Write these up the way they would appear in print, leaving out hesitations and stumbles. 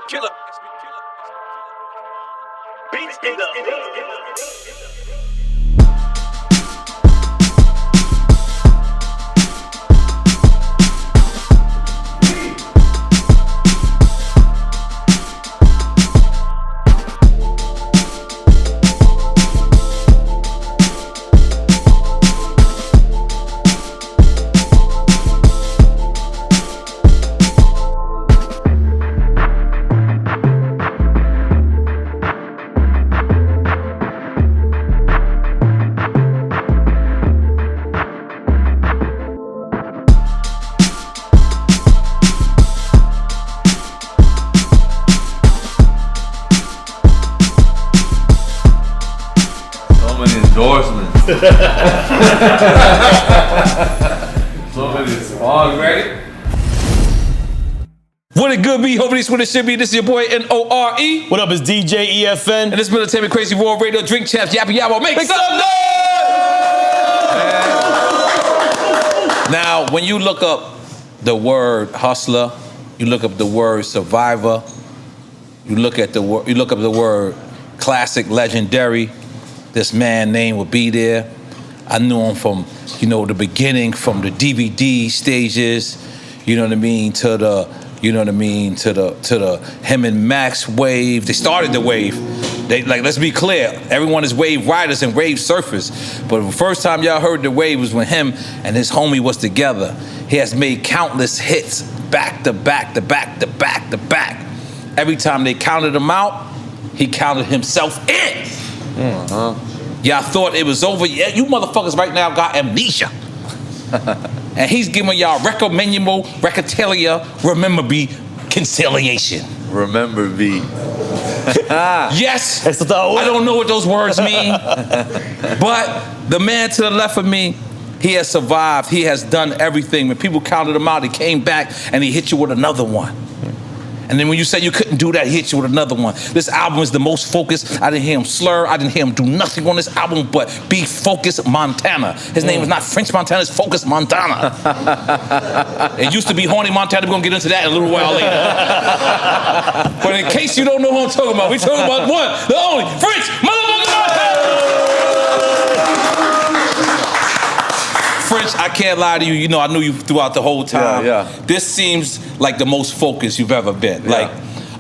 killer. Beats in the What it good be? Hopefully it's what it should be. This is your boy N.O.R.E. What up, it's DJ EFN. And this Military Crazy Raw Radio Drink Champs. Yappy Yappo. Make some noise! Now, when you look up the word hustler, you look up the word survivor, you look up the word classic, legendary, this man name will be there. I knew him from, the beginning, from the DVD stages, to the him and Max wave. They started the wave. Let's be clear, everyone is wave riders and wave surfers. But the first time y'all heard the wave was when him and his homie was together. He has made countless hits back to back to back to back to back. Every time they counted him out, he counted himself in. Y'all thought it was over. Yeah, you motherfuckers right now got amnesia. And he's giving y'all recommendable, reconcilia, remember be, conciliation. Remember be. Yes, I don't know what those words mean. But the man to the left of me, he has survived. He has done everything. When people counted him out, he came back and he hit you with another one. And then when you said you couldn't do that, he hit you with another one. This album is the most focused. I didn't hear him slur. I didn't hear him do nothing on this album but be focused Montana. His name is not French Montana, it's Focus Montana. It used to be Horny Montana. We're going to get into that in a little while later. But in case you don't know who I'm talking about, we're talking about one, the only, French motherfucking Montana! French, I can't lie to you. I knew you throughout the whole time. Yeah. This seems like the most focused you've ever been. Yeah. Like,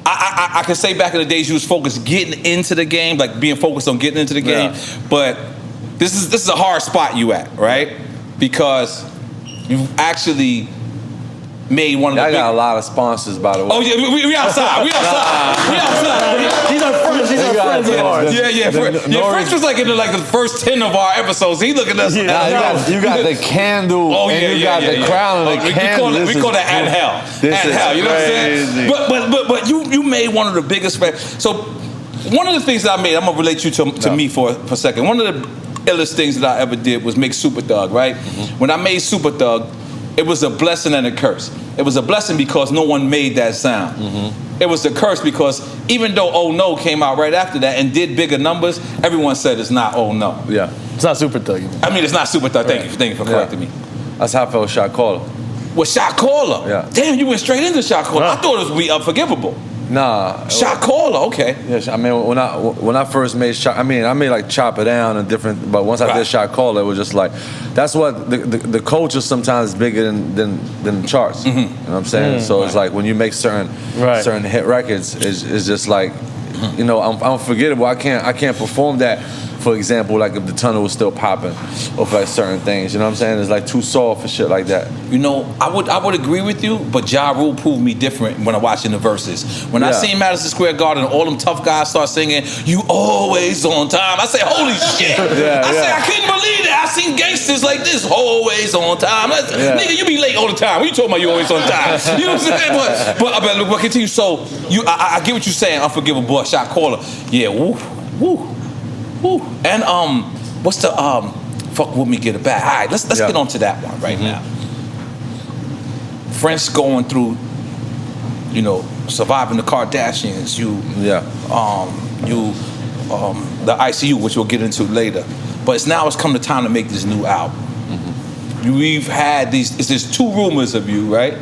I can say back in the days you was focused getting into the game, like being focused on getting into the game. Yeah. But this is a hard spot you at, right? Because you've actually made one of the I got a lot of sponsors, by the way. Oh yeah, we outside. We outside. We outside. These are friends. These are friends of ours. Yeah. French was like in the first 10 of our episodes. He looking at us. Yeah, you got the candle. Oh, and you got the crown and the candle. We call that at hell. This is hell. You know crazy. what I'm saying? But you made one of the biggest. So one of the things that I made, I'm gonna relate you to me for a second. One of the illest things that I ever did was make Super Thug. Right? Mm-hmm. When I made Super Thug, it was a blessing and a curse. It was a blessing because no one made that sound. Mm-hmm. It was a curse because even though Oh No came out right after that and did bigger numbers, everyone said it's not Oh No. Yeah. It's not Super Thug. I mean, it's not Super Thug. Thank you for correcting me. That's how I felt with Shot Caller. With Shot Caller? Yeah. Damn, you went straight into Shot Caller. I thought it was be Unforgivable. Nah. Shot Caller, okay. Yeah, I mean, when I first made Shot, I made like Chop It Down and different, but once I did Shot Caller, it was just like, that's what, the culture sometimes is bigger than the charts. Mm-hmm. You know what I'm saying? So it's like when you make certain hit records, it's just like, I'm unforgettable. I can't perform that. For example, like if the tunnel was still popping, or for like certain things, you know what I'm saying? It's like too soft and shit like that. I would agree with you, but Ja Rule proved me different when I watching the verses. When I seen Madison Square Garden, all them tough guys start singing, "You always on time." I said, "Holy shit!" I said, "I couldn't believe that." I seen gangsters like this, always on time. Nigga, you be late all the time. What you talking about? You always on time? You know what I'm saying? But continue. So I get what you're saying. Unforgivable, Shot Caller. Yeah, woo. Woo. And what's the fuck with me get it back? All right, let's get on to that one right now. French going through, surviving the Kardashians. The ICU, which we'll get into later. But it's come the time to make this new album. Mm-hmm. We've had there's two rumors of you, right?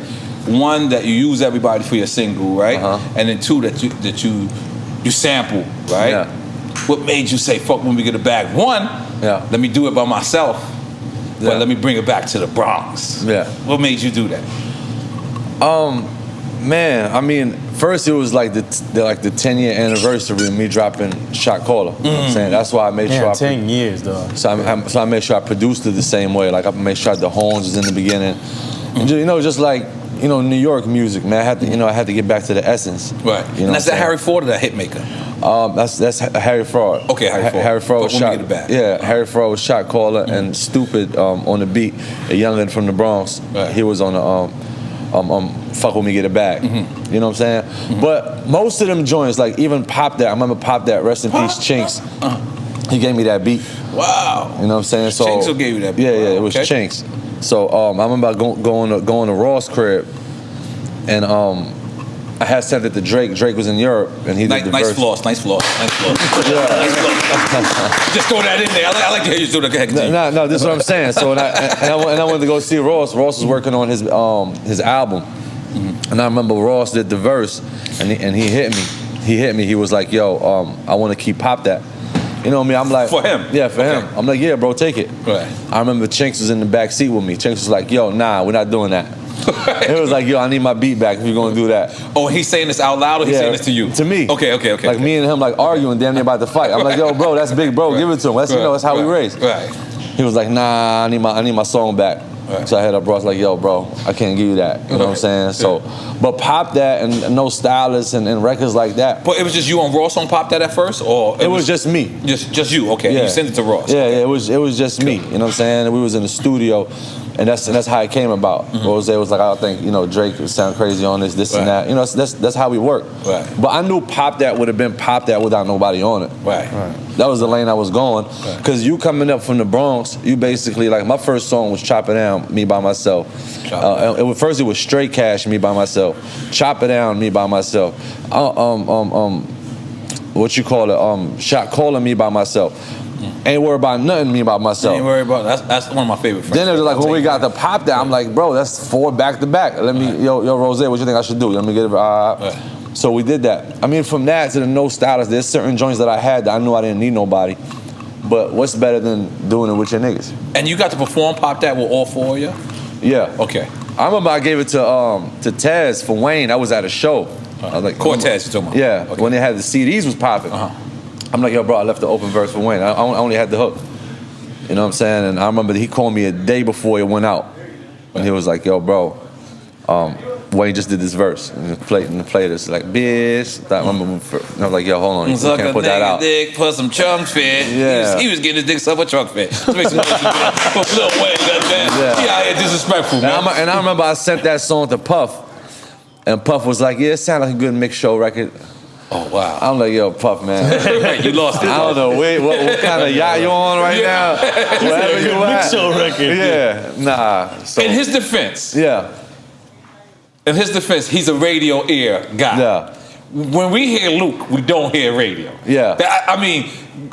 one, that you use everybody for your single, right? And then two, that you sample, right? Yeah. What made you say, fuck when we get it back? One, let me do it by myself, but let me bring it back to the Bronx. Yeah. What made you do that? Man, I mean, first it was like the 10-year anniversary of me dropping Shot Caller. You know what I'm saying? That's why I made sure 10 years, dog. So I made sure I produced it the same way. Like I made sure the horns was in the beginning. And just like, New York music, man. I had to get back to the essence. Right. And that's that Harry Ford or that Hitmaker? That's Harry Fraud. Okay, Harry Fraud. Harry Fraud was But when we Shot. get it back. Yeah, Harry Fraud was Shot Caller and Stupid on the beat. A youngin from the Bronx. Right. He was on the Fuck With Me Get It Back. You know what I'm saying? But most of them joints, like even Pop That. I remember Pop That. Rest in peace, Chinks. He gave me that beat. Wow. You know what I'm saying? So Chinks who gave you that beat? Yeah, it was Okay. Chinks. So I remember going to Ross' crib, and I had sent it to Drake. Drake was in Europe, and he did the Nice verse. floss. Yeah. Nice floss. Just throw that in there. I like to hear you do that. Go ahead, G. No, this is what I'm saying. So and I went to go see Ross. Ross was working on his album, and I remember Ross did the verse, and he hit me. He was like, "Yo, I want to keep Pop That." You know what I mean? I'm like, For him? Yeah, for him. I'm like, yeah, bro, take it. Right. I remember Chinks was in the back seat with me. Chinks was like, yo, nah, we're not doing that. It was like, yo, I need my beat back if you're gonna do that. Oh, he's saying this out loud or he's saying this to you? To me. Okay. Like me and him like arguing, damn near about to fight. I'm like, yo, bro, that's big, bro. Give it to him. That's how we raised. Right. He was like, nah, I need my song back. Right. So I hit up Ross like, yo, bro, I can't give you that. You know what I'm saying? So, but Pop That and No Stylist and records like that. But it was just you and Ross on Pop That at first, or It was just me. just you? Okay. Yeah. You sent it to Ross. Yeah, it was just me. You know what I'm saying? We was in the studio, and that's how it came about. Rose was like, I think Drake would sound crazy on this Right. and that. That's how we work. Right. But I knew Pop That would have been Pop That without nobody on it. Right. That was the lane I was going. Because you coming up from the Bronx, you basically, like, my first song was Chop It Down, Me By Myself. First it was Straight Cash, Me By Myself. Chop It Down, Me By Myself. What you call it? Shot Calling, Me By Myself. Ain't Worried About Nothing, Me By Myself. Ain't worried about that's one of my favorite friends. Then it was like when we got the Pop That, I'm like, bro, that's 4 back to back. Let me, yo, Rose, what you think I should do? Let me get it. So we did that. I mean, from that to the No Stylist, there's certain joints that I had that I knew I didn't need nobody. But what's better than doing it with your niggas? And you got to perform Pop That with all 4 of you? Yeah. Okay. I remember I gave it to Taz for Wayne. I was at a show. I was like, Cortez, you talking about? Yeah. Okay. When they had the CDs was popping. I'm like, yo, bro, I left the open verse for Wayne. I only had the hook. You know what I'm saying? And I remember he called me a day before it went out. And he was like, yo, bro, Wayne just did this verse. And played this. Like, bitch. I remember, and I was like, yo, hold on. You can't put that out. Dick, put some chunk fit. Yeah. He was getting his dick sucked with chunk fit. Let's make some noise for Lil Wayne, goddamn. Yeah. He out here disrespectful, man. And I remember I sent that song to Puff. And Puff was like, yeah, it sounded like a good mix show record. Oh, wow. I'm like, yo, Puff, man. You lost it. I don't know. Wait, what kind of yacht you on right now? Wherever you at. Big show record. Yeah, nah. So, In his defense, he's a radio ear guy. Yeah. When we hear Luke, we don't hear radio. Yeah. I mean,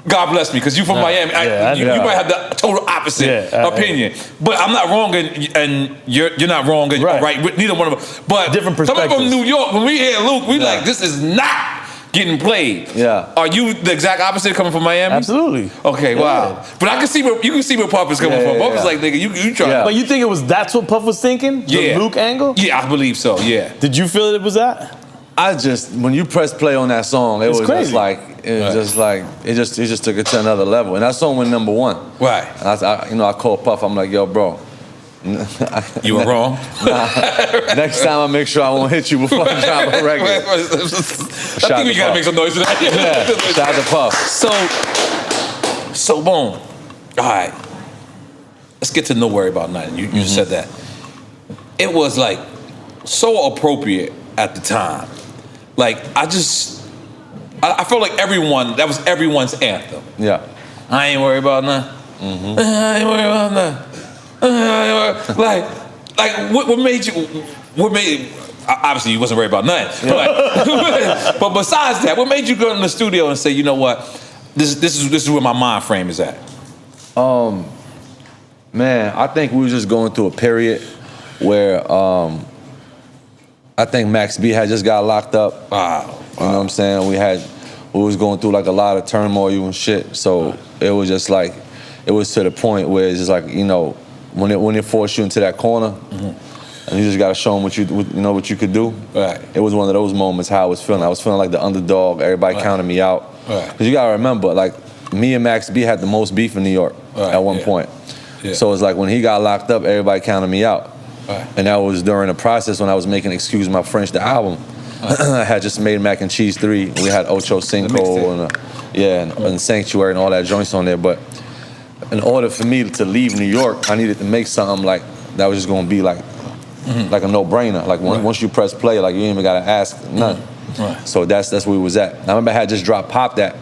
God bless me, because you from Miami. You might have the total opposite opinion. But I'm not wrong, and you're not wrong, and right. Neither one of us. But different coming perspectives. from New York, when we hear Luke, we like, this is not getting played. Yeah. Are you the exact opposite coming from Miami? Absolutely. Okay, wow. But I can see where Puff is coming from. Puff is like, nigga, you try. But you think that's what Puff was thinking? The Luke angle? Yeah, I believe so, yeah. Did you feel it was that? when you press play on that song, it was crazy. just like, it just took it to another level. And that song went number 1. Right. And I called Puff, I'm like, yo, bro. You were wrong. Next time I make sure I won't hit you before I drop a record. I think we gotta make some noise for that. Shout out to Puff. So boom. All right. Let's get to No Worry About Nothing. You just said that. It was like so appropriate at the time. Like I felt like that was everyone's anthem. Yeah. I ain't worried about nothing. I ain't worried about nothing. Like what made you? Obviously you wasn't worried about nothing. But besides that, what made you go in the studio and say, you know what, this is where my mind frame is at? Man, I think we were just going through a period where I think Max B had just got locked up. Wow. You know what I'm saying? We was going through like a lot of turmoil and shit. So it was just like, it was to the point where it's just like, you know, when they force you into that corner, and you just gotta show them what you could do. Right. It was one of those moments how I was feeling. I was feeling like the underdog. Everybody counted me out. Right. Cause you gotta remember, like me and Max B had the most beef in New York at one point. Yeah. So it's like when he got locked up, everybody counted me out. Right. And that was during the process when I was making Excuse My French, the album. I had just made Mac and Cheese 3. We had Ocho Cinco and Sanctuary and all that joints on there. But in order for me to leave New York, I needed to make something like that was just gonna be like a no-brainer. Like once you press play, like you ain't even gotta ask nothing. Right. So that's where we was at. I remember I had just dropped Pop That.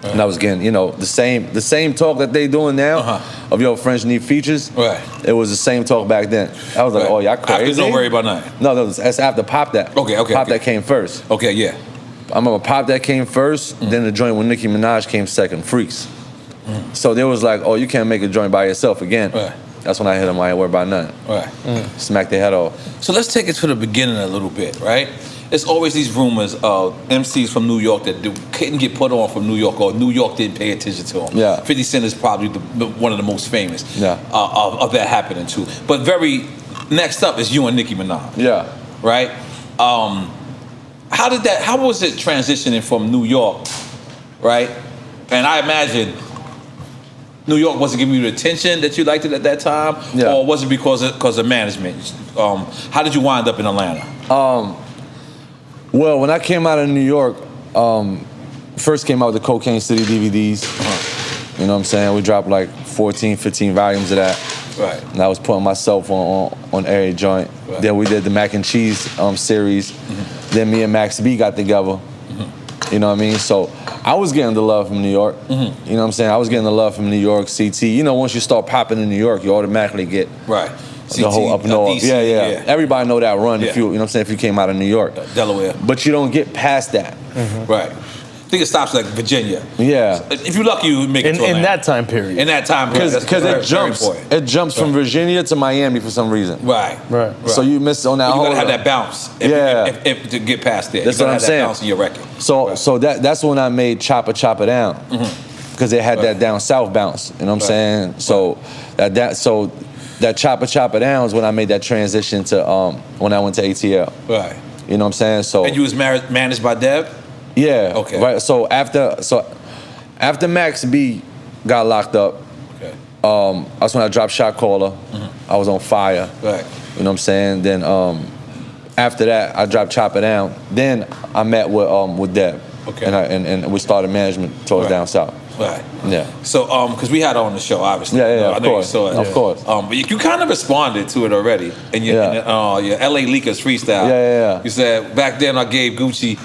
And I was getting, you know, the same talk that they doing now of your French need features. Right. It was the same talk back then. I was like, oh, y'all crazy. Don't worry about nothing. No, that's after Pop That. Okay. Pop That came first. Okay, yeah. I remember Pop That came first, then the joint with Nicki Minaj came second, Freaks. So there was like, oh, you can't make a joint by yourself again. Right. That's when I hit them, I ain't worried about nothing. Right. Smack their head off. So let's take it to the beginning a little bit, right? It's always these rumors of MCs from New York that couldn't get put on from New York, or New York didn't pay attention to them. Yeah. 50 Cent is probably one of the most famous of that happening too. But very next up is you and Nicki Minaj. Yeah. Right? How was it transitioning from New York, right? And I imagine New York wasn't giving you the attention that you liked it at that time, or was it because of management? How did you wind up in Atlanta? Well, when I came out of New York, first came out with the Cocaine City DVDs. You know what I'm saying? We dropped like 14, 15 volumes of that. Right. And I was putting myself on every joint. Right. Then we did the Mac and Cheese series. Then me and Max B got together. You know what I mean? So I was getting the love from New York. You know what I'm saying? I was getting the love from New York, CT. You know, once you start popping in New York, you automatically get the whole up north. Yeah. Everybody know that run if you know what I'm saying, if you came out of New York. Delaware. But you don't get past that. Right. I think it stops like Virginia. Yeah. So if you're lucky, you make it to in that time period. In that time period. Because it jumps from Virginia to Miami for some reason. Right. So you miss on that you whole. You gotta have that bounce. If to get past there. That's you what I'm have saying. That bounce in your record. So that's when I made Chopper Down. Because it had that down south bounce. You know what I'm saying? So that Chopper Down is when I made that transition to when I went to ATL. Right. You know what I'm saying? So. And you was managed by Dev? Yeah. Okay. Right. So after Max B got locked up, that's when I dropped Shot Caller. I was on fire. Right. You know what I'm saying? Then after that, I dropped Chop It Down. Then I met with Deb. Okay. And we started management towards down south. Right. Yeah. So because we had her on the show, obviously. Yeah. I know you saw it. Of course. But you kind of responded to it already in your LA Leakers freestyle. Yeah. You said back then I gave Gucci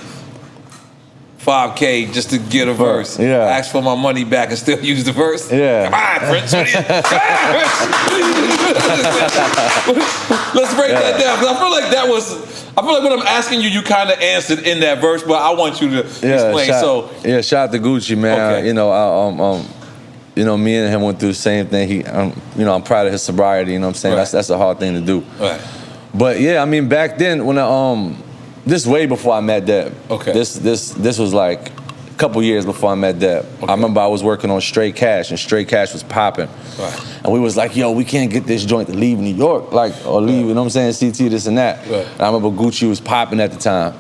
$5K just to get a verse. Yeah. Ask for my money back and still use the verse. Yeah. Come on, Prince. Let's break that down, because I feel like what I'm asking you, you kind of answered in that verse, but I want you to explain. Shout out to Gucci, man. Okay. You know, me and him went through the same thing. I'm proud of his sobriety. You know what I'm saying? Right. That's a hard thing to do. Right. But yeah, I mean, back then when this way before I met Deb. Okay. This was like a couple years before I met Deb. Okay. I remember I was working on Straight Cash, and Straight Cash was popping. Right. And we was like, yo, we can't get this joint to leave New York, or leave, you know what I'm saying, CT, this and that. Right. And I remember Gucci was popping at the time.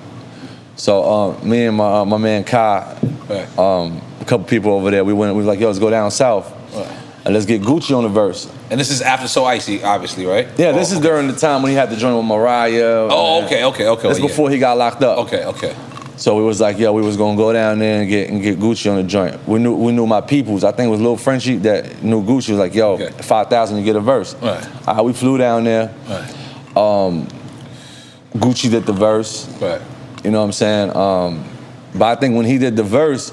So me and my man Kai, a couple people over there, we was like, yo, let's go down south. Right. And let's get Gucci on the verse. And this is after So Icy, obviously, right? Yeah, this is during the time when he had to join with Mariah. Oh, okay. That's before he got locked up. Okay. So we was like, yo, we was gonna go down there and get Gucci on the joint. We knew my peoples. I think it was Lil Frenchie that knew Gucci. Was like, yo, 5,000 to get a verse. Right. We flew down there. Right. Gucci did the verse. Right. You know what I'm saying? But I think when he did the verse,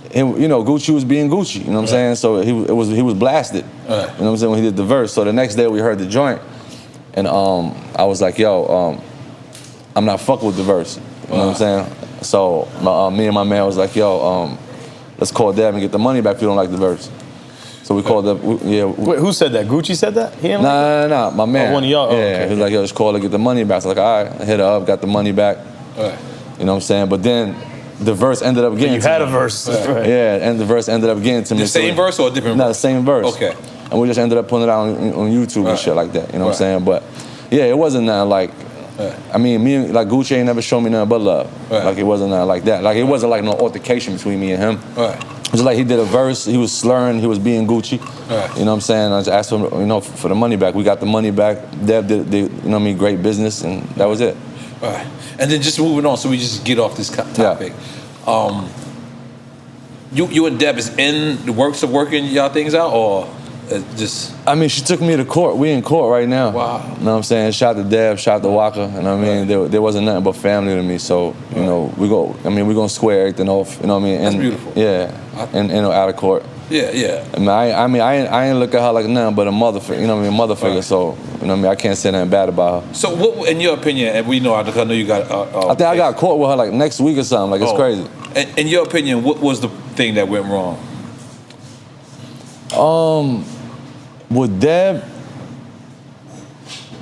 Gucci was being Gucci. You know what I'm saying? So he was blasted. Right. You know what I'm saying, when he did the verse. So the next day we heard the joint, and I was like, yo, I'm not fucking with the verse. You know what I'm saying? So me and my man was like, yo, let's call Deb and get the money back if you don't like the verse. So we called up. Wait, who said that? Gucci said that? He didn't Nah, my man. Oh, one of y'all? Oh, yeah, okay. he was like, yo, just call her, get the money back. So I was like, all right, I hit her up, got the money back. Right. You know what I'm saying? But then the verse ended up getting You to had me. a verse. Right. Yeah, and the verse ended up getting to me. The same verse or a different No, verse? the same verse. Okay. And we just ended up putting it out on YouTube and shit like that. You know what I'm saying? But yeah, it wasn't like, I mean, like Gucci ain't never shown me nothing but love. Like it wasn't like that. Like it wasn't like no altercation between me and him. Right. It was like he did a verse, he was slurring, he was being Gucci. Right. You know what I'm saying? I just asked him, for the money back. We got the money back. Deb did, you know what I mean, great business, and that was it. Right. And then just moving on, so we just get off this topic. You and Deb is in the works of working y'all things out, or just? I mean, she took me to court. We in court right now. Wow. You know what I'm saying? Shout to Deb, shout to Waka. And I mean, there wasn't nothing but family to me. So, you know, we're going to square everything off. You know what I mean? That's beautiful. Yeah. And out of court. Yeah. I ain't look at her like nothing but a mother figure. You know what I mean? A mother figure. So, you know what I mean? I can't say nothing bad about her. So, what, in your opinion, and we know, I know you got. I think I got caught with her like next week or something. Like, it's crazy. In your opinion, what was the thing that went wrong? With Deb,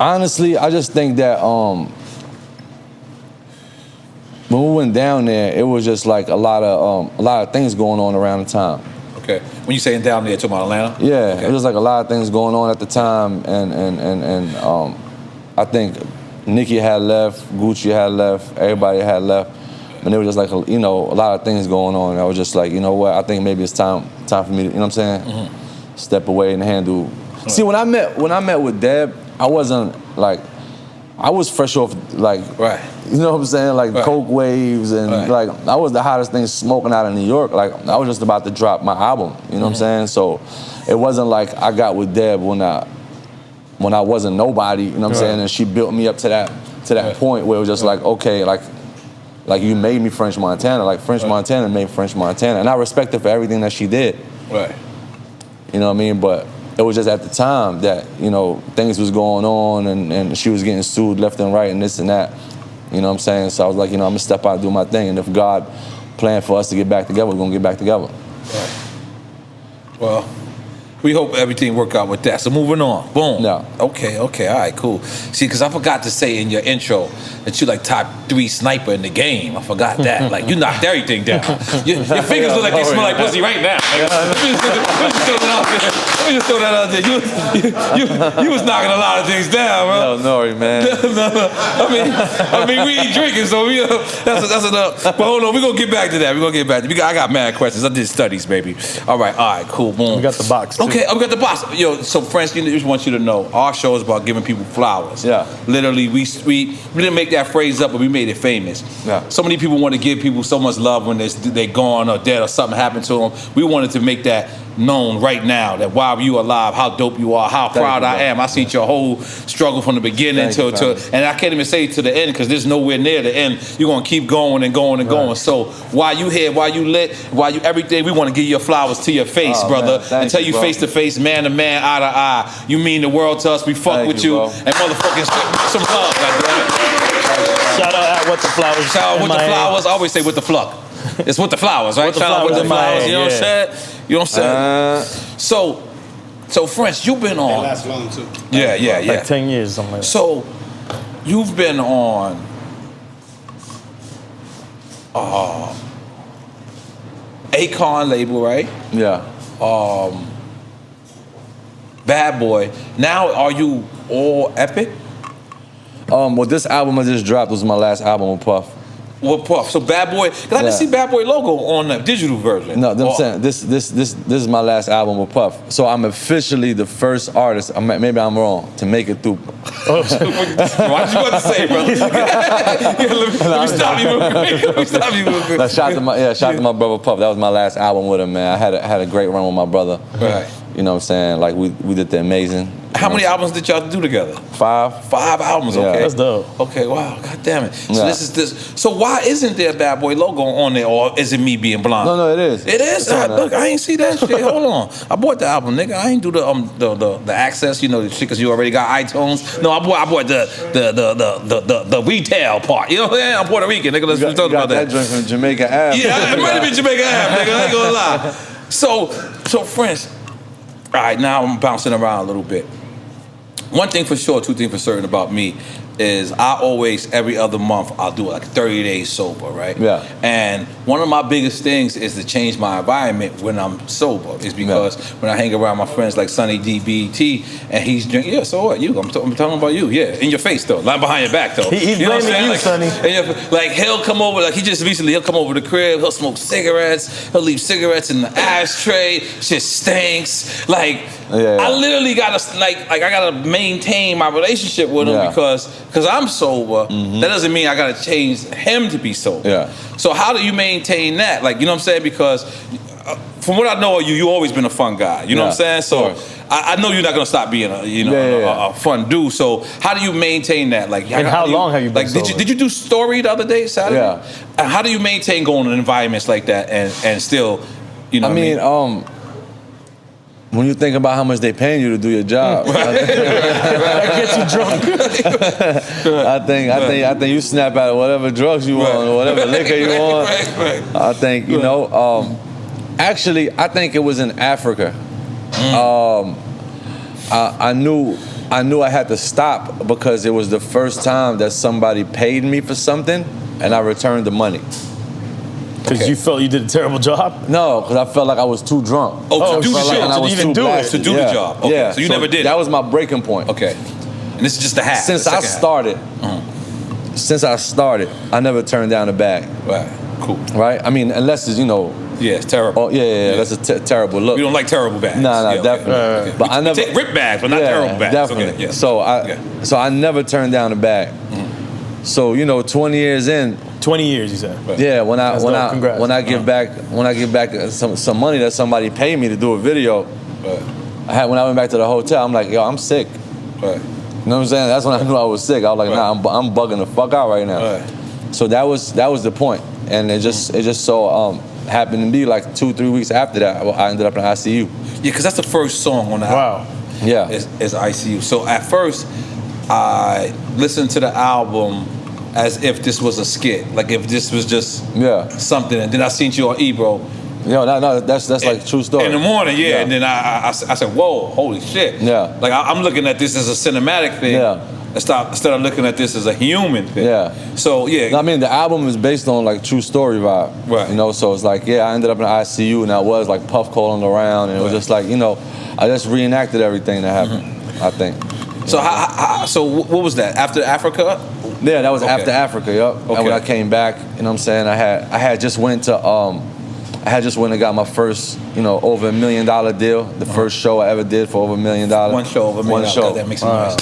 honestly, I just think that when we went down there, it was just like a lot of things going on around the time. Okay. When you saying down there, talking about Atlanta? Yeah, Okay. it was like a lot of things going on at the time, and I think Nicki had left, Gucci had left, everybody had left, and it was just like a lot of things going on. And I was just like, you know what? I think maybe it's time for me to, you know what I'm saying? Mm-hmm. Step away and handle. Right. See, when I met with Deb, I wasn't like, I was fresh off like, right. You know what I'm saying? Like right. coke waves and like I was the hottest thing smoking out of New York. Like I was just about to drop my album. You know what I'm saying? So it wasn't like I got with Deb when I wasn't nobody. You know what I'm saying? And she built me up to that point where it was just like, okay, like you made me French Montana. Like French Montana made French Montana, and I respect her for everything that she did. Right. You know what I mean? But it was just at the time that, things was going on and she was getting sued left and right and this and that. You know what I'm saying? So I was like, I'm gonna step out and do my thing. And if God planned for us to get back together, we're gonna get back together. Right. Well, we hope everything work out with that. So moving on. Boom. Yeah. Okay. All right, cool. See, because I forgot to say in your intro that you like top 3 sniper in the game. I forgot that. Like, you knocked everything down. Your fingers look like they smell like pussy right now. Let me just throw that out there. You was knocking a lot of things down, bro. N.O.R.E, man. No. I mean, we ain't drinking, so that's enough. But hold on, we're gonna get back to that. I got mad questions. I did studies, baby. All right, cool. Boom. We got the box. Too. Okay, we got the box. Yo, so friends, I just want you to know, our show is about giving people flowers. Yeah. Literally, we didn't make that phrase up, but we made it famous. Yeah. So many people want to give people so much love when they're gone or dead or something happened to them. We wanted to make that known right now, that while you alive, how dope you are, how proud I am. I see your whole struggle from the beginning to and I can't even say to the end because there's nowhere near the end. You're gonna keep going and going and going. So while you here, while you lit, while you everything, we want to give your flowers to your face, brother, and tell you face to face, man to man, eye to eye. You mean the world to us. We fuck with you, and motherfucking some love, goddammit. Shout out at What the Flowers. Shout out With the Flowers. I always say With the Fluck. It's With the Flowers, right? Shout out With the Flowers. You know what I'm saying? You know what I'm saying? So French, you've been on. That lasts long too. Yeah. Like 10 years, something like that. So you've been on Akon label, right? Yeah. Bad Boy. Now are you all Epic? Well, this album I just dropped was my last album with Puff. What Puff? So Bad Boy, because I didn't see Bad Boy logo on the digital version. No, I'm saying this is my last album with Puff. So I'm officially the first artist. Maybe I'm wrong to make it through. What you about to say, brother? Let me stop you real quick. No, shout to my brother Puff. That was my last album with him, man. I had a great run with my brother. Right. You know what I'm saying? Like we did the amazing. How many albums did y'all do together? 5. 5 albums, Yeah. okay. That's dope. Okay, wow, god damn it. So Yeah. this is this. So why isn't there a Bad Boy logo on there, or is it me being blind? No, it is. It is. It's on there. Look, I ain't see that shit. Hold on. I bought the album, nigga. I ain't do the access, the shit, because you already got iTunes. No, I bought the retail part. You know what I'm saying? I'm Puerto Rican, nigga. Let's talk about that. That joint from Jamaica Ave. Yeah, it might have been Jamaica Ave, nigga. I ain't gonna lie. So friends, All right, now I'm bouncing around a little bit. One thing for sure, two things for certain about me is I always, every other month, I'll do like 30 days sober, right? Yeah. And one of my biggest things is to change my environment when I'm sober. Is because when I hang around my friends like Sonny D, BT, and he's drinking, yeah, so what? I'm talking about you, yeah. In your face, though. Not behind your back, though. He's you know blaming you, like, Sonny. Like, he'll come over, like, he'll come over the crib, he'll smoke cigarettes, he'll leave cigarettes in the ashtray, shit stinks. Like, I literally gotta, I gotta maintain my relationship with him because I'm sober. That doesn't mean I gotta change him to be sober. Yeah. So how do you maintain that? Like, you know what I'm saying? Because from what I know of you, you've always been a fun guy. You know what I'm saying? So I know you're not gonna stop being a fun dude. So how do you maintain that? Like, and how long have you been sober? Did you do Story the other day, Saturday? Yeah. And how do you maintain going in environments like that and still, you know? When you think about how much they paying you to do your job, that gets you drunk. I think you snap out of whatever drugs you want or whatever liquor you want. I think actually I think it was in Africa. I knew I had to stop because it was the first time that somebody paid me for something and I returned the money. Because you felt you did a terrible job? No, because I felt like I was too drunk. To do the shit, and I was too blasted. to do the job. Okay. Yeah. So you never did. That was my breaking point. Okay. And this is just the half. Since I started, I never turned down a bag. Right. Cool. Right? I mean, unless it's, yeah, it's terrible. Oh, yeah. That's a terrible look. You don't like terrible bags. Nah, yeah, definitely. Okay. But I never take rip bags, but not terrible bags. Definitely. Okay, yeah. So I never turned down a bag. So 20 years in. 20 years, you said. Right. Yeah, when I give back some money that somebody paid me to do a video, when I went back to the hotel, I'm like, yo, I'm sick. Right. You know what I'm saying? That's when I knew I was sick. I was like, nah, I'm bugging the fuck out right now. Right. So that was the point, and it just so happened to be like 2-3 weeks after that, I ended up in ICU. Yeah, because that's the first song on the album. Wow. Yeah. Is ICU. So at first, I listened to the album as if this was a skit, like if this was just something, and then I seen you on Ebro. No, that's like true story. In the morning, and then I said, whoa, holy shit. Yeah. Like I'm looking at this as a cinematic thing. Yeah. Instead of looking at this as a human thing. Yeah. So I mean, the album is based on like true story vibe. Right. So it's like, I ended up in the ICU and I was like puff calling around, and it was just like, I just reenacted everything that happened. I think. So so what was that? After Africa? Yeah, that was after Africa. Yup. Okay. And when I came back, you know what I'm saying, I had just went and got my first, over $1 million deal. The first show I ever did for over $1 million. One show over $1 million. One show. That makes some noise.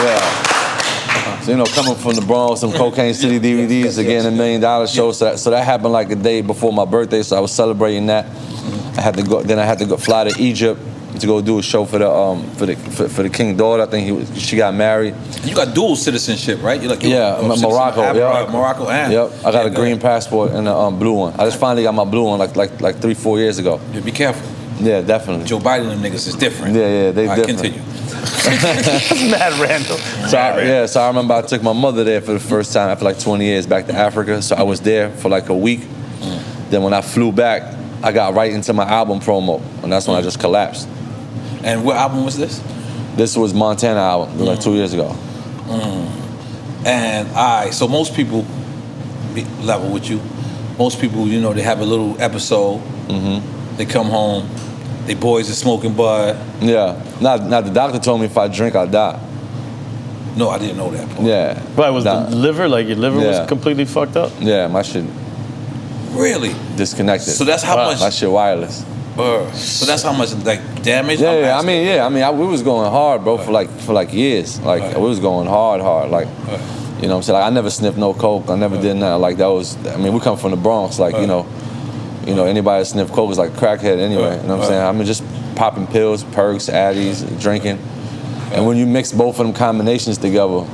Yeah. So coming from the Bronx, some Cocaine City DVDs, again $1 million show. So that happened like a day before my birthday. So I was celebrating that. I had to go. Then I had to go fly to Egypt to go do a show for the King's daughter. I think she got married. You got dual citizenship, right? You're like Morocco. Morocco and I got a green passport and a blue one. I just finally got my blue one like 3-4 years ago. Yeah, be careful. Yeah, definitely. Joe Biden and them niggas is different. Yeah, they different. Continue. Mad random. So I remember I took my mother there for the first time after like 20 years back to Africa. So I was there for like a week. Then when I flew back, I got right into my album promo, and that's when I just collapsed. And what album was this? This was Montana album, like 2 years ago. And so most people level with you. Most people, they have a little episode. They come home. They boys are smoking bud. Yeah. Now the doctor told me if I drink, I'll die. No, I didn't know that part. Yeah. But was the liver, like your liver was completely fucked up? Yeah, my shit. Really? Disconnected. So that's how much. My shit wireless. So that's how much like damage. Yeah. I mean, we was going hard, bro, for like years. Like we was going hard. Like, you know what I'm saying? Like I never sniffed no coke. I never did nothing. Like that was. I mean, we come from the Bronx. Like anybody that sniff coke is like crackhead anyway. You know what I'm saying? I mean, just popping pills, perks, addies, drinking, and when you mix both of them combinations together.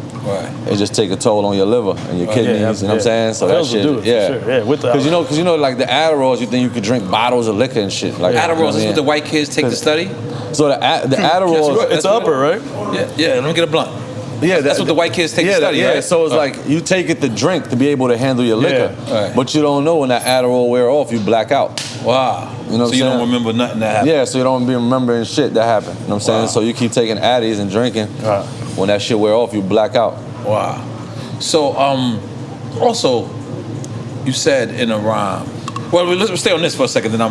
It just take a toll on your liver and your kidneys, you know what I'm saying? So that shit, sure. Yeah, with the because like the Adderalls, you think you could drink bottles of liquor and shit. Like Adderalls is what the white kids take to study. So the Adderalls, it's upper, right? Yeah. Let me get a blunt. Yeah, that's what the white kids take to study, right? So it's like you take it to drink to be able to handle your liquor, but you don't know when that Adderall wear off, you black out. Wow. You know what So you I'm saying? don't remember nothing that happened? Yeah, so you don't be remembering shit that happened. You know what I'm saying? Wow. So you keep taking Addies and drinking. Right. When that shit wear off, you black out. Wow. So, also, you said in a rhyme. Well, let's stay on this for a second. Then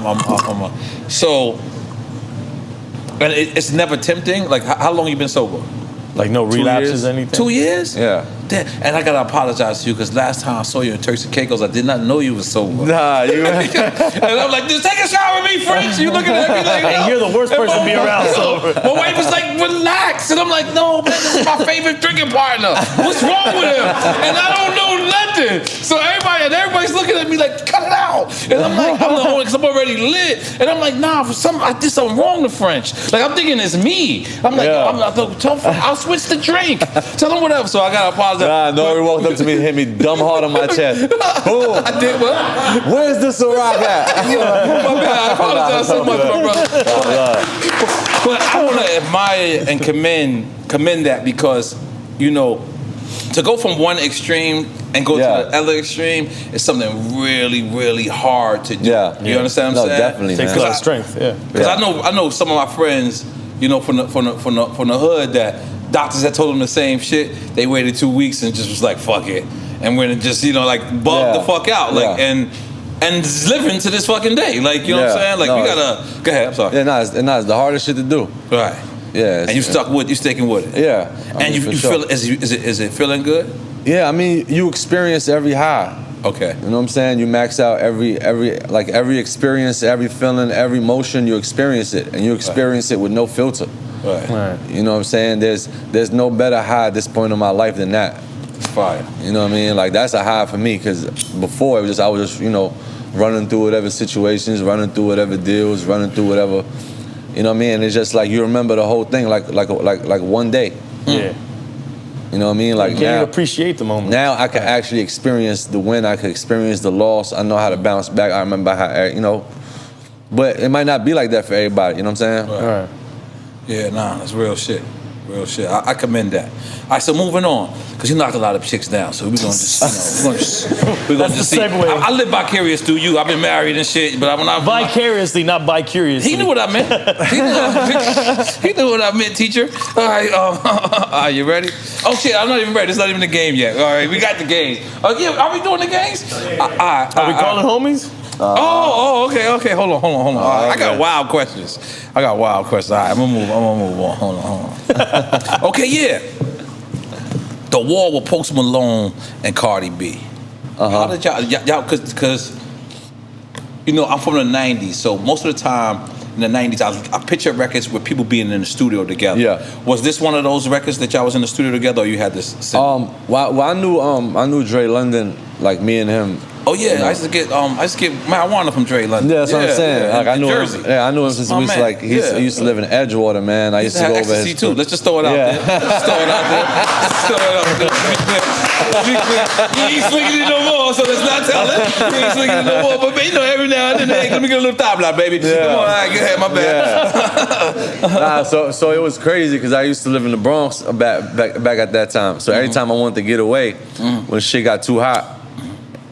so, and it's never tempting. Like, how long you been sober? Like no 2 relapses, years. anything? 2 years? Yeah. Damn. And I gotta apologize to you because last time I saw you in Turks and Caicos, I did not know you was sober. Nah, you. And I'm like, just take a shower with me, French. You looking at me like, no. And you're the worst person to be around sober. My wife was like, relax. And I'm like, no, man, this is my favorite drinking partner. What's wrong with him? And I don't know nothing. So everybody's looking at me like, cut it out. And I'm like, I'm the only, because I'm already lit. And I'm like, nah, I did something wrong to French. Like, I'm thinking it's me. I'm like, I'll switch the drink. Tell him whatever. So I gotta apologize. Nah, N.O.R.E walked up to me and hit me dumb hard on my chest. Boom. I did what? Where's the Ciroc at? My bad. I apologize so much, my brother. But I want to admire and commend that because, you know, to go from one extreme and go to the other extreme is something really, really hard to do. Yeah. You understand what I'm saying? Definitely. Takes a lot of strength. Yeah. Because I know some of my friends, you know, from the hood that doctors that told them the same shit. They waited 2 weeks and just was like, fuck it, and went and just, you know, like bugged the fuck out, like and just living to this fucking day, like, you know what I'm saying? Like, we gotta go ahead. I'm sorry. Yeah, it's the hardest shit to do. Right. Yeah. And you sticking with it. Yeah. And you feel is it feeling good? Yeah, I mean, you experience every high. Okay. You know what I'm saying? You max out every experience, every feeling, every motion. You experience it, and you experience it with no filter. Right. You know what I'm saying? There's no better high at this point in my life than that. It's fire. You know what I mean? Like, that's a high for me, because before I was just, you know, running through whatever situations, running through whatever deals, running through whatever. You know what I mean? It's just like you remember the whole thing like one day. Yeah. You know what I mean? Like, you can't even appreciate the moment. Now I can actually experience the win. I can experience the loss. I know how to bounce back. I remember how, you know. But it might not be like that for everybody. You know what I'm saying? Right. Yeah, nah, that's real shit. Real shit. I commend that. All right, so moving on, because you knocked a lot of chicks down, so we're gonna just, we're gonna just see. I live vicarious through you. I've been married and shit, but when I vicariously, not bi-curiously. He knew what I meant. He knew what I meant, teacher. All right, are you ready? Oh shit, I'm not even ready. It's not even the game yet. All right, we got the game. Oh yeah, are we doing the games? Are we calling homies? Okay. Hold on. I got wild questions. All right, I'm gonna move on. Hold on. Okay, yeah. The war with Post Malone and Cardi B. How did y'all because you know, I'm from the 90s, so most of the time in the 90s, I picture records with people being in the studio together. Yeah. Was this one of those records that y'all was in the studio together, or you had this? Well, I knew Dre London, like me and him. Oh yeah, you know? I used to get marijuana from Dre London. Yeah, that's what I'm saying. Yeah, like, I knew Jersey. him. Yeah, I knew him since he used to live in Edgewater, man. I used to go over his too. Let's just throw it out there. Let's throw it out there. You ain't swinging it no more, so let's not tell it. You ain't swinging it no more, but you know, every now and then, hey, let me get a little top block, baby. Yeah. Come on, all right, go ahead, my bad. So it was crazy because I used to live in the Bronx back at that time. So every time I wanted to get away, when shit got too hot,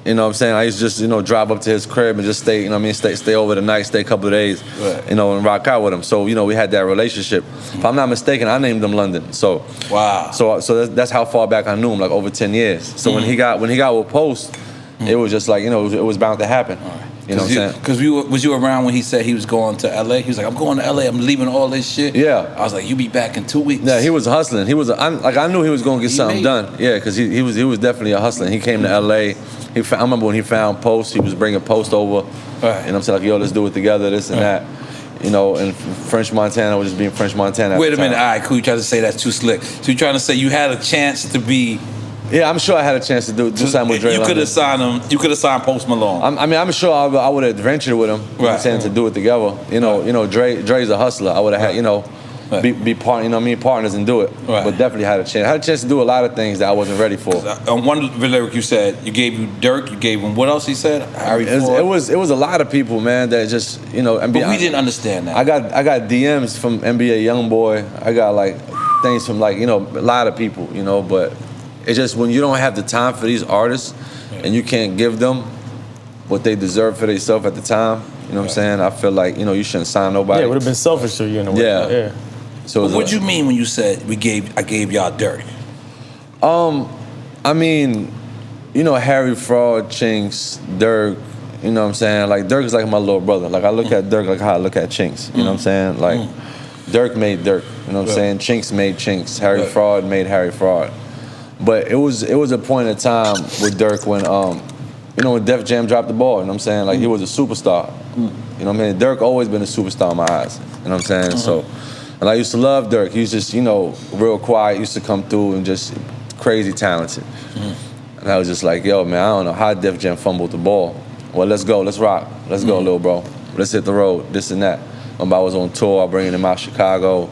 you know what I'm saying, I used to just, you know, drive up to his crib and just stay, you know what I mean, stay over the night, stay a couple of days, you know, and rock out with him. So, you know, we had that relationship. If I'm not mistaken, I named him London. So wow. So that's how far back I knew him, like over 10 years. So when he got with Post, it was just like, you know, it was bound to happen. You know what I'm saying? Because was you around when he said he was going to LA? He was like, I'm going to LA, I'm leaving all this shit. Yeah. I was like, you be back in 2 weeks. Yeah, he was hustling. I knew he was going to get something done. Yeah, because he was definitely a hustler. He came to LA. I remember when he found Post, he was bringing Post over. Right. And I'm saying, like, yo, let's do it together, this and that. You know, and French Montana was just being French Montana. Wait a minute, all right, cool. You trying to say that's too slick. So you're trying to say you had a chance to be... Yeah, I'm sure I had a chance to do something with Dre. You could have signed him. You could have signed Post Malone. I'm sure I would have adventured with him. Right. You know what I'm saying, to do it together. You know, Dre's a hustler. I would have had, you know, be part, you know what I mean, partners and do it. Right. But definitely had a chance. I had a chance to do a lot of things that I wasn't ready for. On one lyric you said, you gave you Dirk, you gave him, what else he said? Harry Ford. It was a lot of people, man, that just, you know, NBA. But we didn't understand that. I got DMs from NBA Youngboy. I got like things from, like, you know, a lot of people, you know, but it's just when you don't have the time for these artists and you can't give them what they deserve for themselves at the time, You know what I'm saying? I feel like, you shouldn't sign nobody. Yeah, it would have been selfish to you in a way. Yeah. So what'd you mean when you said I gave y'all dirt? I mean, Harry Fraud, Chinks, Dirk, you know what I'm saying? Like, Dirk is like my little brother. Like, I look at Dirk like how I look at Chinks, you know what I'm saying? Like, Dirk made Dirk, you know what I'm saying? Chinks made Chinks. Harry Fraud made Harry Fraud. But it was a point in time with Dirk when, when Def Jam dropped the ball, you know what I'm saying? Like, he was a superstar. You know what I mean? Dirk always been a superstar in my eyes, you know what I'm saying? So, and I used to love Dirk. He was just, real quiet, used to come through and just crazy talented. And I was just like, yo, man, I don't know how Def Jam fumbled the ball. Well, let's go, let's rock. Let's go, little bro. Let's hit the road, this and that. Remember I was on tour, I bringing him out Chicago.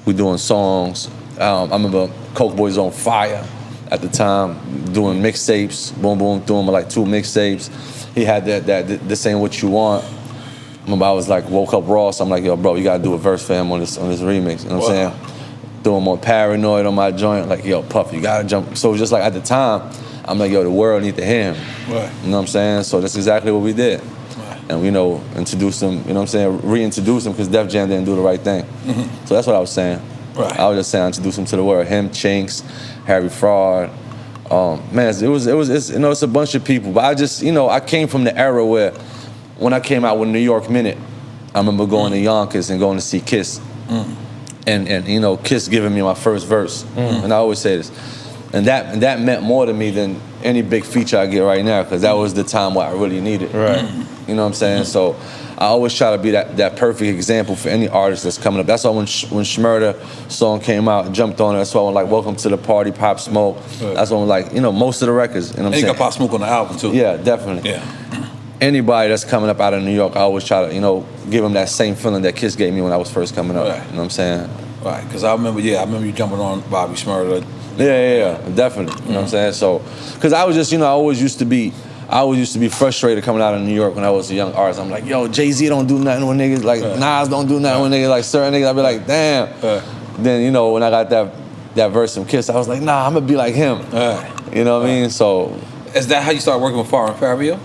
We doing songs. I remember Coke Boys on fire at the time, doing mixtapes, boom, boom, doing like 2 mixtapes. He had that This Ain't What You Want. Remember I was like, woke up raw, so I'm like, yo, bro, you gotta do a verse for him on this remix, you know what I'm saying? Doing more Paranoid on my joint, like, yo, Puff, you gotta jump. So just like at the time, I'm like, yo, the world need to hear him. Right. You know what I'm saying? So that's exactly what we did. Right. And introduced him, you know what I'm saying, reintroduced him because Def Jam didn't do the right thing. So that's what I was saying. Right. I was just saying, introduce him to the world. Him, Chinks, Harry Fraud. Man, it's a bunch of people. But I just, I came from the era where when I came out with New York Minute, I remember going to Yonkers and going to see Kiss. And Kiss giving me my first verse. And I always say this. And that meant more to me than any big feature I get right now, because that was the time where I really needed. Right. You know what I'm saying? So I always try to be that perfect example for any artist that's coming up. That's why when Shmurda song came out, I jumped on it. That's why I'm like, Welcome to the Party, Pop Smoke. Right. That's why I'm like, most of the records. You know what I'm saying? You got Pop Smoke on the album too. Yeah, definitely. Yeah. Anybody that's coming up out of New York, I always try to, give them that same feeling that Kiss gave me when I was first coming up. Right. You know what I'm saying? Right, because I remember you jumping on Bobby Shmurda. Yeah, definitely. You know what I'm saying? So, because I was just, I always used to be frustrated coming out of New York when I was a young artist. I'm like, yo, Jay-Z don't do nothing with niggas. Like, Nas don't do nothing with niggas. Like, certain niggas, I'd be like, damn. Then, when I got that verse from Kiss, I was like, nah, I'm going to be like him. You know what I mean? So. Is that how you started working with Fabio?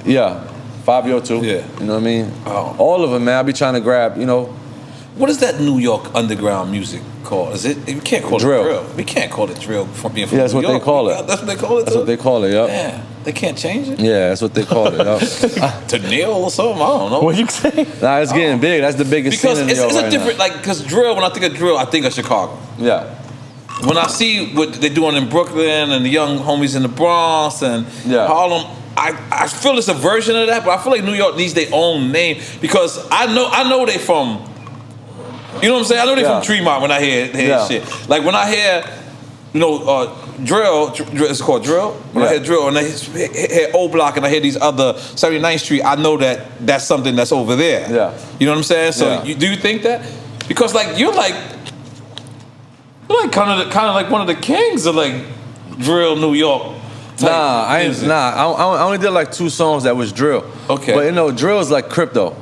Yeah. Fabio, too. Yeah. You know what I mean? Oh. All of them, man. I be trying to grab, What is that New York underground music called? Is it? We can't call drill. it drill. We can't call it drill from being from Yeah, that's New what York. they call it. That's what they call it. That's what they call it. Yep. Yeah, they can't change it. Yeah, that's what they call it. Yep. To Neil or something. I don't know. What you say? Nah, it's getting big. That's the biggest Because scene in it's New York a right different because drill. When I think of drill, I think of Chicago. now. Yeah. When I see what they're doing in Brooklyn and the young homies in the Bronx and Harlem, I feel it's a version of that, but I feel like New York needs their own name because I know they from. You know what I'm saying? I know they from Tremont when I hear shit. Like when I hear, drill, it's called drill. When I hear drill and I hear O Block and I hear these other 79th Street, I know that's something that's over there. Yeah. You know what I'm saying? So do you think that? Because you're kind of like one of the kings of like drill New York. I only did like 2 songs that was drill. Okay. But drill is like crypto.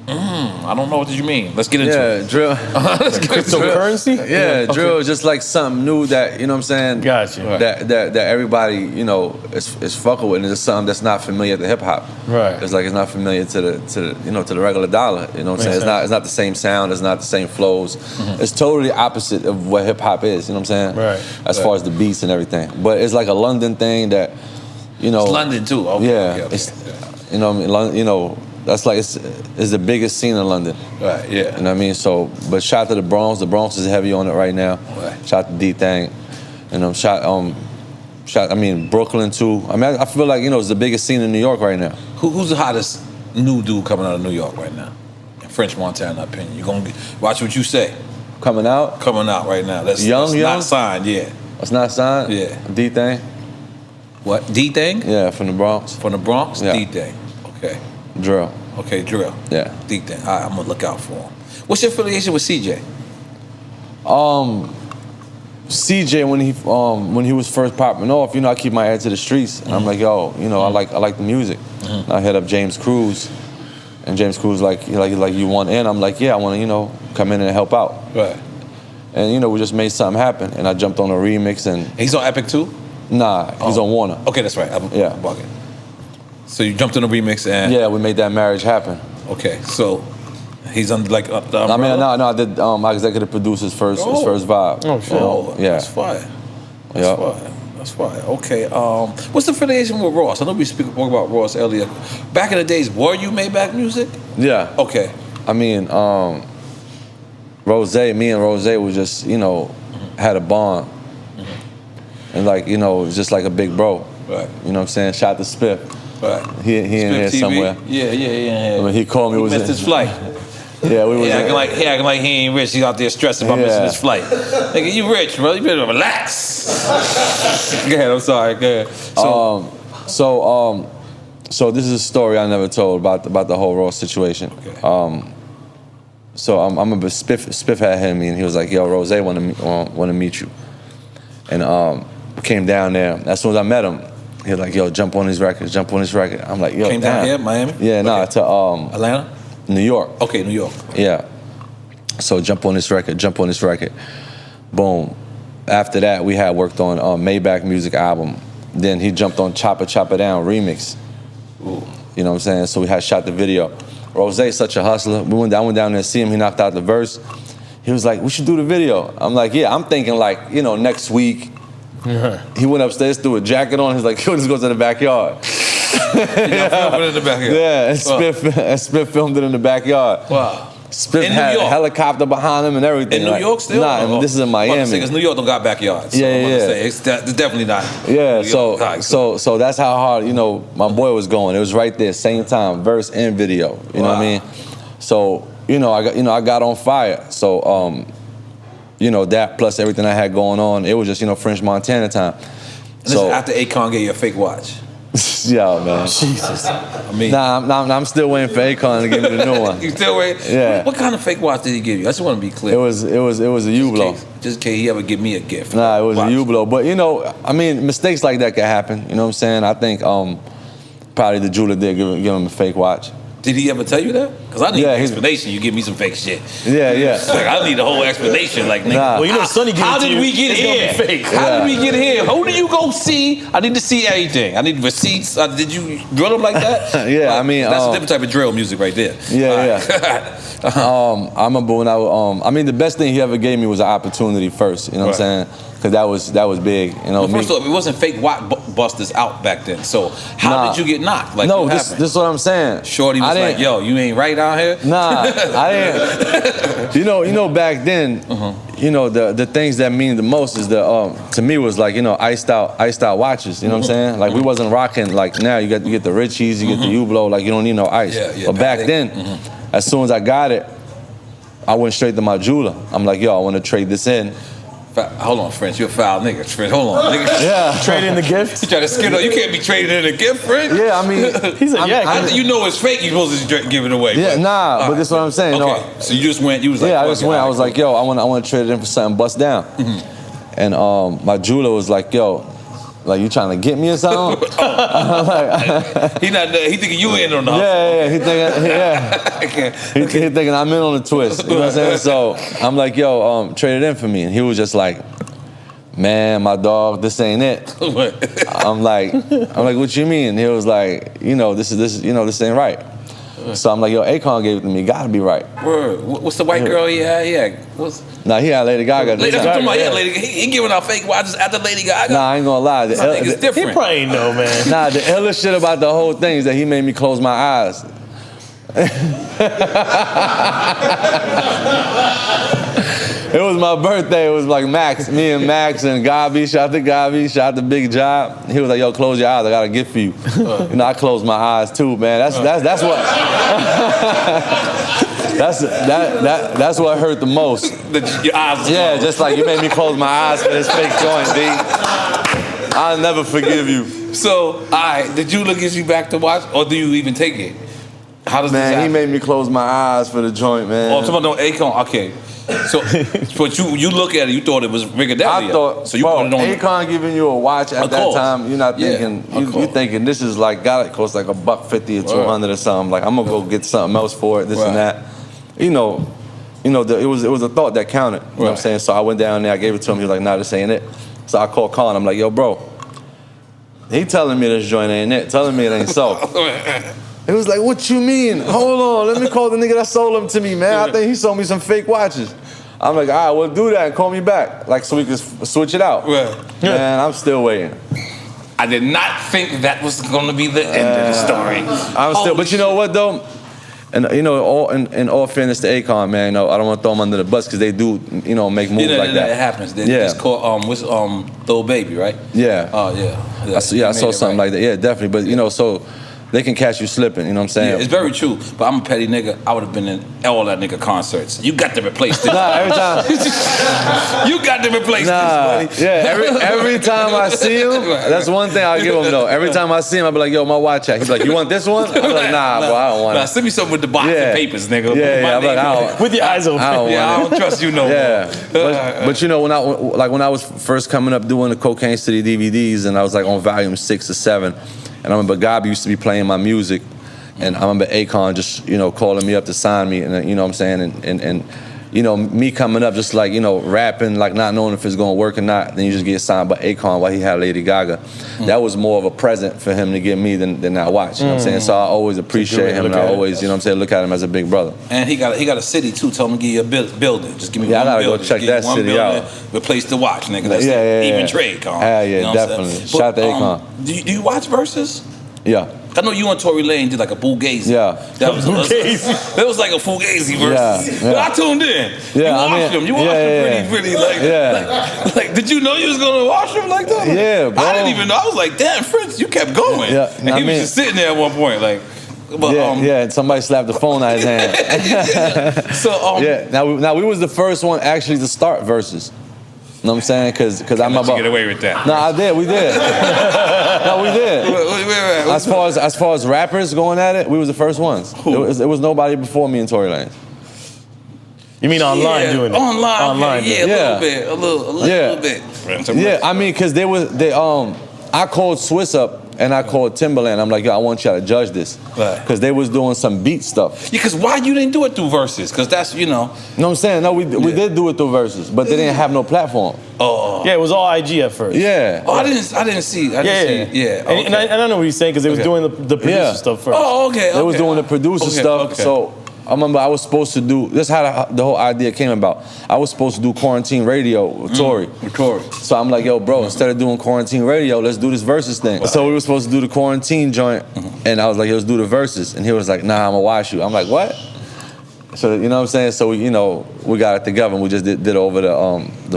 I don't know what you mean. Let's get into it. Yeah, drill. Cryptocurrency? Yeah, drill is just like something new that, you know what I'm saying? Gotcha. That everybody, is fucking with, and it's something that's not familiar to hip hop. Right. It's like it's not familiar to the regular dollar. You know what I'm saying? It's not the same sound, it's not the same flows. It's totally opposite of what hip hop is, you know what I'm saying? Right. As far as the beats and everything. But it's like a London thing that, It's London too. Okay. Yeah. Okay. It's, that's like it's the biggest scene in London. Right, yeah. You know what I mean? So, but shout to the Bronx. The Bronx is heavy on it right now. Right. Shout to D-Thang. Brooklyn too. I mean, I feel like, it's the biggest scene in New York right now. Who's the hottest new dude coming out of New York right now? In French Montana opinion. You're gonna watch what you say. Coming out? Coming out right now. That's young? not signed, yeah. That's not signed? Yeah. D-Thang? What? D-Thang? Yeah, from the Bronx. From the Bronx? Yeah. D-Thang. Okay. Drill. Okay, drill. Yeah. D-Thang. All right, I'm gonna look out for him. What's your affiliation with CJ? CJ, when he was first popping off, I keep my ear to the streets, and I'm like, yo, I like the music. And I hit up James Cruz, and James Cruz like you want in? I'm like, yeah, I want to come in and help out. Right. And we just made something happen, and I jumped on a remix, and he's on Epic too? Nah, he's on Warner. Okay, that's right. I'm bugging. So you jumped in a remix and yeah, we made that marriage happen. Okay, so he's under like the umbrella? I mean, no, I did. I executive produced his first vibe. Oh, sure. Yeah, that's fire. That's fire. That's fire. Okay, what's the affiliation with Ross? I know we spoke about Ross earlier. Back in the days, were you Maybach music? Yeah. Okay. I mean, me and Rose was just, you know, had a bond. And like, you know, it was just like a big bro. Right. You know what I'm saying? Shout to Spiff. Right. He in here TV? somewhere. Yeah. I mean, he called me. He missed his flight. Yeah, we was. He acting like he ain't rich. He's out there stressing about missing his flight. Nigga, you rich, bro. You better relax. Go ahead. I'm sorry. Go ahead. So this is a story I never told about the whole Ross situation. Okay. So I'm a Spiff had hit me and he was like, "Yo, Rose want to meet you," and came down there. As soon as I met him, he was like, "Yo, jump on his record, jump on his record." I'm like, "Yo, came down here, Miami? Yeah, no, to Atlanta, New York. Okay, New York. Yeah. So jump on this record. Boom. After that, we had worked on Maybach music album. Then he jumped on Chopper Down remix. Ooh. You know what I'm saying? So we had shot the video. Rose's such a hustler. I went down there to see him. He knocked out the verse. He was like, "We should do the video." I'm like, "Yeah." I'm thinking like, you know, next week. He went upstairs, threw a jacket on. He's like, "Yo, let's go to the backyard." Filmed it in the backyard. Yeah, and Spiff filmed it in the backyard. Wow. Spiff in had New a York? helicopter behind him and everything. In New York still? Nah, this is in Miami. Because New York don't got backyards. So it's definitely not. Yeah, New York. so that's how hard, you know, my boy was going. It was right there, same time, verse and video. You know what I mean? So, I got on fire. So, that plus everything I had going on, it was just, French Montana time. And so after Akon gave you a fake watch. Yeah, man. Jesus. I mean, I'm still waiting for Akon to give me the new one. You still waiting? Yeah. What kind of fake watch did he give you? I just want to be clear. It was a Hublot. Just in case he ever give me a gift. Nah, it was a Hublot. But mistakes like that can happen. You know what I'm saying? I think probably the jeweler did give him a fake watch. Did he ever tell you that? Because I need an explanation. You give me some fake shit. Yeah. Like, I need the whole explanation. Like, nigga, nah. Well, Sonny gave how it to did you. we get It's here? gonna be fake. How did we get here? Who do you go see? I need to see everything. I need receipts. Did you drill them like that? Yeah, like, I mean, that's a different type of drill music right there. Yeah. I remember when the best thing he ever gave me was an opportunity first. You know what I'm saying? Because that was big. Well, first of all, it wasn't fake Watt Busters out back then. So how did you get knocked? Like, no, this is what I'm saying. Shorty was like, "Yo, you ain't right out here." Nah, I didn't. Back then, the things that mean the most is to me was like iced out watches. You know what I'm saying? Like we wasn't rocking like now. You get the Richies, you get the Hublot. Like you don't need no ice. Yeah, but back then, as soon as I got it, I went straight to my jeweler. I'm like, "Yo, I want to trade this in." Hold on, French. You're a foul nigga, French. Hold on, nigga. Yeah. Trade in the gift? You try to skid up. You can't be trading in a gift, French. Yeah, I mean. He's like, you know it's fake. You're supposed to give it away. Yeah, but this is what I'm saying. Okay. So you just went. You was like, I just went. I was like, yo, I want to trade it in for something bust down. And my jeweler was like, yo, like you trying to get me or something? He thinking you in on the he thinking I'm in on the twist. You know what I'm saying? So I'm like, yo, trade it in for me. And he was just like, man, my dog, this ain't it. I'm like, what you mean? He was like, this ain't right. So I'm like, yo, Akon gave it to me. Gotta be right. Word. What's the white girl he had? Yeah. Nah, he had Lady Gaga. Lady he giving out fake watches after Lady Gaga. Nah, I ain't gonna lie. I think it's different. He probably ain't know, man. Nah, the illest shit about the whole thing is that he made me close my eyes. It was my birthday. It was like Max, me and Max and Gabi. Shout out to Big Job. He was like, "Yo, close your eyes. I got a gift for you." I closed my eyes too, man. That's what. That's what hurt the most. Your eyes. Yeah, just like you made me close my eyes for this fake joint, D. I'll never forgive you. So, did you look you back to watch, or do you even take it? How does this happen? He made me close my eyes for the joint, man. Oh, I'm talking about Akon. Okay. So, but you look at it, you thought it was Rigadelia. I thought, so you put it on. Akon giving you a watch at that time, you're not thinking, you're thinking this is like, gotta cost like $150 or $200 or something. Like, I'm gonna go get something else for it, this and that. It was a thought that counted. You know what I'm saying? So I went down there, I gave it to him. He was like, nah, this ain't it. So I called Khan. I'm like, yo, bro, He telling me this joint ain't it, telling me it ain't so. He was like, what you mean? Hold on, let me call the nigga that sold them to me, man. I think he sold me some fake watches. I'm like, all right, well, do that and call me back, like, so we can switch it out. Right. Man, I'm still waiting. I did not think that was going to be the end of the story. But you know what, though? And, you know, in all fairness to Akon, man, you know, I don't want to throw them under the bus because they do, you know, make moves like that. It happens. They just called, Lil Baby, right? Yeah. Oh, yeah. I saw something like that. Yeah, definitely. But, you know, so they can catch you slipping, you know what I'm saying? Yeah, it's very true. But I'm a petty nigga. I would have been in all that nigga concerts. You got to replace this. Nah, every time. You got to replace this, buddy. Yeah, every time I see him, that's one thing I'll give him, though. Every time I see him, I'll be like, yo, my watch check. He's like, you want this one? I'm like, nah, bro, I don't want it. Send me something with the box of papers, nigga. Yeah, I'm like, I don't. With your eyes open. I don't trust you no more. But you know, when I was first coming up doing the Cocaine City DVDs, and I was like on volume 6 or 7, and I remember Gabi used to be playing my music, and I remember Akon just, you know, calling me up to sign me, and you know what I'm saying, and you know, me coming up just like, you know, rapping, like not knowing if it's gonna work or not, then you just get signed by Akon while he had Lady Gaga. That was more of a present for him to give me than that watch, you know what I'm saying? So I always appreciate him, and I always, you know what I'm saying, look at him as a big brother. And he got a city too. Tell him to give you a building. Just give me one building. I gotta go check that city out. Replace the watch, nigga. That's even trade, Con. Yeah, you know definitely. Shout out to Akon. Do you watch Versus? Yeah. I know you and Tory Lane did like a Fugazi. Yeah. That was like a Fugazi versus. Yeah. But I tuned in. Yeah, You watched them. You watched them pretty like, did you know you was gonna watch them like that? Yeah, bro. I didn't even know. I was like, damn, Fritz, you kept going. Yeah. And he was just sitting there at one point, like. But, and somebody slapped the phone out of his hand. So now we was the first one actually to start Versus. You know what I'm saying? Because I'm about. You get away with that. No, I did. We did. No, we did. As far as rappers going at it, we was the first ones. It was nobody before me and Tory Lanez. You mean online doing it? Online. Yeah, a little bit. Yeah, I mean, because I called Swiss up and I called Timberland. I'm like, yo, I want y'all to judge this. Because they was doing some beat stuff. Yeah, because why you didn't do it through Versus? Because that's, you know. You know what I'm saying? No, we did do it through Versus, but they didn't have no platform. Oh. Yeah, it was all IG at first. Yeah. Oh, I didn't see. Yeah. Okay. And I don't know what he's saying because they was doing the producer stuff first. Oh, okay. They was doing the producer stuff, so I remember I was supposed to do, this is how the whole idea came about. I was supposed to do quarantine radio with Tory. So I'm like, yo, bro, instead of doing quarantine radio, let's do this Versus thing. So we were supposed to do the quarantine joint, and I was like, yo, let's do the Versus. And he was like, nah, I'm gonna watch you. I'm like, what? So, you know what I'm saying? So, we got it together, and we just did it over the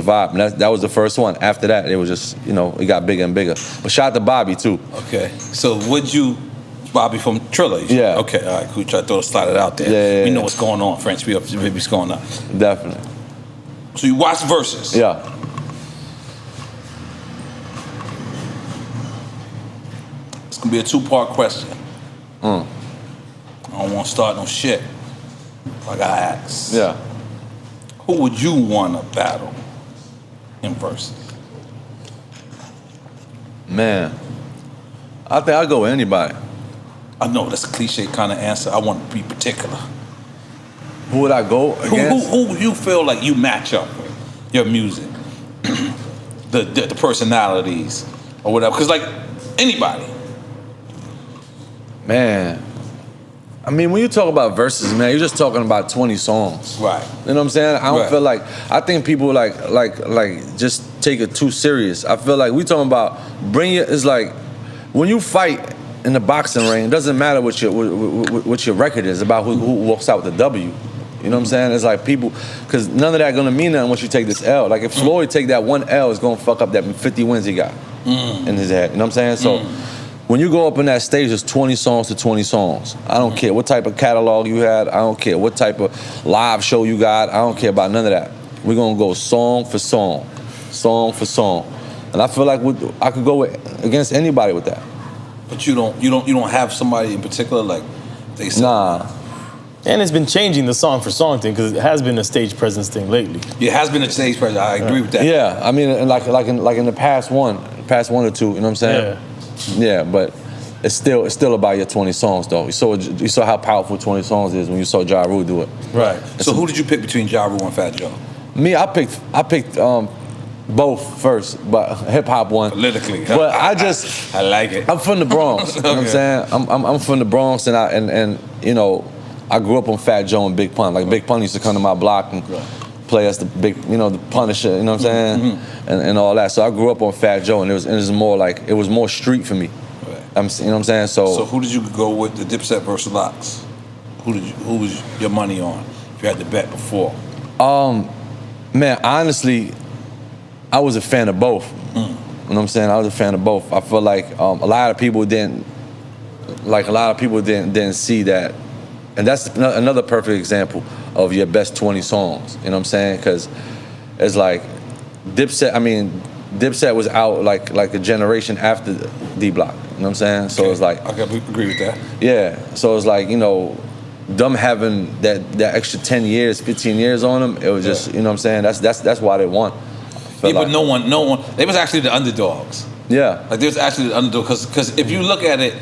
vibe. And that was the first one. After that, it was just, it got bigger and bigger. But shout out to Bobby, too. Okay. So Bobby from Triller? Yeah. Okay, all right, cool. Try to slide it out there. Yeah. We know what's going on, French. We know what's going on. Definitely. So you watch Versus? Yeah. It's going to be a 2-part question. I don't want to start no shit. I got to ask. Yeah. Who would you want to battle in Versus? Man. I think I'd go with anybody. I know that's a cliche kind of answer. I want to be particular. Who would I go against? Who you feel like you match up with? Your music, the personalities, or whatever. Because like anybody. Man. I mean, when you talk about Versus, man, you're just talking about 20 songs. Right. You know what I'm saying? I don't feel like, I think people like just take it too serious. I feel like we talking about it's like, when you fight in the boxing ring, it doesn't matter what your record is, about who walks out with the W. You know what I'm saying? It's like people, because none of that gonna mean nothing once you take this L. Like if Floyd take that one L, it's gonna fuck up that 50 wins he got in his head. You know what I'm saying? So when you go up in that stage, it's 20 songs to 20 songs. I don't care what type of catalog you had. I don't care what type of live show you got. I don't care about none of that. We're gonna go song for song for song. And I feel like I could go against anybody with that. But you don't have somebody in particular like they say. Nah. And it's been changing the song for song thing because it has been a stage presence thing lately. It has been a stage presence. I agree with that. Yeah, I mean, like in the past one or two. You know what I'm saying? Yeah, but it's still about your 20 songs though. You saw how powerful 20 songs is when you saw Ja Rule do it. Right. So who did you pick between Ja Rule and Fat Joe? Me, I picked Both first, but hip hop one. Politically. But I like it. I'm from the Bronx. You know what I'm saying? I'm from the Bronx, and you know, I grew up on Fat Joe and Big Pun. Like Big Pun used to come to my block and play us the big, you know, the Punisher. You know what I'm saying? And all that. So I grew up on Fat Joe, and it was more like it was more street for me. Right. You know what I'm saying? So who did you go with, the Dipset versus Lox? Who was your money on? If you had to bet before. Man, honestly, I was a fan of both. You know what I'm saying? I was a fan of both. I feel like a lot of people didn't see that, and that's another perfect example of your best 20 songs. You know what I'm saying? Because it's like Dipset. I mean, Dipset was out like a generation after D Block. You know what I'm saying? So it's like I can agree with that. Yeah. So it's like, you know, them having that extra 10 years, 15 years on them. It was just, you know what I'm saying? That's why they won. Yeah, but no one. They was actually the underdogs. Yeah. Like, they was actually the underdog, because if you look at it,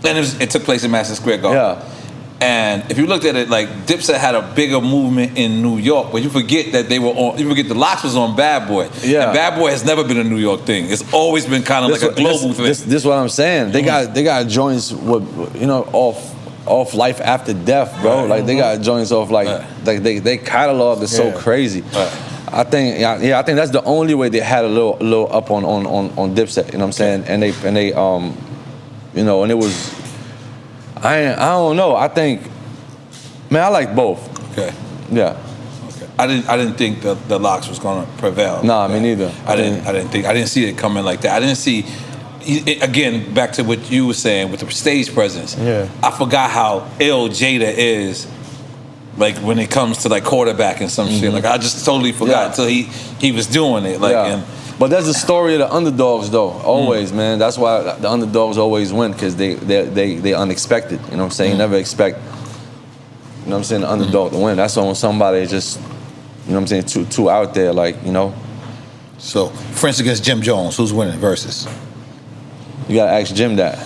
and it took place in Madison Square Garden. Yeah. And if you looked at it, like, Dipset had a bigger movement in New York, but you forget that they were on. You forget the Lox was on Bad Boy. Yeah. And Bad Boy has never been a New York thing. It's always been kind of like a global thing. This is what I'm saying. They got joints with, you know, off Life After Death, bro. Like they got joints off like they catalog is so crazy. I think I think that's the only way they had a little up on Dipset. You know what I'm saying? And they you know, and it was I don't know. I think, man, I like both. Okay. Yeah. Okay. I didn't think the Lox was gonna prevail. Nah, me neither. I didn't see it coming like that. I didn't see. Again, back to what you were saying with the stage presence. Yeah. I forgot how ill Jada is, like when it comes to like quarterback and some shit. Like I just totally forgot until he was doing it. Like, and, but that's the story of the underdogs, though. Always, man. That's why the underdogs always win, because they unexpected. You know what I'm saying? You never expect, you know what I'm saying, the underdog to win. That's when somebody just, you know what I'm saying, too out there, like, you know. So, French against Jim Jones, who's winning versus? You gotta ask Jim that.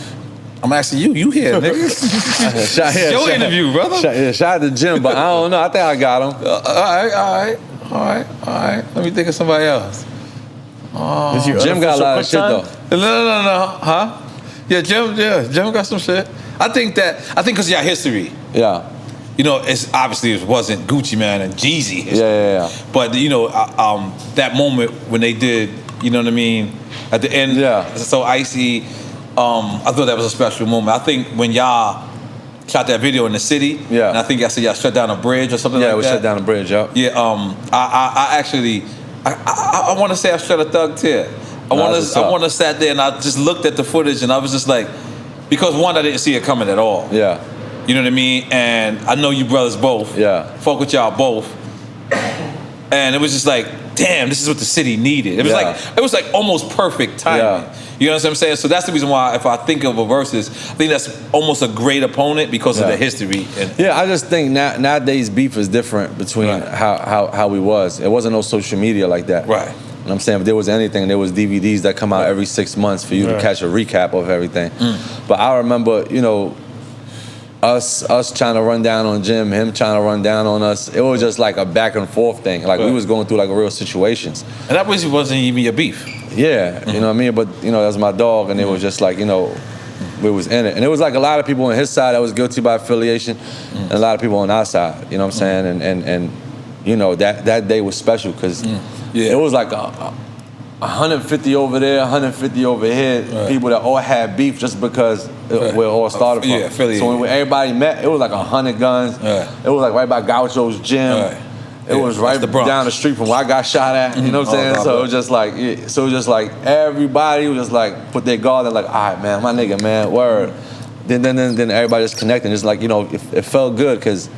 I'm asking you. You here, nigga? Your interview, brother. Shout out to Jim, but I don't know. I think I got him. All right. Let me think of somebody else. Jim got a lot of shit though. No. Huh? Yeah, Jim got some shit. I think because y'all history. Yeah. You know, it's obviously it wasn't Gucci Man and Jeezy. Yeah. But you know, that moment when they did, you know what I mean, at the end. Yeah. So icy. I thought that was a special moment. I think when y'all shot that video in the city. Yeah. And I think y'all said y'all shut down a bridge or something like that. Yeah, we shut down a bridge. Yeah. Yeah. I actually. I want to say I shed a thug tear. I want to sat there and I just looked at the footage and I was just like, because one, I didn't see it coming at all. Yeah. You know what I mean? And I know you brothers both. Yeah. Fuck with y'all both. And it was just like, damn, this is what the city needed. It was like almost perfect timing. Yeah. You know what I'm saying? So that's the reason why if I think of a versus, I think that's almost a great opponent because of the history. Yeah, I just think nowadays beef is different between how we was. It wasn't no social media like that. Right. You know what I'm saying? If there was anything, there was DVDs that come out every 6 months for you to catch a recap of everything. But I remember, you know, us trying to run down on Jim, him trying to run down on us. It was just like a back and forth thing. Like we was going through like real situations. And that wasn't even your beef. Yeah, you know what I mean? But, you know, that's my dog, and it was just like, you know, we was in it. And it was like a lot of people on his side that was guilty by affiliation, and a lot of people on our side, you know what I'm saying? And you know, that day was special because it was like 150 over there, 150 over here, people that all had beef just because where it all started from. Yeah, so when everybody met, it was like 100 guns. It was like right by Gaucho's gym. It was right down the street from where I got shot at. You know what I'm saying? So it was just like, everybody was just like put their guard and like, all right, man, my nigga, man, word. Then everybody just connected. It's like, you know, it felt good because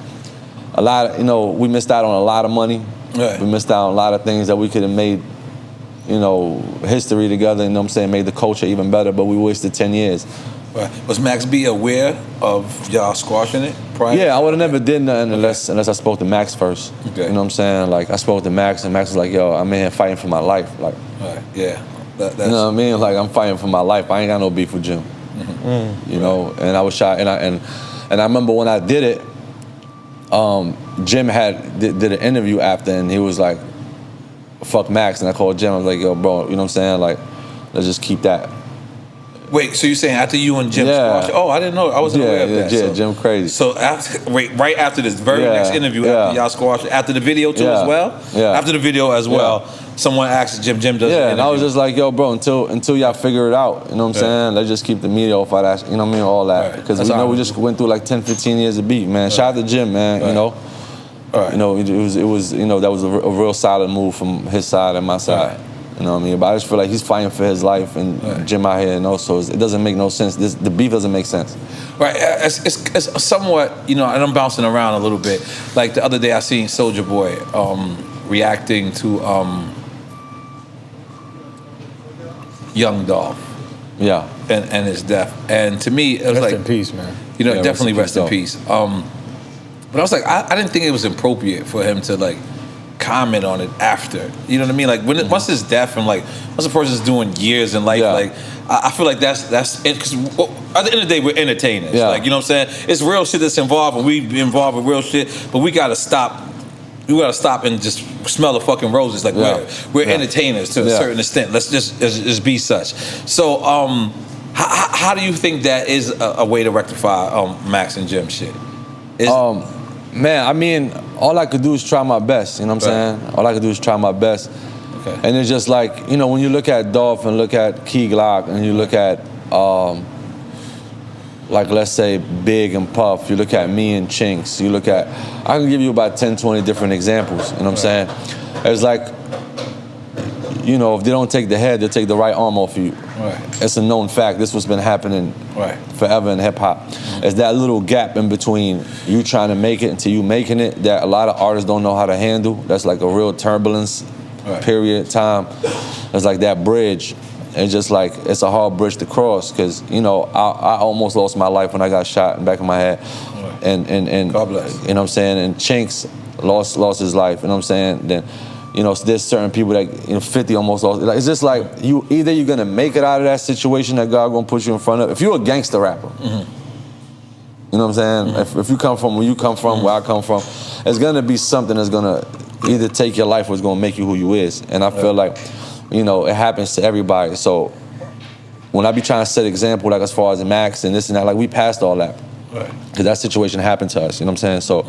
a lot of, you know, we missed out on a lot of money. We missed out on a lot of things that we could have made, you know, history together. You know what I'm saying? Made the culture even better. But we wasted 10 years. Right. Was Max B aware of y'all squashing it prior? Yeah, I would have never did nothing unless I spoke to Max first. Okay. You know what I'm saying? Like, I spoke to Max, and Max was like, yo, I'm in here fighting for my life. Like, yeah. You know what I mean? Like, I'm fighting for my life. I ain't got no beef with Jim. You know? And I was shy. And I remember when I did it, Jim did an interview after, and he was like, fuck Max, and I called Jim. I was like, yo, bro, you know what I'm saying? Like, let's just keep that. Wait, so you're saying after you and Jim squashed? Oh, I didn't know. I wasn't aware of that. Yeah, so, Jim crazy. So right after this very next interview, after y'all squashed, after the video too as well? Yeah. After the video as well, someone asked Jim does an interview. And I was just like, yo, bro, until y'all figure it out, you know what I'm saying? Let's just keep the media off of that, you know what I mean? All that. Because we know we just went through like 10, 15 years of beef, man. Shout out to Jim, man, you know? You know, it was you know, that was a real solid move from his side and my side. You know what I mean? But I just feel like he's fighting for his life, and Jim out here, you know, so it doesn't make no sense. The beef doesn't make sense. Right. It's somewhat, you know, and I'm bouncing around a little bit. Like the other day I seen Soulja Boy reacting to Young Dolph. Yeah. And his death. And to me, it was rest like... in peace, man. You know, definitely rest in peace. But I was like, I didn't think it was appropriate for him to, like, comment on it after. You know what I mean? Like when once his death and like once a person's doing years in life, like I feel like that's it. Because at the end of the day, we're entertainers. Like, you know what I'm saying? It's real shit that's involved, and we be involved with real shit. But we gotta stop. We gotta stop and just smell the fucking roses. Like we're entertainers to a certain extent. Let's just be such. So how do you think that is a way to rectify Max and Jim shit? Man, I mean, all I could do is try my best, you know what I'm saying? All I could do is try my best. Okay. And it's just like, you know, when you look at Dolph and look at Key Glock and you look at, like, let's say Big and Puff, you look at me and Chinks, you look at, I can give you about 10, 20 different examples, you know what I'm saying? It's like, you know, if they don't take the head, they'll take the right arm off you. It's a known fact. This what's been happening forever in hip hop. It's that little gap in between you trying to make it until you making it that a lot of artists don't know how to handle. That's like a real turbulence period time. It's like that bridge. It's just like, it's a hard bridge to cross because, you know, I almost lost my life when I got shot in the back of my head. And God bless. You know what I'm saying? And Chinks lost his life, you know what I'm saying? Then, you know, there's certain people that, you know, 50 almost lost. Like, it's just like, either you're gonna make it out of that situation that God gonna put you in front of. If you're a gangster rapper, you know what I'm saying? If you come from where you come from, where I come from, it's gonna be something that's gonna either take your life or it's gonna make you who you is. And I feel like, you know, it happens to everybody. So when I be trying to set example, like as far as Max and this and that, like we passed all that. Because that situation happened to us, you know what I'm saying? So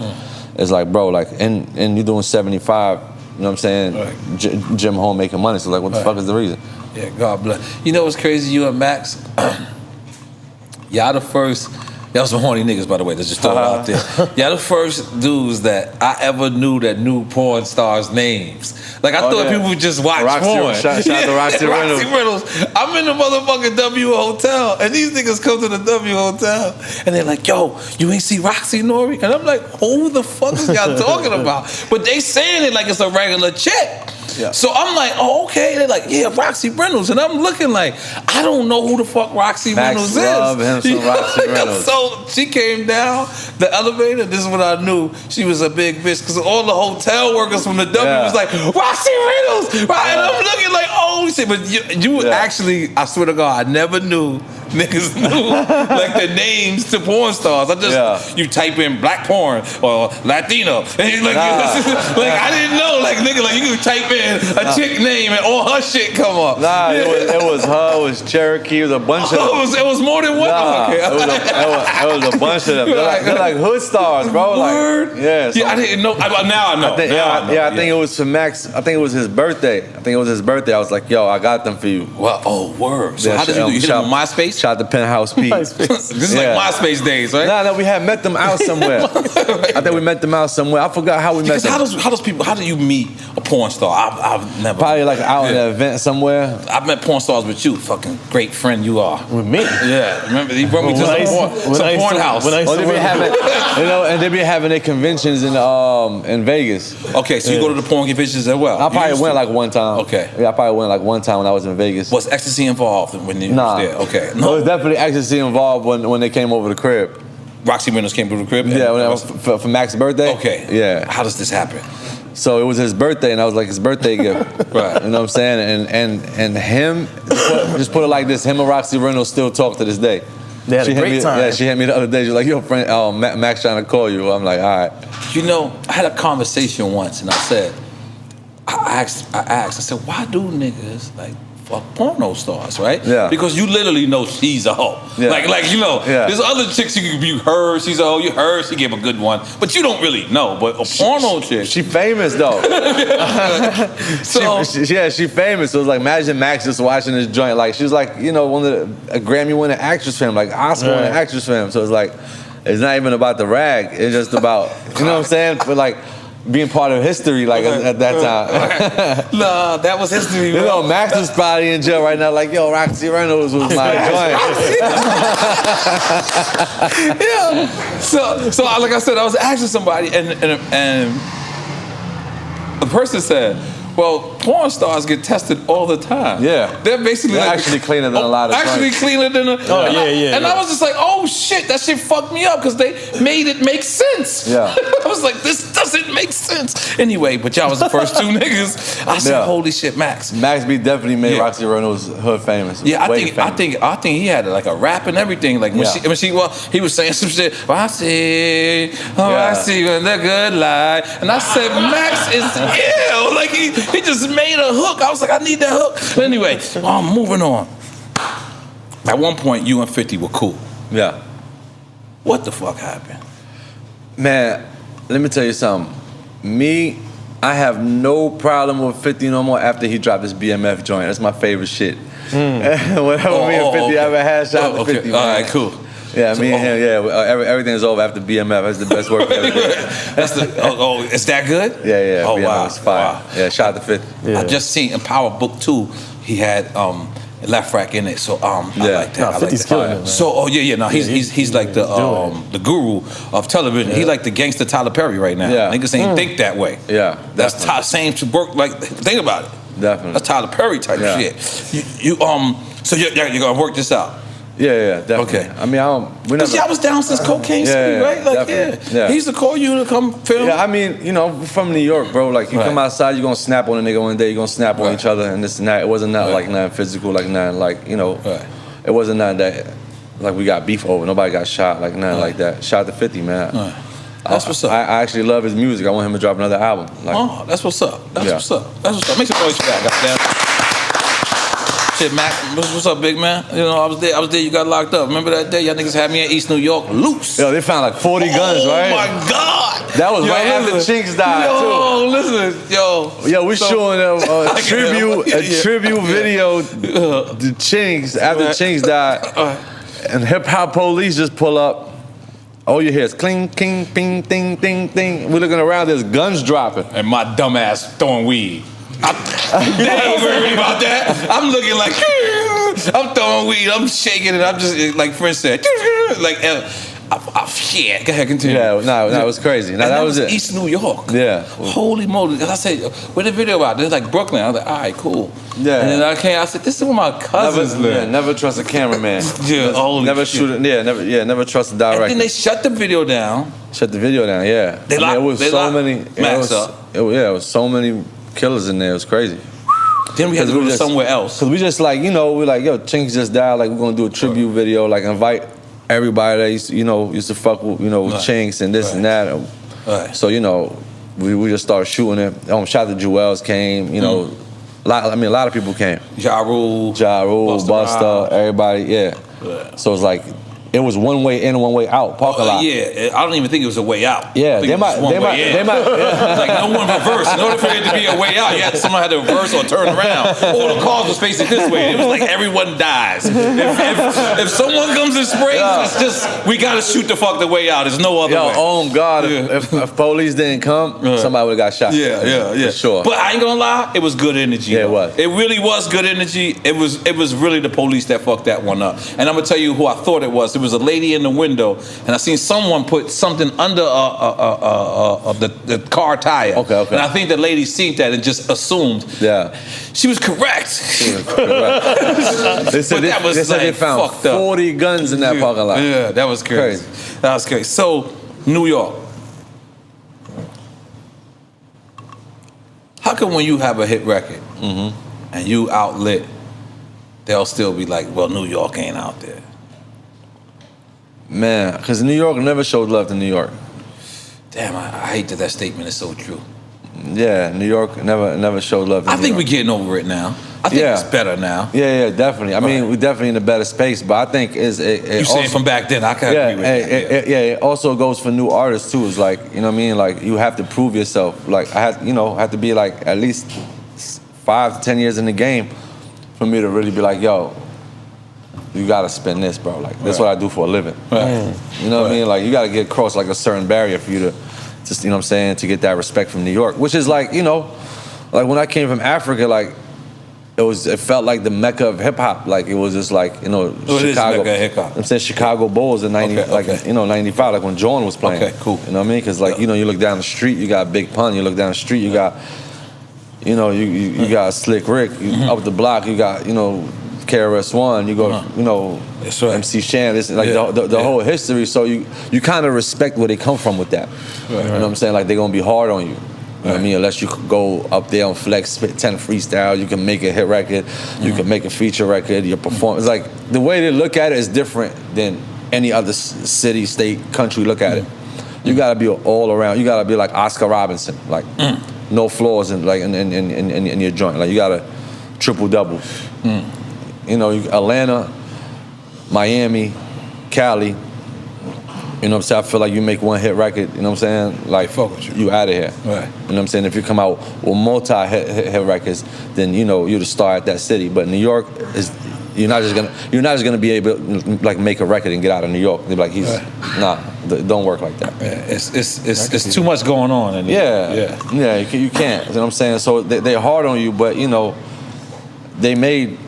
it's like, bro, like, and you're doing 75, you know what I'm saying? Jim home making money. So like, what the fuck is the reason? Yeah, God bless. You know what's crazy? You and Max, y'all the first. Y'all some horny niggas, by the way. Let's just throw it out there. Y'all the first dudes that I ever knew that knew porn stars' names. Like I thought people would just watch porn. Shout out to Roxy Reynolds. I'm in the motherfucking W Hotel, and these niggas come to the W Hotel, and they're like, "Yo, you ain't see Roxy N.O.R.E?" And I'm like, "Who the fuck is y'all talking about?" But they saying it like it's a regular chick. So I'm like, oh, okay. They're like, yeah, Roxy Reynolds. And I'm looking like, I don't know who the fuck Roxy Reynolds is. Love him some Roxy Reynolds. So she came down the elevator. This is when I knew she was a big bitch because all the hotel workers from the W was like, Roxy Reynolds. Right? And I'm looking like, oh shit. But you actually, I swear to God, I never knew niggas knew like the names to porn stars. I just you type in black porn or Latino, and you like, like I didn't know, like nigga, like you could type in a chick name and all her shit come up. It was her, it was Cherokee, it was a bunch of them. It was more than one. It was a bunch of them. They're like hood stars, bro. Word? Like, yeah, I didn't know. Now I know. I think it was for Max. I think it was his birthday. I was like, yo, I got them for you. Well, word. So how did you do? You hit them on MySpace? Shot the Penthouse P. This is like MySpace days, right? No, we had met them out somewhere. I think we met them out somewhere. I forgot how we met them. How do you meet a porn star? I've never. Probably like out at an event somewhere. I've met porn stars with you, fucking great friend you are. With me? Yeah, remember he brought me to some porn house. And they be having their conventions in Vegas. Okay, so you go to the porn conventions as well? I probably went like one time. Okay. Yeah, I probably went like one time when I was in Vegas. Was ecstasy involved when you was there? Okay. No. There was definitely ecstasy involved when they came over the crib. Roxy Reynolds came to the crib? Yeah, for Max's birthday. Okay. Yeah. How does this happen? So it was his birthday, and I was like his birthday gift. Right. You know what I'm saying? And him, just put it like this, him and Roxy Reynolds still talk to this day. They had a great time. Yeah, she hit me the other day. She was like, yo, friend, Max trying to call you. I'm like, all right. You know, I had a conversation once, and I said, I I said, why do niggas like fuck porno stars, right? Yeah. Because you literally know she's a hoe. Yeah. Like you know, Yeah. there's other chicks you can be her, she's a hoe, you her, she gave a good one, but you don't really know. But a porno chick, She famous though. so she famous. So it's like imagine Max just watching this joint. Like she was like, you know, one of a Grammy-winning actress for him, like Oscar-winning actress for him. So it's like, it's not even about the rag. It's just about, you know what I'm saying? But like being part of history, like at that time. nah, that was history. You know, Max is probably in jail right now. Like, yo, Roxy Reynolds was my joint. Yeah. So like I said, I was asking somebody, and the person said, well, porn stars get tested all the time. Yeah. They're basically They're like, actually cleaner than a lot of actually joints. cleaner than a. yeah. And I was just like, oh shit, that shit fucked me up because they made it make sense. Yeah. I was like, this doesn't make sense. Anyway, but y'all was the first two niggas. I said, Yeah. holy shit, Max. Max B definitely made Yeah. Roxy Reynolds hood famous. Yeah, Way famous. I think he had like a rap and everything. Like when he was saying some shit. Roxy, Roxy, the good lie. And I said, Max is ill. Like he just made a hook. I was like, I need that hook. But anyway, moving on. At one point, you and 50 were cool. Yeah. What the fuck happened? Man, let me tell you something. Me, I have no problem with 50 no more after he dropped this BMF joint. That's my favorite shit. Whatever me and 50 ever had, shout out to 50. All right, cool. Yeah, me and him, everything's over after BMF. That's the best work ever did. That's the, is that good? Yeah. Oh, BMF wow. was fire. Wow. Yeah, shout out to 50. Yeah. I just seen in Power Book 2, he had Left Rack in it. So I like that. Nah, I like 50's that. killing it, man. So no, he's like the guru of television. He like the gangster Tyler Perry right now. Yeah. Niggas ain't think that way. Yeah, That's same work. Like think about it. Definitely. That's Tyler Perry type Yeah. shit. So you're gonna work this out. Yeah, definitely. Okay. I mean, Because y'all was down since Cocaine City, right? Like, definitely. He used to call you to come film. Yeah, I mean, you know, we're from New York, bro. Like, you come outside, you're gonna snap on a nigga one day, you're gonna snap on each other, and this and that. It wasn't nothing like nothing physical, like nothing like, you know, it wasn't nothing that, like, we got beef over. Nobody got shot, like nothing like that. Shout out to 50, man. That's what's up. I actually love his music. I want him to drop another album. Like, that's what's up. That's what's up. That's what's up. Make some noise for that, goddamn. Shit, Mac, what's up, big man? You know, I was there, you got locked up. Remember that day? Y'all niggas had me in East New York loose. Yo, they found like 40 guns, right? Oh my God. That was right after Chinks died, too. Listen, Yo, we showing a tribute video to Chinks after Chinks died. And Hip Hop Police just pull up. All you hear is cling, king, ping, ding, ding, ding. We're looking around, there's guns dropping. And my dumb ass throwing weed. They ain't worried about that. I'm looking like, I'm throwing weed, I'm shaking it, I'm just, like French said, like, yeah, go ahead, continue. Yeah, no, it was crazy. No, that was it. East New York. Yeah. Holy moly. I said, where the video about? It's like Brooklyn. I was like, all right, cool. Yeah. And then I said, this is where my cousins live. Never trust a cameraman. Yeah, holy never shit. shoot it. Never trust a director. And then they shut the video down. Shut the video down, yeah. It was so many killers in there. It was crazy. Then we had to go to somewhere else. Cause we just like, you know, we're like, yo, Chinks just died. Like, we're gonna do a tribute video. Like, invite everybody that used to fuck with, you know, with Chinks and this and that. So, you know, we just started shooting it. Shout out to Jewels came. You know, a lot of people came. Ja Rule, Busta, everybody. Yeah. So it's like, it was one way in and one way out, parking lot. Yeah, I don't even think it was a way out. Yeah, they might. Like no one reversed. In order for it to be a way out, someone had to reverse or turn around. All the cars was facing this way. It was like everyone dies. If someone comes and sprays, it's just we gotta shoot the fuck the way out. There's no other way. Oh God, if police didn't come, somebody would have got shot. Yeah. For sure. But I ain't gonna lie, it was good energy. Yeah, it was. It really was good energy. It was really the police that fucked that one up. And I'm gonna tell you who I thought it was. It was a lady in the window, and I seen someone put something under the car tire. Okay. And I think the lady seen that and just assumed. Yeah. She was correct. They said they found 40 guns in that parking lot. Yeah, that was crazy. That was crazy. So, New York. How come when you have a hit record and you outlit, they'll still be like, well, New York ain't out there? Man, because New York never showed love to New York. Damn, I hate that statement is so true. Yeah, New York never showed love. I think we're getting over it now. I think it's better now. Yeah, definitely. I mean, we're definitely in a better space, but I think You're saying from back then, I can agree with that. It also goes for new artists too. It's like, you know what I mean? Like, you have to prove yourself. Like, I had to be like at least 5 to 10 years in the game for me to really be like, yo, you gotta spin this, bro. Like, that's what I do for a living. You know what I mean? Like, you gotta get across like a certain barrier for you to just, you know what I'm saying, to get that respect from New York. Which is like, you know, like when I came from Africa, like, it felt like the mecca of hip hop. Like, it was just like, you know, Chicago. Mecca of hip hop. I'm saying Chicago Bulls in 90, like, you know, 95, like when Jordan was playing. Okay, cool. You know what I mean? Because like, you know, you look down the street, you got Big Pun. You look down the street, you got, you know, you got Slick Rick. Up the block, you got, you know, KRS-One. You go, you know, MC Shan. It's like the whole history. So you kind of respect where they come from with that. You know what I'm saying? Like, they're gonna be hard on you. You know what I mean? Unless you could go up there on Flex, spit 10 freestyle, you can make a hit record, you can make a feature record, your performance. Like, the way they look at it is different than any other city, state, country look at it. You gotta be all around. You gotta be like Oscar Robinson, like no flaws in your joint. Like, you gotta triple double. You know, Atlanta, Miami, Cali. You know what I'm saying? I feel like you make one hit record, you know what I'm saying? Like, you out of here. Right. You know what I'm saying? If you come out with multi-hit records, then, you know, you're the star at that city. But New York is, you're not just gonna be able to like make a record and get out of New York. They're like, nah, don't work like that. It's too much going on. In you can't. You know what I'm saying? So they're hard on you, but, you know, they made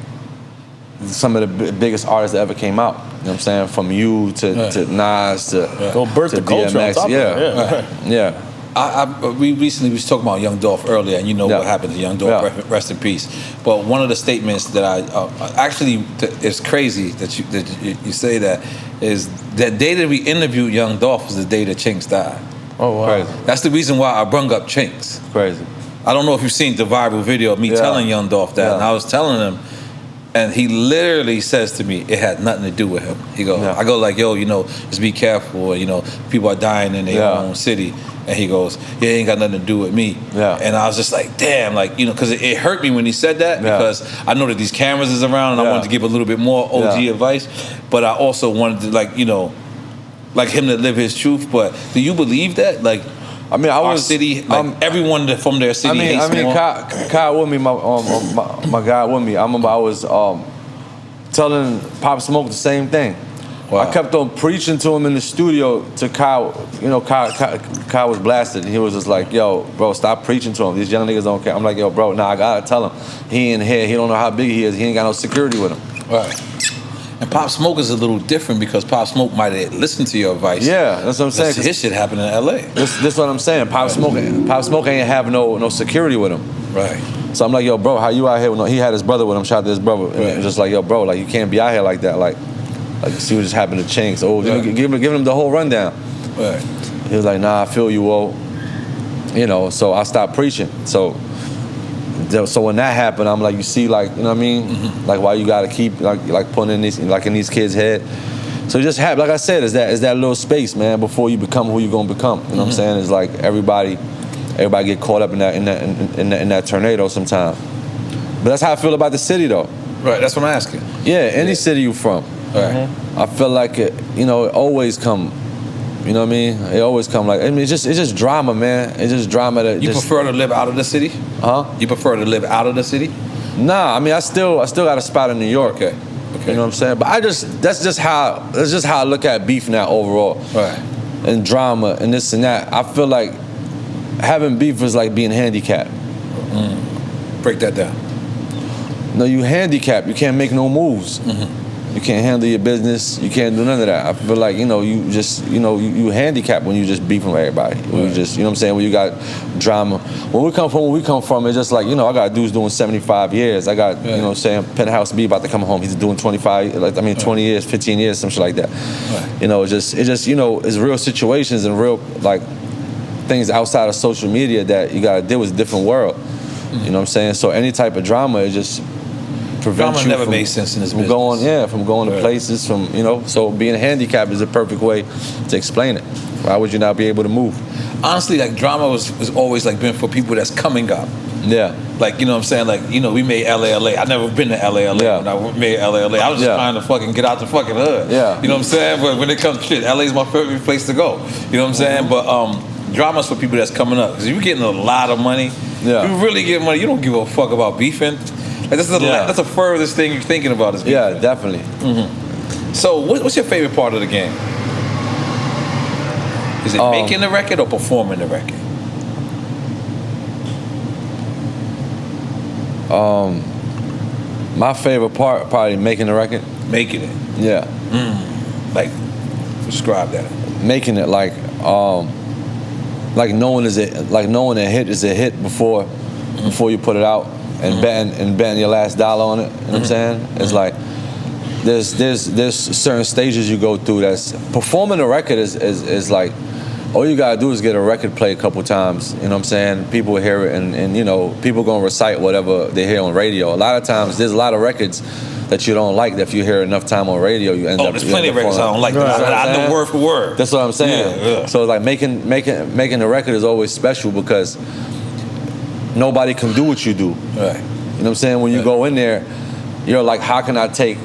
some of the biggest artists that ever came out. You know what I'm saying? From you to Nas to go birth the culture on top of it. We recently was talking about Young Dolph earlier, and you know what happened to Young Dolph. Rest in peace. But one of the statements that I actually it's crazy that you say that is that day that we interviewed Young Dolph was the day that Chinks died. Oh wow! Crazy. That's the reason why I brung up Chinks. Crazy. I don't know if you've seen the viral video of me telling Young Dolph that, and I was telling him. And he literally says to me, it had nothing to do with him. He goes, I go like, yo, you know, just be careful. You know, people are dying in their own city. And he goes, it ain't got nothing to do with me. And I was just like, damn, like, you know, because it hurt me when he said that because I know that these cameras is around and I wanted to give a little bit more OG advice. But I also wanted to, like, you know, like him to live his truth. But do you believe that? Like, I mean, our city, like everyone from their city hates him. Kyle with me, my guy with me. I remember I was telling Pop Smoke the same thing. Wow. I kept on preaching to him in the studio to Kyle. You know, Kyle was blasted. He was just like, yo, bro, stop preaching to him. These young niggas don't care. I'm like, yo, bro, nah, I gotta tell him. He in here. He don't know how big he is. He ain't got no security with him. Right. And Pop Smoke is a little different because Pop Smoke might have listened to your advice. Yeah, that's what I'm saying. His shit happened in L.A. This what I'm saying. Pop Smoke ain't have no security with him. Right. So I'm like, yo, bro, how you out here? He had his brother with him. Shot to his brother. And just like, yo, bro, like, you can't be out here like that. Like see what just happened to Chinks. Oh, give him the whole rundown. Right. He was like, nah, I feel you, you know. So I stopped preaching. So when that happened, I'm like, you see, like, you know what I mean? Like, why you gotta keep like putting in these kids' head. So just have, like I said, is that little space, man, before you become who you're gonna become. You know what I'm saying? It's like everybody get caught up in that tornado sometimes. But that's how I feel about the city, though. Right. That's what I'm asking. Yeah, any city you from. Right. I feel like it always come. You know what I mean? It always come like, I mean, it's just drama, man. It's just drama that you prefer to live out of the city? Huh? You prefer to live out of the city? Nah, I mean, I still got a spot in New York. Okay. You know what I'm saying? But that's just how I look at beef now overall. Right. And drama and this and that. I feel like having beef is like being handicapped. Break that down. No, you handicapped. You can't make no moves. You can't handle your business. You can't do none of that. I feel like, you just, you handicap when you just beefing with everybody. When you just, you know what I'm saying? When you got drama. When we come from, it's just like, I got dudes doing 75 years. I got, you know what I'm saying, Penthouse B about to come home. He's doing 20 years, 15 years, some shit like that. Right. It's real situations and real, like, things outside of social media that you got to deal with. A different world. You know what I'm saying? So any type of drama is just prevent you never from, made sense in this business. From going to places, so being handicapped is a perfect way to explain it. Why would you not be able to move? honestly, like drama was always like been for people that's coming up. Yeah. Like, you know what I'm saying? Like, you know, we made LA. I never been to LA. Yeah. When I made LA. I was just trying to fucking get out the fucking hood. Yeah. You know what I'm saying? But when it comes to shit, LA's my favorite place to go. You know what I'm saying? But drama's for people that's coming up. Because you're getting a lot of money. Yeah. You really get money. You don't give a fuck about beefing. Like, that's the furthest thing you're thinking about is beefing. Yeah, definitely. So what's your favorite part of the game? Is it making the record or performing the record? My favorite part, probably making the record. Making it. Yeah. Like, describe that. Making it like knowing a hit is a hit before you put it out and betting your last dollar on it. You know what I'm saying? It's like there's certain stages you go through. That's performing a record is like all you gotta do is get a record play a couple times. You know what I'm saying? People hear it and you know people gonna recite whatever they hear on radio. A lot of times there's a lot of records that you don't like that if you hear enough time on radio you end up. There's plenty of records I don't like. Right. I know word for word. That's what I'm saying. Yeah. So like making the record is always special because nobody can do what you do. Right. You know what I'm saying? When you go in there, you're like, how can I take,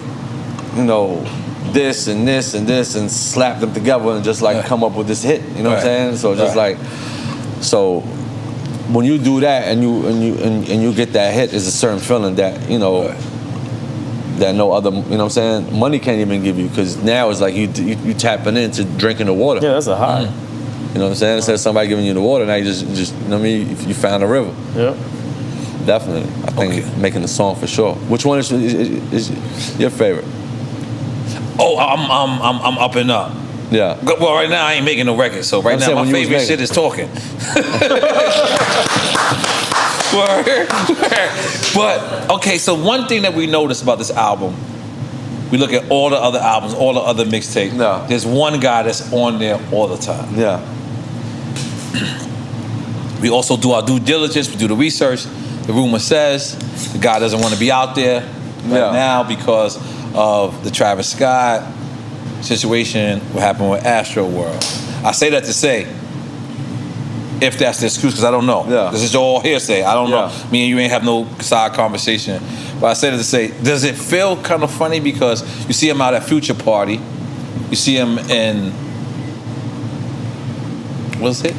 you know, this and this and this and slap them together and just like come up with this hit. You know what I'm saying? So just like, so when you do that and you get that hit, it's a certain feeling that you know that no other. You know what I'm saying? Money can't even give you because now it's like you tapping into drinking the water. Yeah, that's a high. You know what I'm saying? Instead of somebody giving you the water, now you just you know what I mean? You found a river. Yeah. Definitely. I think making the song for sure. Which one is your favorite? Oh, I'm up and up. Yeah. Well, right now I ain't making no record, so right now my favorite shit is talking. But okay, so one thing that we noticed about this album, we look at all the other albums, all the other mixtapes. No. There's one guy that's on there all the time. Yeah. We also do our due diligence. We do the research. The rumor says the guy doesn't want to be out there right now because of the Travis Scott situation, what happened with Astro World. I say that to say, if that's the excuse, because I don't know. Yeah. This is all hearsay. I don't know. Me and you ain't have no side conversation. But I say that to say, does it feel kind of funny because you see him out at Future Party, you see him in, what's it?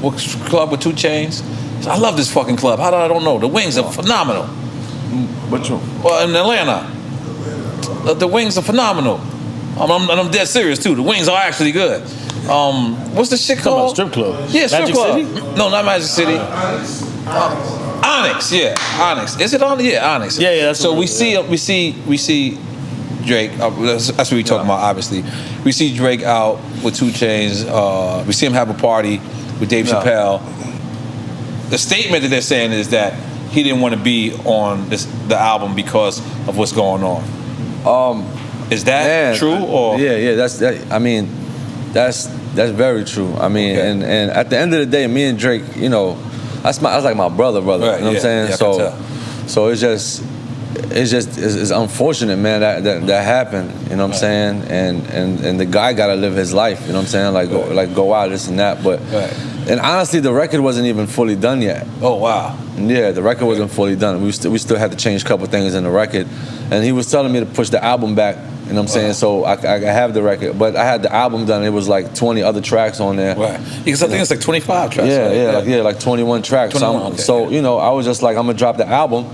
What club with 2 Chainz? I love this fucking club. How do I don't know? The Wings are phenomenal. Which one? Well, in Atlanta. The Wings are phenomenal. I'm dead serious too. The Wings are actually good. What's the shit called? Strip club. Yeah, strip Magic club. City? No, not Magic City. Onyx. Yeah, Onyx. Is it on? Yeah, Onyx. Yeah, that's so what we see Drake. That's what we talking about. Obviously, we see Drake out with 2 Chainz. We see him have a party with Dave Chappelle. The statement that they're saying is that he didn't want to be on the album because of what's going on. Is that true? Or that's I mean, that's very true. I mean, and at the end of the day, me and Drake, you know, that's like my brother. Right, you know what I'm saying? So it's unfortunate, man, that happened. You know what I'm saying? And the guy got to live his life. You know what I'm saying? Go out, this and that. But and honestly, the record wasn't even fully done yet. Oh wow. Yeah, the record wasn't fully done. We still had to change a couple things in the record, and he was telling me to push the album back. You know what I'm saying? So I have the record, but I had the album done. It was like 20 other tracks on there. Right. Because I think it's like 25 tracks. Like 21 tracks. 21, so you know, I was just like, I'm gonna drop the album,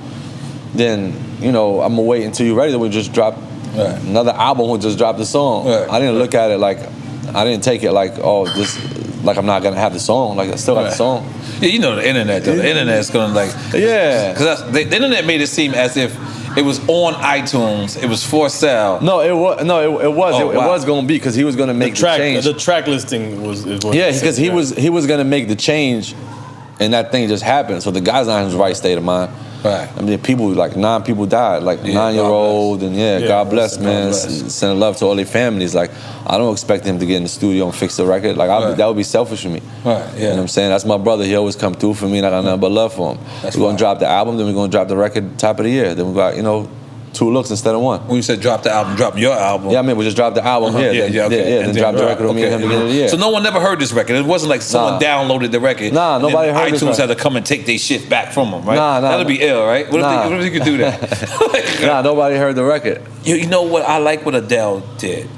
then you know, I'm gonna wait until you're ready. Then we just drop another album. We'll just drop the song. Right. I didn't look at it like, I didn't take it like, oh, this, like I'm not gonna have the song. Like I still got the song. Yeah, you know the internet though. The internet's gonna like. Yeah. Because the internet made it seem as if it was on iTunes. It was for sale. No, it was. No, it was. It was going to be because he was going to make the change. The track listing was. Because he was going to make the change, and that thing just happened. So the guy's not in his right state of mind. Right. I mean, people like 9 people died, like 9-year-old, and God bless, man. God bless. Sending love to all their families. Like, I don't expect him to get in the studio and fix the record. Like, that would be selfish for me. Right. Yeah. You know what I'm saying? That's my brother. He always come through for me, and I got nothing but love for him. We're gonna drop the album, then we're gonna drop the record top of the year. Then we got, you know, 2 looks instead of 1. When you said drop the album, drop your album. Yeah, I mean, we just dropped the album here. Then dropped the record with me and him together. Yeah. So no one never heard this record. It wasn't like someone downloaded the record. Nah, nobody and heard this iTunes record. had to come and take their shit back from them, right? Nah. That'd be ill, right? What if they could do that? Nah, nobody heard the record. You know what? I like what Adele did.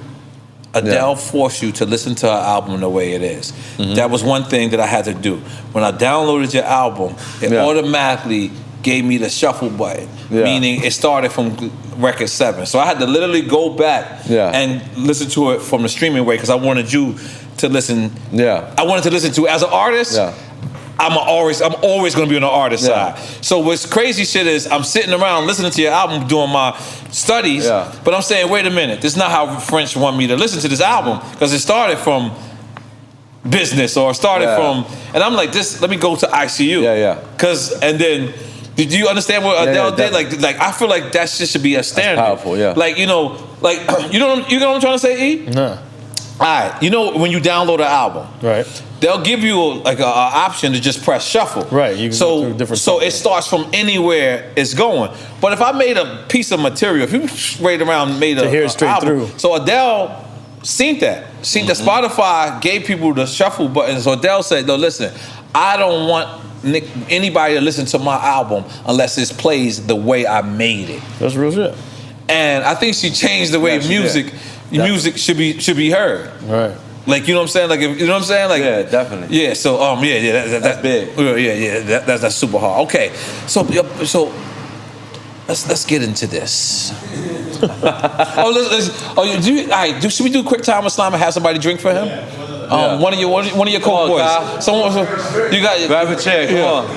Adele forced you to listen to her album the way it is. That was one thing that I had to do. When I downloaded your album, it automatically gave me the shuffle button, meaning it started from record 7. So I had to literally go back and listen to it from the streaming way because I wanted you to listen. I wanted to listen to it as an artist. I'm always going to be on the artist side. So what's crazy shit is I'm sitting around listening to your album doing my studies, but I'm saying, wait a minute, this is not how French want me to listen to this album because it started from Business or started from, and I'm like, this. Let me go to ICU. Cause and then. Did you understand what Adele did? Like I feel like that shit should be a standard. That's powerful, Like you know what I'm trying to say, E? No. Alright, you know when you download an album, right? They'll give you like a option to just press shuffle, right? You can go through different so it starts from anywhere it's going. But if I made a piece of material, if you straight around made to hear it straight album, through. So Adele seen that that Spotify gave people the shuffle button. So Adele said, "No, listen, I don't want anybody to listen to my album unless it plays the way I made it." That's real shit. And I think she changed the way music should be heard. Right. Like, you know what I'm saying? Like, you know what I'm saying? Like, yeah, definitely. Yeah. So that's big. Yeah. That's super hard. Okay. So let's get into this. Should we do quick time with Slime and have somebody drink for him? One of your coke boys. Someone, you got grab a chair. Come on.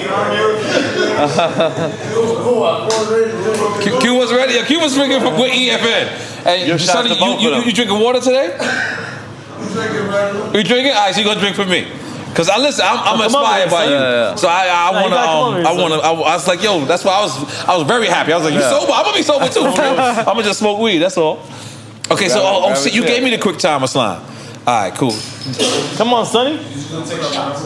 Q was ready. Yeah, Q was drinking with EFN. And Sonny, you drinking water today? You drinking? All right, so you gonna drink for me? Cause I'm inspired by you. So I was like, yo, that's why I was very happy. I was like, you sober? I'm gonna be sober too. I'm gonna just smoke weed. That's all. Okay, so so you gave me the quick time of Slime. All right, cool. Come on, Sonny.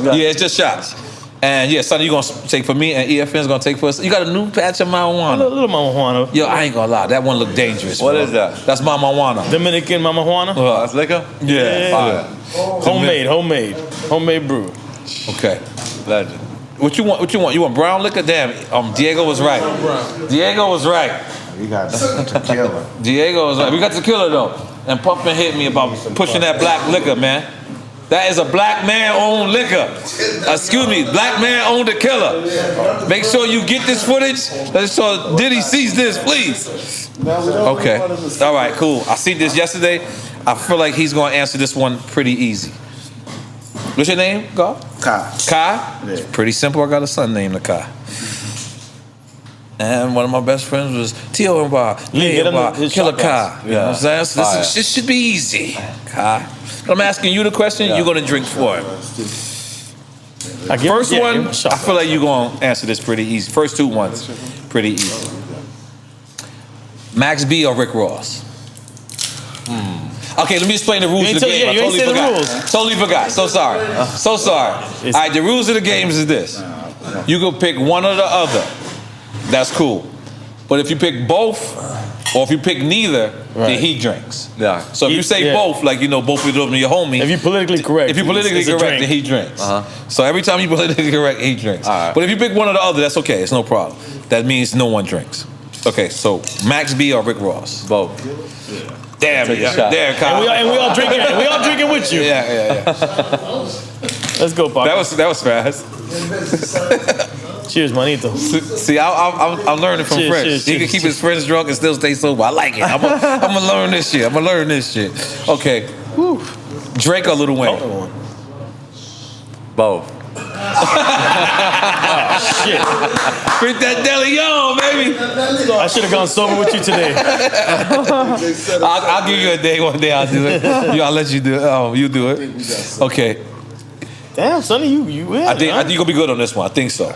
Yeah, it's just shots. And yeah, Sonny, you gonna take for me, and EFN's gonna take for us. You got a new patch of marijuana. A little marijuana. Yo, I ain't gonna lie, that one look dangerous. What is that? That's marijuana. Dominican marijuana. That's liquor. Yeah. Homemade brew. Okay. Legend. What you want? You want brown liquor? Damn. Diego was right. Diego was right. You got tequila. Diego was right. We got tequila though. And Puffin hit me about pushing that black liquor, man. That is a black man-owned liquor. Excuse me, black man-owned tequila. Make sure you get this footage. Let's sure Diddy sees this, please. Okay. All right, cool. I seen this yesterday. I feel like he's going to answer this one pretty easy. What's your name, Gar? Kai. Kai? Yeah. It's pretty simple. I got a son named Kai. And one of my best friends was Tio and Bob. Killer Kai. You know what I'm saying? So this should be easy. Kai. I'm asking you the question, you're going to drink for it. First one, I feel like you're going to answer this pretty easy. First 2 ones, pretty easy. Max B or Rick Ross? Okay, let me explain the rules of the game. I totally forgot. So sorry. All right, the rules of the games is this. You can pick one or the other. That's cool. But if you pick both, or if you pick neither, then he drinks. Yeah. So if you say both, like, you know, both of them are your homie. If you're politically correct. If you're politically correct, then he drinks. So every time you're politically correct, he drinks. But if you pick one or the other, that's okay. It's no problem. That means no one drinks. Okay, so Max B or Rick Ross? Both. Damn, there, Kyle. And we all drinking. We all drinking with you. Yeah. Let's go, Pop. That was fast. Cheers, manito. See, I'm learning from French. He can keep his friends drunk and still stay sober. I like it. I'm gonna learn this shit. Okay. Whew. Drake or Lil Wayne? Both. Shit. Bring that deli on, baby. I should have gone sober with you today. I'll give you a day. One day I'll do it. I'll let you do it. Oh, you do it. Okay. Damn, Sonny, you win. I think you're gonna be good on this one. I think so.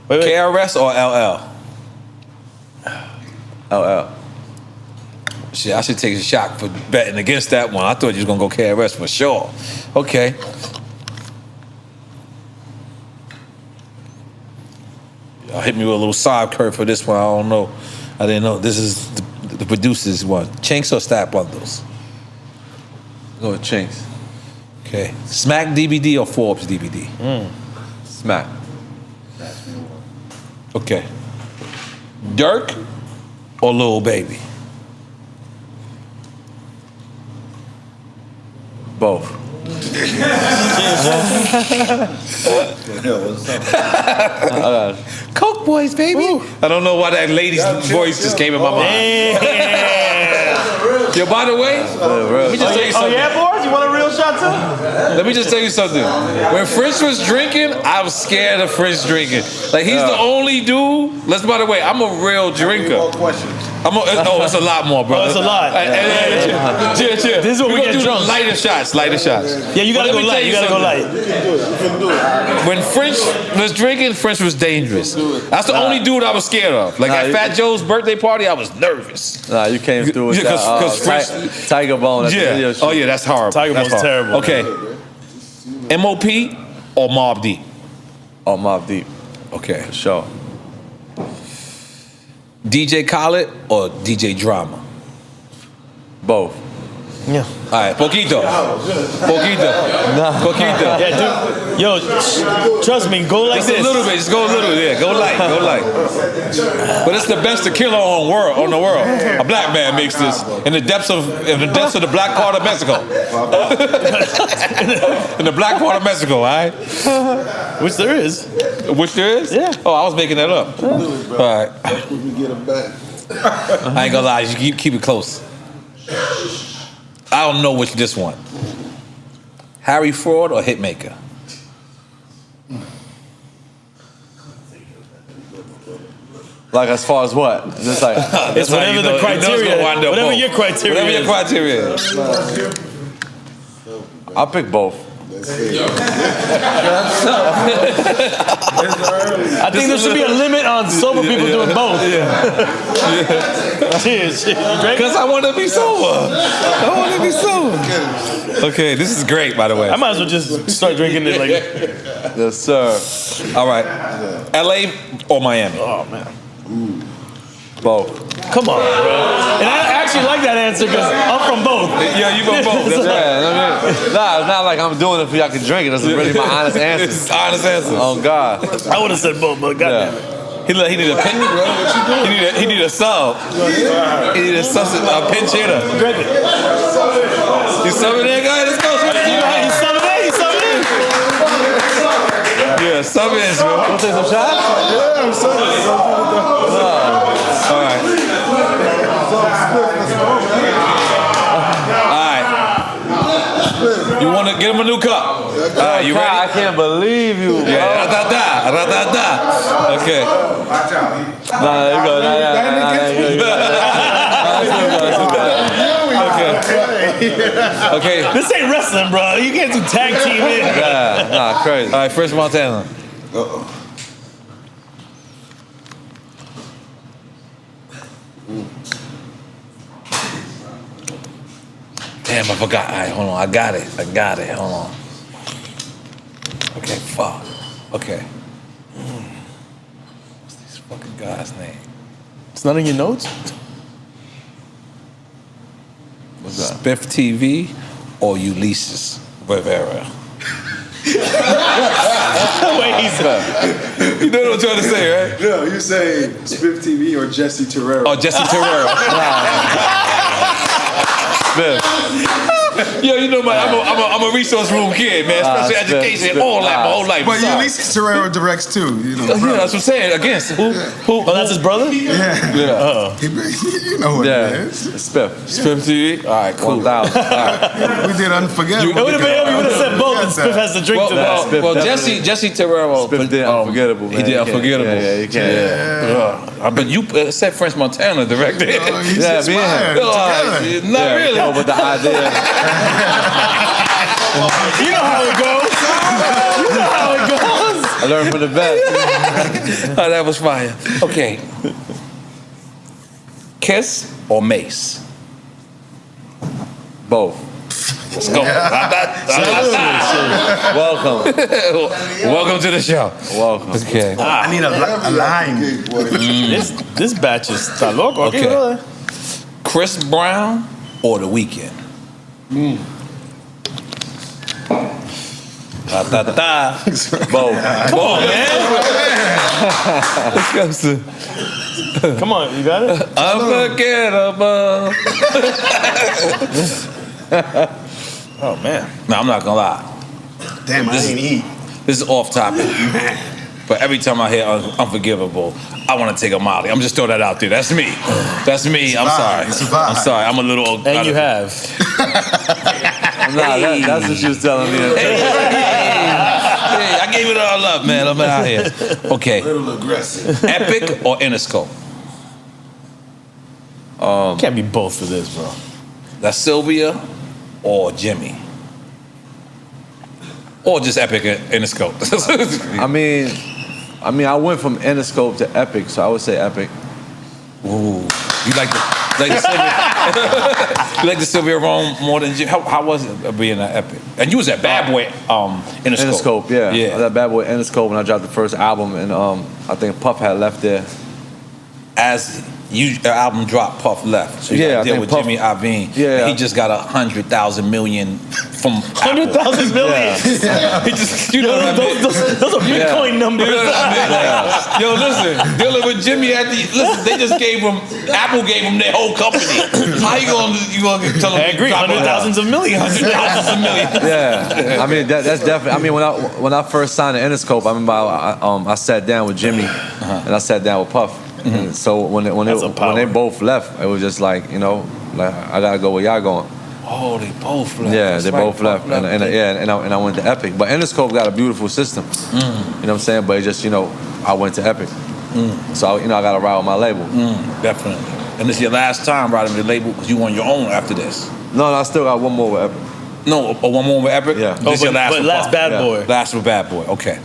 Wait. KRS or LL? LL. Shit, I should take a shot for betting against that one. I thought you was gonna go KRS for sure. Okay. Y'all hit me with a little side curve for this one. I don't know. I didn't know. This is the producers one. Chinks or Stat Bundles? Go with Chinks. Okay. Smack DVD or Forbes DVD? Smack. Okay. Dirk or Lil Baby? Both. Coke Boys, baby. I don't know why that lady's voice just came in my mind. Yo, by the way, let me just tell you something. boys? You want a real shot too? Let me just tell you something. When French was drinking, I was scared of French drinking. Like, he's the only dude. By the way, I'm a real drinker. It's a lot more, brother. Oh, it's a lot. Chill. This is what we get do drunk. Lighter shots. Yeah, you gotta go light. You gotta go light. When French was drinking, French was dangerous. That's the only dude I was scared of. Like, at Fat Joe's birthday party, I was nervous. Nah, you came through with Tiger Bone at the video shoot. Oh, yeah, that's horrible. Tiger That's Bone's horrible. terrible. Okay. MOP or Mobb Deep? Oh, Mobb Deep. Okay. For sure. DJ Khaled or DJ Drama? Both. Yeah. All right, Poquito. Yeah, dude. Yo, trust me, go like Just this. a little bit, just go a little, go light. But it's the best tequila on the world. A black man makes this in the depths of the black part of Mexico. In the black part of Mexico, all right? Which there is. Which there is? Yeah. Oh, I was making that up. All right. I ain't gonna lie, you keep it close. I don't know which this one. Harry Fraud or Hitmaker? Like, as far as what? Just like It's whatever the criteria. Whatever your criteria. Whatever your criteria is. I'll pick both. I think there should be a limit on sober people doing both. Cheers. Because I want to be sober. Okay, this is great, by the way. I might as well just start drinking it like. Yes, sir. All right. LA or Miami? Oh man. Both. Come on, bro. And I actually like that answer because I'm from both. Yeah, you from both. That's right. Nah, it's not like I'm doing it for y'all can drink it. That's really my honest answer. It's honest answer. Oh God. I would have said both, but goddamn it. He need a pin. He need a sub. He need a pinch hitter. Drink it. You subbing in, guys? Let's go. He's subbing in. He's subbing in. Yeah, sub in, bro. Want to take some shots? Yeah, I'm sorry. All right. You want to get him a new cup? All right, you ready? I can't believe you, bro. Yeah, da. Okay. Nah, you go. Okay. This ain't wrestling, bro. You can't do tag team in. Yeah, nah, crazy. All right, first Montana. Damn, I forgot. All right, hold on. I got it. Hold on. Okay, fuck. Okay. What's this fucking guy's name? It's not in your notes? What's that? Spiff TV or Ulysses Rivera? Wait, he's You know what I'm trying to say, right? No, you say Spiff TV or Jesse Terrero. Oh, Jesse Terrero. Spiff. Yo, you know, I'm a resource room kid, man. Special education, all life, my whole life. But Ulysses Terrero directs too, you know. Yeah, that's what I'm saying. Against who? Oh, that's his brother? Yeah. You know what it is. Spiff. Spiff TV. All right, cool. 1,000. All right. We did Unforgettable. It would have been if you would have said both and Spiff has to drink to that. Well, Jesse Terrero. Spiff did Unforgettable, man. He did Unforgettable. Yeah, you can't. But you said French Montana directed. He's inspired. Not really. No, but the idea. You know how it goes. I learned from the best. Oh, that was fire. Okay. Kiss or Mace? Both. Let's go. Welcome. Welcome to the show. Welcome. Okay. I need a line. This batch is está loco. Okay. Chris Brown or The Weeknd? Ta-ta-ta. Both. Come on, man. Come on, you got it? Unforgettable. Oh, man. No, I'm not gonna lie. Damn, I didn't eat. This is off topic. But every time I hear Unforgivable, I want to take a Molly. I'm just throwing that out there. That's me. That's me. I'm sorry. Survive. I'm sorry. I'm a little. And you have. Nah, that's what she was telling me. Hey, I gave it all up, man. I'm out here. Okay. A little aggressive. Epic or Interscope? Can't be both for this, bro. That's Sylvia or Jimmy? Or just Epic and Interscope? I mean, I went from Interscope to Epic, so I would say Epic. Ooh, you like the Sylvia? You like the Sylvia Rome more than Jimmy? How was it being an Epic? And you was at Bad Boy Interscope. Interscope, yeah. I was at Bad Boy Interscope when I dropped the first album, and I think Puff had left there. As your album dropped, Puff left. So you Yeah, got I to deal think with Puff- Jimmy Iovine. Yeah. And he just got 100,000 million from 100,000 million. He just, you know what I mean? Those are Bitcoin numbers. You know what I mean? Yo, listen, dealing with Jimmy they just gave him, Apple gave him their whole company. How you gonna tell him? I agree. Hundred thousands of millions. Thousands of millions. Yeah, I mean that's definitely. I mean when I first signed to Interscope, I remember I sat down with Jimmy and I sat down with Puff. And so when they both left, it was just like, you know, like I gotta go where y'all going. Oh, they both left. Yeah, That's they right, both left, Puff and I went to Epic. But Interscope got a beautiful system. You know what I'm saying? But it just, you know, I went to Epic. So I got to ride with my label. Definitely. And this is your last time riding with the label because you on your own after this. No, I still got one more with Epic. No, one more with Epic? Yeah. This your last but with last Puff. Bad Boy. Last with Bad Boy, okay.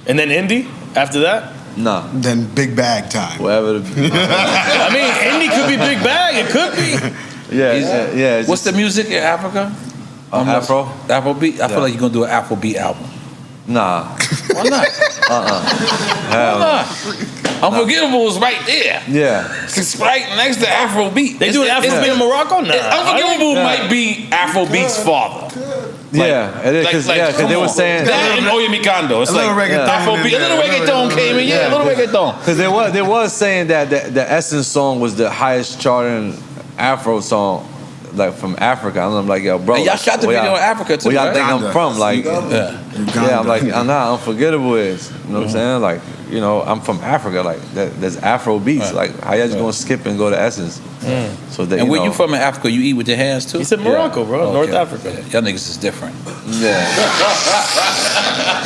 And then Indie after that? Nah. Then big bag time. Whatever. I mean, Indie could be big bag. It could be. Yeah. What's the music in Africa? Afro? Afrobeat? I feel like you're going to do an Afrobeat album. Nah. Why not? Hell no. Unforgettable is right there. Yeah. It's right next to Afrobeat. They do an Afrobeat in Morocco now. Unforgettable might be Afrobeat's father. Yeah, it is because they were saying that and Oye Mikando. It's A like little reggaeton Afrobeat. in A little there. reggaeton came in. Yeah, a little reggaeton. because they was saying that the Essence song was the highest charting Afro song, like from Africa. And I'm like, yo, bro. And y'all shot the where video y'all- in Africa too, Where y'all right? think I'm from? Like, Uganda. yeah, I'm like, I'm not Unforgettable is. You know what I'm saying? Like, you know, I'm from Africa. Like, there's Afro beats. Like, how y'all just gonna skip and go to Essence? So that, And where know, you from in Africa? You eat with your hands too? He said Morocco, bro. Okay. North Africa. Yeah. Y'all niggas is different. Yeah,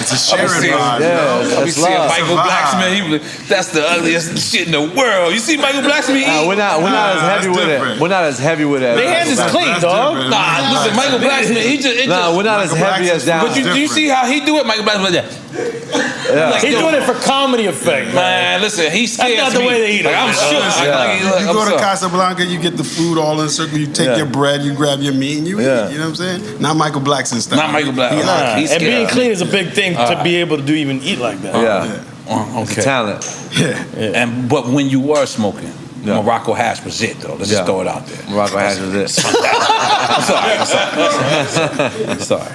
It's a sharing vibe. yeah. you know? I be That's seeing love. Michael Survive. Blacksmith. He be like, that's the ugliest shit in the world. You see Michael Blacksmith eat? We're not as heavy that's with different. it. We're not as heavy with it. Their hands is clean, That's dog. different. Nah, listen, Michael Blacksmith. He just. Nah, we're not as Michael heavy as Blacksmith. down. But do you see how he do it? Michael Blacksmith like that. Like, He's doing it for comedy effect, man. Man, listen, he scares That's not the me. way they eat Like, it, I'm man. shook. You go to Casablanca, you get the food all in a circle. You take your bread, you grab your meat, and you eat. Yeah. You know what I'm saying? Not Michael Blackson style. Not Michael Black. He- Nah. He's And being scared. clean is a big thing to be able to do even eat like that. Yeah, Okay. talent. And but when you were smoking, Yeah. Morocco hash was it though. Let's just throw it out there. Morocco hash is it. I'm sorry.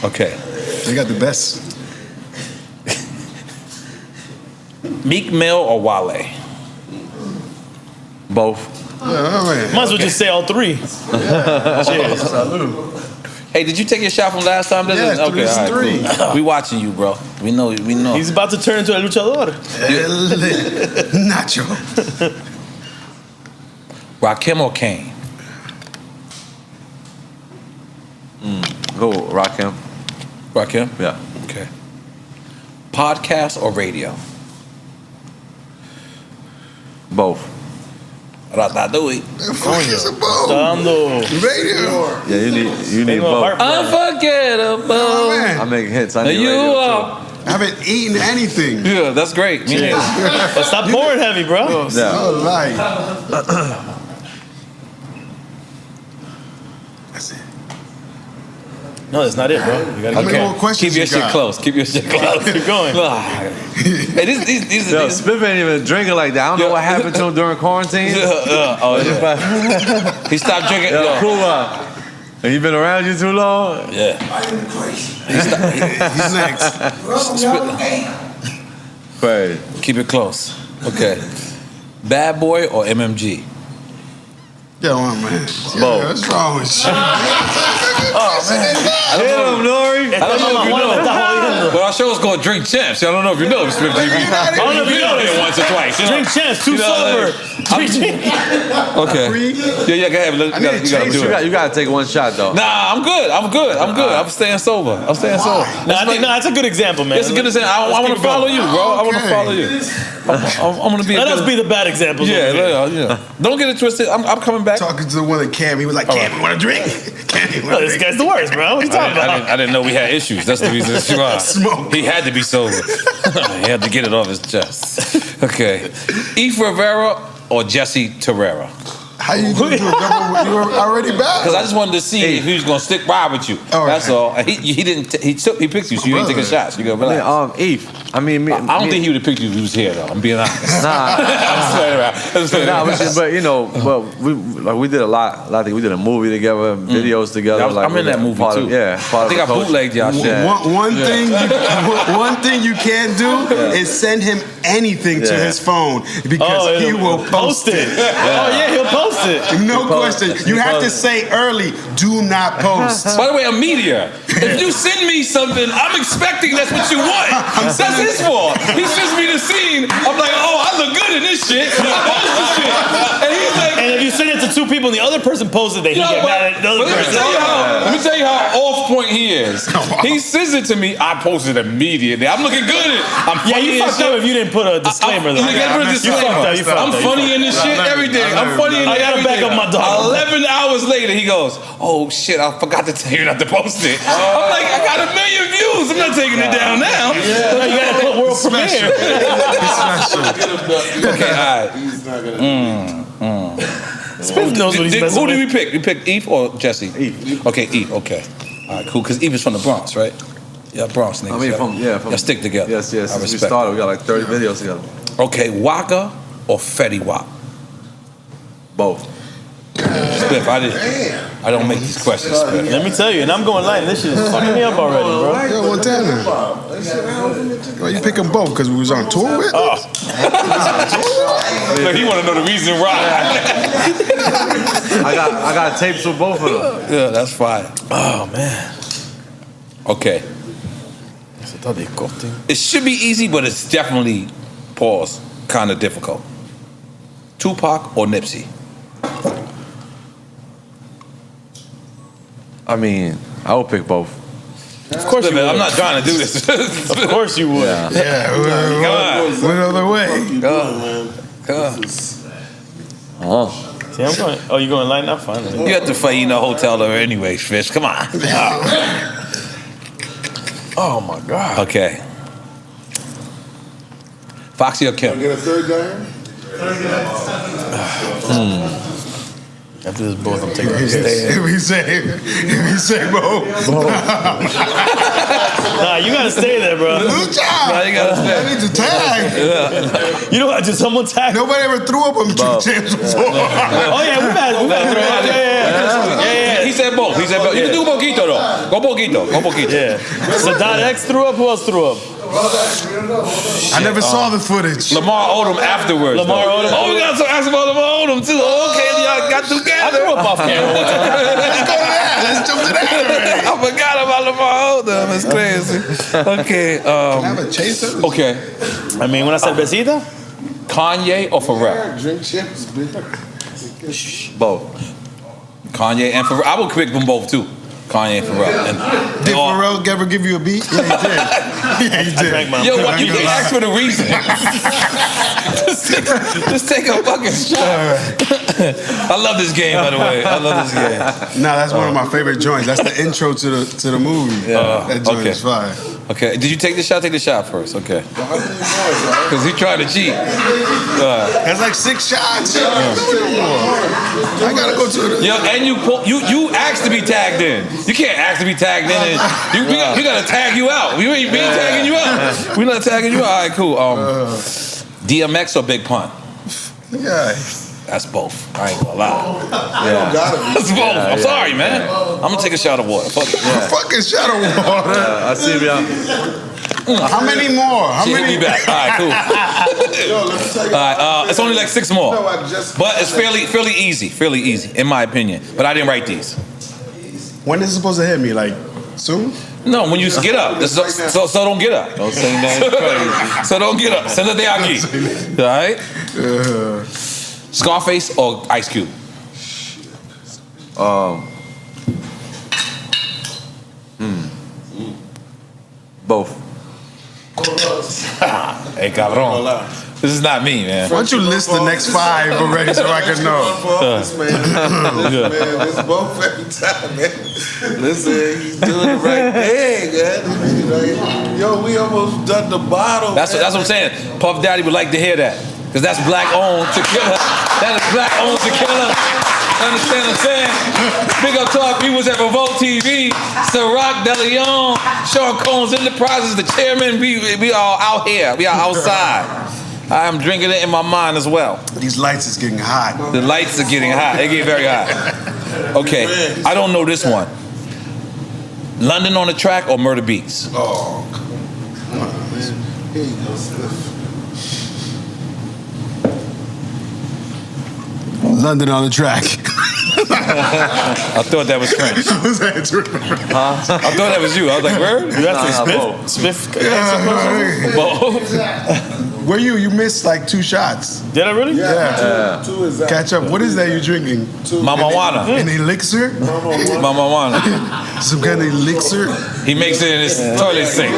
Okay. They got the best. Meek Mill or Wale? Both. Might as well just say all three. Cheers. Hey, did you take your shot from last time? This Yes, is, okay, this is all right, cool. We watching you, bro. We know. He's about to turn into a luchador. Nacho. Rakim or Kane? Go Rakim. Rakim? Yeah. Okay. Podcast or radio? Both. Ratatouille. Dando. Radio. Yeah, you need both. Unforgettable. Oh, man. I'm making hits. I need You radio, are. I haven't eaten anything. Yeah, that's great. But stop pouring heavy, bro. too. Yeah. Oh, like. That's it. No, that's not it, bro. You gotta How many more questions Keep your you shit got? close. Keep your shit close. keep going. Hey, these Yo, Spiff ain't even drinking like that. I don't know what happened to him during quarantine. He stopped drinking. Yo, cool up. And he been around you too long? Yeah. He's next. Crazy. Keep it close. Okay. Bad Boy or MMG? Yo, man. Both. What's wrong with you? I don't know. N.O.R.E. I don't know if you know. But our show's called Drink Champs. I don't know if you know, Smith TV. I don't know if you know it once or twice. Drink Champs, too sober. Okay. Yeah, go ahead. You gotta do it. You gotta take one shot though. Nah, I'm good. I'm staying sober. No, that's a good example, man. It's a good example. I want to follow you, bro. I want to follow you. I'm gonna be. Let us be the bad examples. Yeah. Don't get it twisted. I'm coming back. Talking to the one that Cam, he was like, Cam, you want to drink? Cam, you want to This drink? guy's the worst, bro. What are you talking about? I didn't know we had issues. That's the reason. Smoke. He had to be sober. He had to get it off his chest. Okay. Eve Rivera or Jesse Terrera? How you doing? You were already back? Because I just wanted to see if he was gonna stick by with you. All right. That's all. And he didn't. He picked you, so you didn't take a shot. So you go relax. Eve. I mean, I don't think he would have picked you if he was here, though. I'm being honest. Nah. I'm playing around. But you know, we did a lot of things. We did a movie together, videos together. I'm in that movie too. Yeah, I think I bootlegged y'all shit. One thing you can't do is send him anything to his phone because he will post it. Oh yeah, he'll post it. No question. You have to say early, do not post. By the way, I'm media. If you send me something, I'm expecting that's what you want. That's his fault. He sends me the scene. I'm like, oh, I look good in this shit. I post this shit. And he's like, and if you send it to two people and the other person posts it, they get mad at the other person. Let me tell you how off point he is. He sends it to me. I post it immediately. I'm looking good. I'm funny you fucked up if you didn't put a disclaimer. You gotta put a disclaimer. I'm funny in this shit. Everything. I'm funny in I gotta back up my dog. 11 hours later, he goes, oh shit, I forgot to tell you not to post it. I'm like, I got 1 million views. I'm not taking it down now. You gotta put world premiere. Okay, all right. Spiff knows what he's messing Who with. did we pick? We picked Eve or Jesse? Eve. Okay, Eve, okay. All right, cool, because Eve is from the Bronx, right? Yeah, Bronx niggas. I mean, from Y'all stick together. Yes. I Since we respect started, we got like 30 videos together. Okay, Waka or Fetty Wap? Both. Spiff, I don't make these questions, Spiff. Let me tell you, and I'm going light, and this shit is fucking me up already, bro. Yo, one time now. Well, you pick them both because we was on tour with? Look, he want to know the reason why. I got tapes with both of them. Yeah, that's fine. Oh, man. Okay. It should be easy, but it's definitely, pause, kind of difficult. Tupac or Nipsey? I mean, I would pick both. Of course you would. I'm not trying to do this. Of course you would. Yeah, what other way? Come on. See, I'm going. Oh, you going light now? Fine. You have to fight in a hotel or anyways, Fish. Come on. Oh my God. Okay. Foxy or Kim? Get a third guy? After this both, I'm taking a piss. If we say both. Nah, you gotta stay there, bro. Good job. Nah, you gotta stay. I need to tag. You know what? Did someone tag? Nobody ever threw up on Drink Champs before. Oh yeah, we've had yeah. He said both. You can do Poquito though. Go Poquito. Yeah. So Dot X threw up. Who else threw up? I never saw the footage. Lamar Odom afterwards. Lamar Odom. Oh, we got to ask about Lamar Odom too. Okay, y'all got together. I threw up off camera one time. Let's go to that. Let's jump to that already. I forgot about Lamar Odom. That's crazy. Okay. Have a chaser? Okay. I mean, when I said besita, Kanye or Pharrell? Drink Champs, Both. Kanye and Pharrell. I would pick them both too. Kanye and Pharrell. Did Pharrell ever give you a beat? Yeah, he did. Yeah, he did. Yo, what, you can't ask for the reason. just take a fucking shot. I love this game, by the way. I love this game. Nah, that's one of my favorite joints. That's the intro to the movie. Yeah. That joint is fire. Okay, did you take the shot? Take the shot first. Okay. Because he tried to cheat. That's like 6 shots. I gotta go to the. Yo, and you asked to be tagged in. You can't ask to be tagged in. And we gotta tag you out. We ain't been tagging you out. We're not tagging you out. All right, cool. DMX or Big Pun? Yeah. That's both. I ain't gonna lie. Yeah. That's both. I'm sorry, man. I'm gonna take a shot of water. Fuck it. Fucking shot of water. I see y'all. How many more? How many? Hit me back. All right, cool. All right, it's only like 6 more. But it's fairly easy, in my opinion. But I didn't write these. When is it supposed to hit me? Like soon? No, when you get up. So don't get up. Don't say names crazy. So don't get up. Send it the aquí. All right? Scarface or Ice Cube? Both. Hey, cabrón. This is not me, man. Why don't you list the next 5 already so I can know? This man, it's both every time, man. Listen, he's doing the right thing, man. Yo, we almost done the bottle. That's what I'm saying. Puff Daddy would like to hear that. Because that's black-owned tequila. That is black-owned tequila. Understand what I'm saying? Big up to our viewers at Revolt TV. Ciroc, De Leon, Sean Combs Enterprises, the chairman. We are out here. We are outside. I am drinking it in my mind as well. These lights is getting hot. The lights are getting hot. They get very hot. Okay, I don't know this one. London on the Track or Murder Beats? Oh, come on, man. Here you go, Swift. London on the Track. I thought that was French. I thought that was you. I was like, word? You have to Spiff. Where you missed like 2 shots. Did I really? Yeah. Two is that. Catch up. What is that you're drinking? Mama Wana. An elixir? Mama Wana. Some kind of elixir? He makes it in his toilet sink.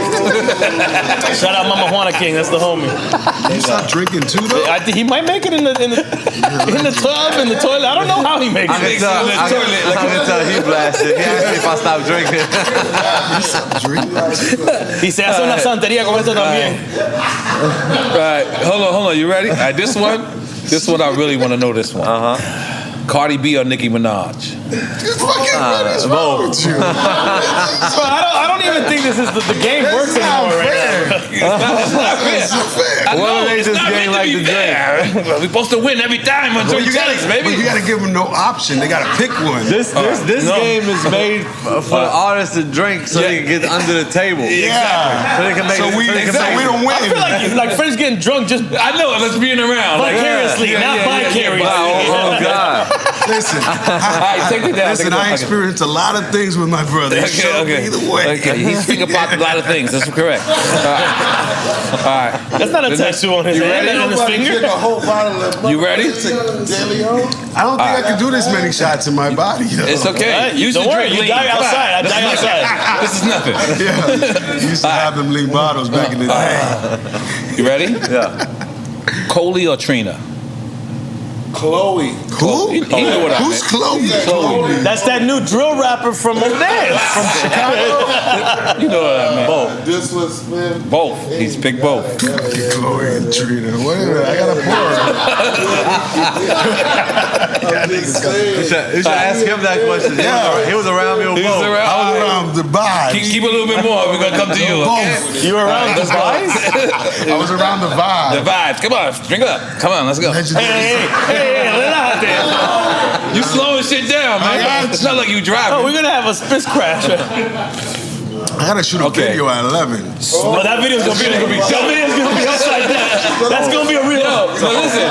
Shout out Mama Juana King. That's the homie. You stop drinking too though? I think he might make it in the tub, in the toilet. I don't know how he makes it. Makes it in the toilet. I can tell he blasted. He asked me if I stopped drinking. He said, hace una santería con esto también. Right. Hold on. You ready? All right, this one I really want to know this one. Cardi B or Nicki Minaj? Both. I don't even think this is the game works anymore right now. It's not fair. What are they just getting like to drink? We're supposed to win every time until you tell us, baby. You gotta give them no option. They gotta pick one. This game is made for artists to drink so they can get under the table. Yeah. So they can make So we don't win. I feel like friends getting drunk just I know, let's being around. vicariously, not vicariously. Oh God. Listen, take it down. listen, I experienced a lot of things with my brother. Okay. Either way. Okay, he's finger popped a lot of things. That's correct. All right. That's not a tattoo on his hand and his finger. A whole bottle of You ready? I don't think I can do this many shots in my body. Though. It's okay. You Don't worry, you die outside. I die outside. This is nothing. Yeah. You used to have them lean bottles back in the day. You ready? Yeah. Coley or Trina? Chloe. Who? He knew what I Who's meant. Chloe? That's that new drill rapper from over there. From Chicago. You know what I meant. Both. This was, man. Both. He's picked both. Chloe and Trina. Wait a minute, I got a pour. I'm just saying. You should ask him that question. He was around me with both. I was around Dubai. Keep a little bit more. We're going to come to you. Okay? You were around the vibes? I was around the The vibe. vibes. Come on. Drink up. Come on. Let's go. Hey, relájate. You slowing shit down, man. It's not like you driving. Oh, we're gonna have a spitz crash. I gotta shoot a video at 11. Well, that video's gonna be upside down. That's gonna be a real. So listen,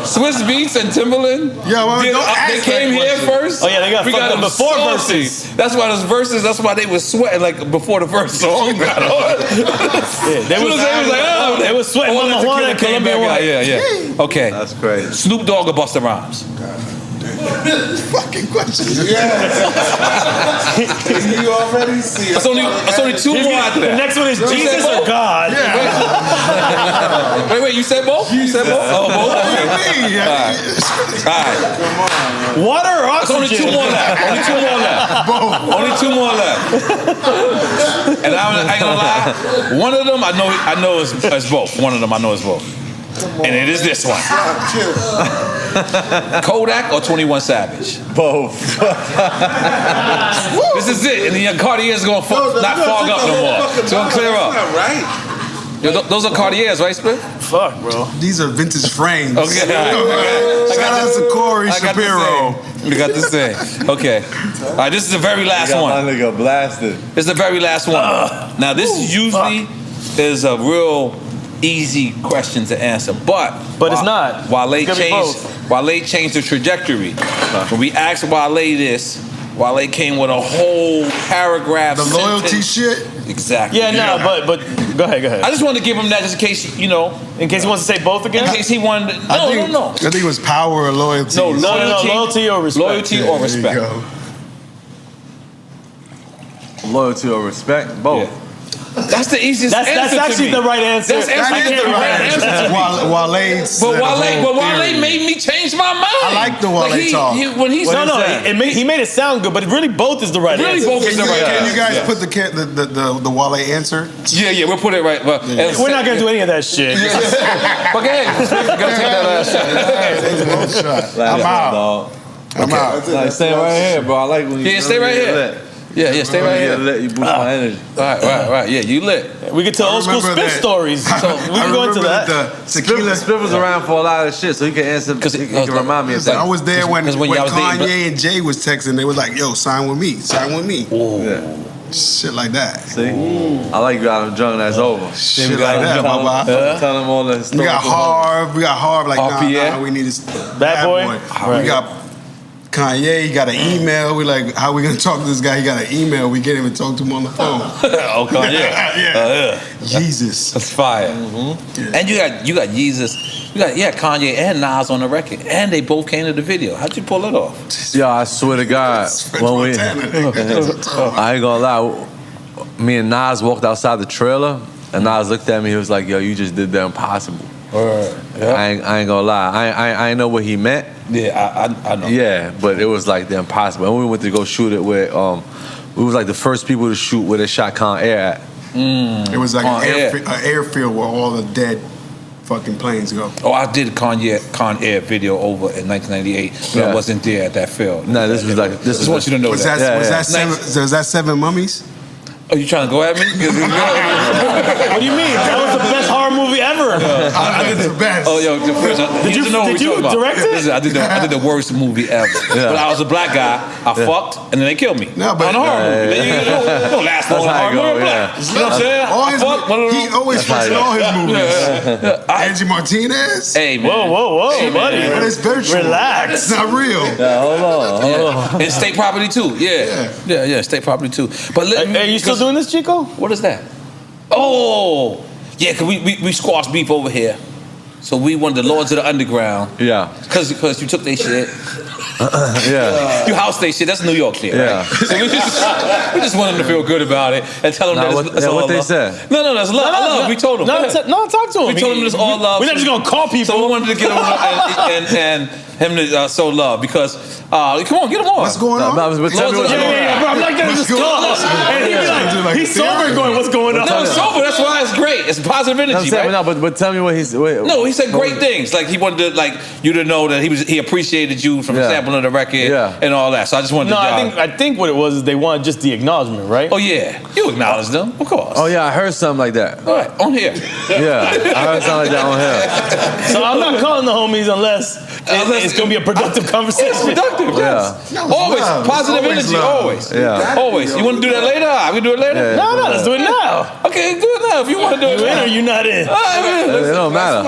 Swiss Beats and Timberland. Yo, well, don't ask they that came here question. first. Oh yeah, they got We fucked got up them before saucy. verses. That's why those verses. That's why they was sweating like before the first song got on. They was sweating. All Mama that Juana tequila and came Colombia back out. White. Yeah. Okay. That's crazy. Snoop Dogg or Busta Rhymes? Fucking questions. You already see it. It's only 2 more out The there. next one is Jesus or God. Wait, you said both? You said both? Oh, both? Okay. All right. Water or There's only oxygen? 2 more left. Only 2 more left. Only 2 more left. And I ain't gonna lie, one of them I know is both. One of them I know is both. And it is this one. Kodak or 21 Savage? Both. This is it. And the Cartier's gonna not fog up no more. It's gonna clear up. Right. Yo, those are Cartiers, right, Split? Fuck, bro. These are vintage frames. Okay. Shout out to Corey Shapiro. We got this thing. Okay. All right, this is the very last My one. nigga blasted. This is the very last one. Now, this usually is a real easy question to answer, but it's not. Wale It's gonna be changed the trajectory. When we asked Wale this, Wale came with a whole paragraph. The loyalty shit? Exactly. Yeah, no, but go ahead. I just wanted to give him that just in case, in case he wants to say both again? In case he wanted to, I think it was power or loyalty. No, loyalty or respect. Loyalty or respect. There you go. Loyalty or respect? Both. Yeah. That's the easiest answer. That's actually the right answer. That's actually the right answer to me. Wale made me change my mind. I like the Wale talk. He made it sound good, but really both is the right answer. Both is the right answer. Can you guys put the Wale answer? Yeah, we'll put it right. But, we're not gonna do any of that shit. Okay, gotta take that last shot. I'm out. Like, stay right here, bro. I like when you stay right here. Yeah, stay right here. Let you boost my energy. Right. Yeah, you lit. We could tell old school spit stories. So we can go into that. Spit was around for a lot of shit, so he can answer. He can remind me of that. I was there when Kanye and Jay was texting. They was like, "Yo, sign with me. Sign with me." Yeah. Shit like that. See, I like you got him drunk. That's over. Shit like that, Baba. Tell him all the We got Harv. Like, nah, we need this Bad boy. We got Kanye, he got an email. We like, how we gonna talk to this guy? He got an email. We can't even talk to him on the phone. Oh, Kanye. Yeah. Jesus. That's fire. Yeah. And you got Jesus. You got Kanye and Nas on the record, and they both came to the video. How'd you pull it off? Yo, I swear to God, when I ain't gonna lie, me and Nas walked outside the trailer, and Nas looked at me. He was like, "Yo, you just did the impossible." I ain't gonna lie. I ain't know what he meant. Yeah, I know. Yeah, but it was like the impossible. And we went to go shoot it where we was like the first people to shoot where they shot Con Air at. It was like an airfield where all the dead fucking planes go. Oh, I did Con Air video over in 1998, but I wasn't there at that field. No, this was like this. Just want you to know was that. Was that Seven Mummies? Oh, you trying to go at me? What do you mean? That was the best horror movie ever. I did the best. Oh, yo, first, did you direct it? Listen, I did the worst movie ever. But I was a black guy. I fucked, and then they killed me. No, but on a horror movie. You don't last long on a horror movie. Black. You know what I'm saying? He always fucks in all his movies. Angie Martinez. Hey, man. Whoa, buddy. But it's virtual. Relax. It's not real. Yeah, hold on. And state property too. Yeah, state property too. But are you still doing this, Chico? What is that? Oh, yeah, cause we squashed beef over here. So we wanted the Lords of the Underground. Yeah. Cause you took their shit. Yeah. You house their shit. That's New York shit, Yeah. right? So we just want them to feel good about it and tell them that it's all what love. they said. No, that's love. Love. We told them. No, talk to him. We told him it's all love. We're not just gonna call people. So we wanted to get him and him to show love because come on, get him on. What's going on? Tell me what's going on. Yeah, bro, I'm not getting this call. And he'd be like, he's sober going, what's going on? No, it's sober. That's why it's great. It's positive energy, right? No, but tell me what he's. No, he said great things. Like he wanted to, you to know that he appreciated you from sampling the record and all that. So I just wanted to. I think what it was is they wanted just the acknowledgement, right? Oh yeah, you acknowledged them, of course. Oh yeah, I heard something like that. All right, on here. Yeah, I heard something like that on here. So I'm not calling the homies unless it's gonna be a productive conversation. It's productive. Yeah. Always positive energy. Always. Yeah. Always. You want to do that later? I can do it later. Yeah. No, let's do it now. Okay, do it now if you want to do it. You in or you not in? It don't matter.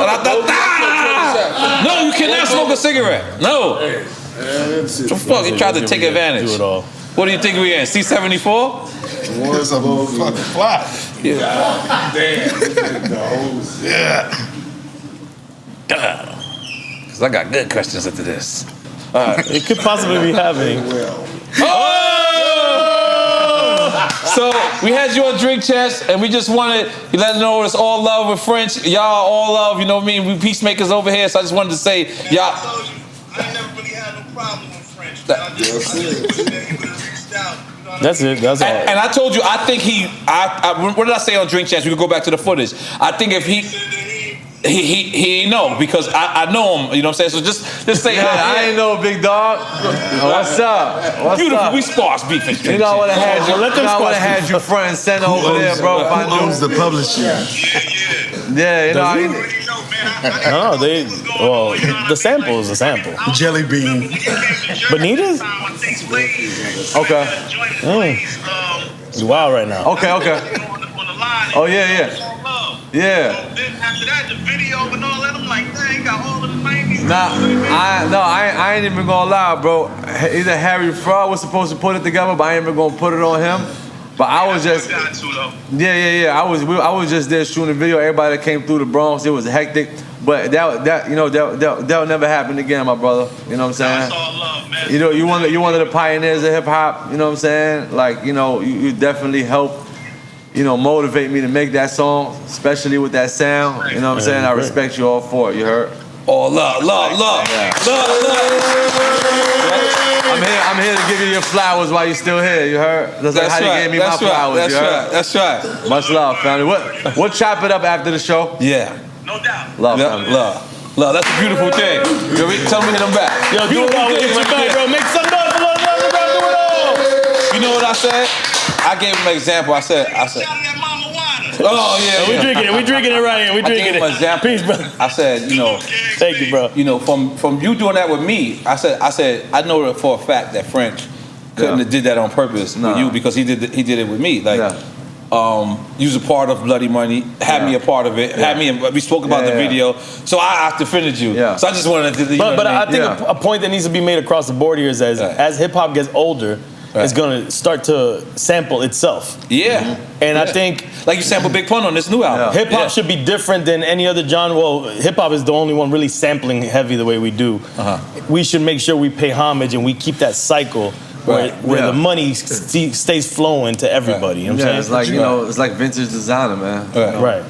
No, you cannot smoke a cigarette. No. The fuck? You tried to take advantage. Do it all. What do you think we in? C-74? It's a fucking fly. Yeah. Yeah. Because I got good questions after this. It could possibly be happening. Oh! So we had you on Drink Chest, and we just wanted to let you know it's all love with French. Y'all all love, you know what I mean? We peacemakers over here, so I just wanted to say, y'all. I ain't never really had no problem with French. That's it. That's all. And I told you, I think what did I say on Drink Chance? We could go back to the footage. I think if he ain't know, because I know him, you know what I'm saying? So just say hi. I ain't know, big dog. What's up? What's Beautiful. up? We sparse beefing. You know I would have had you. I would have had you front and center over there, bro. If I Who owns the publishing? Yeah, you know. No, the sample is a sample. Jelly bean. Bonitas? Okay. You wild right now. Okay. Oh yeah. Yeah. Then after that, the video and all that, I'm like, dang, got all of the 90s. I ain't even gonna lie, bro. Either Harry Fraud was supposed to put it together, but I ain't even gonna put it on him. But I was just, yeah. I was just there shooting a video. Everybody that came through the Bronx, it was hectic. But that'll never happen again, my brother. You know what I'm saying? That's all love, man. You know, you one of the pioneers of hip hop. You know what I'm saying? Like, you know, you definitely helped, you know, motivate me to make that song, especially with that sound. You know what I'm saying? I respect you all for it. You heard? Oh, love. I'm here to give you your flowers while you're still here. You heard? That's like how you gave me my flowers. That's right. Much love, family. We'll chop it up after the show. Yeah. No doubt. Love, family. Love. That's a beautiful thing. Tell me to hit them back. Yo, do it while we hit you back, bro. Make some noise for Lil Wayne, bro. Do it all. You know what I said? I gave him an example. I said. Oh yeah. We drinking it right here. We drinking it. I gave him an example. Peace, bro. I said, you know. Thank you, bro. You know, from you doing that with me, I said, I know for a fact that French couldn't have did that on purpose with you, because he did it with me. Like, you was a part of Bloody Money, had me a part of it, we spoke about the video, so I defended you. Yeah. So I just wanted to. But I think a point that needs to be made across the board here is as hip hop gets older, it's gonna start to sample itself. Yeah. And I think, like you sample Big Pun on this new album. Hip hop should be different than any other genre. Well, hip hop is the only one really sampling heavy the way we do. We should make sure we pay homage and we keep that cycle where the money stays flowing to everybody. You know what I'm saying? It's like, you know, it's like vintage designer, man. Right.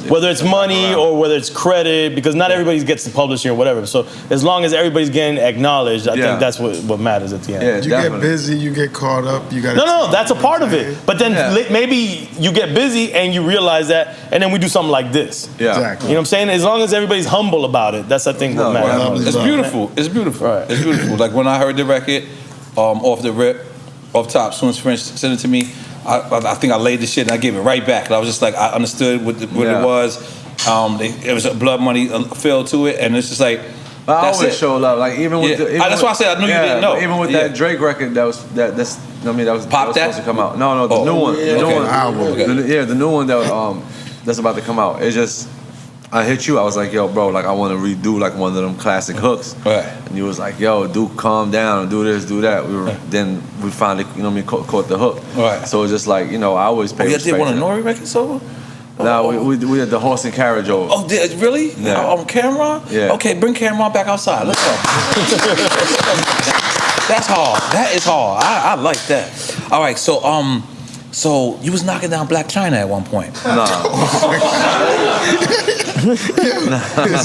Whether it's money or whether it's credit, because not everybody gets the publishing or whatever. So as long as everybody's getting acknowledged, I think that's what matters at the end. Yeah, you get busy, you get caught up, you got. No, that's a part of it. But then maybe you get busy and you realize that, and then we do something like this. Yeah, exactly. You know what I'm saying? As long as everybody's humble about it, that's I think what matters. It's beautiful. It's beautiful. Right. It's beautiful. Like when I heard the record, off the rip, off top, as soon as French sent it to me, I think I laid the shit and I gave it right back. And I was just like, I understood what it was. It was a Blood Money feel to it, and it's just like. I always show love, like even with. That's why I said I knew you didn't know. Even with that Drake record, that was supposed to come out. No, the new one. The new one that's about to come out. It's just. I hit you. I was like, yo, bro, like I want to redo like one of them classic hooks. Right. And you was like, yo, dude, calm down, do this, do that. Then we finally, you know what I mean, caught the hook. Right. So it's just like, you know, I always pay respect. You did one of N.O.R.E record solo? No, we had the horse and carriage over. Oh, really? Yeah. On Cameron? Yeah. Okay, bring Cameron back outside. Let's go. That's hard. That is hard. I like that. All right, so you was knocking down Black China at one point. No. This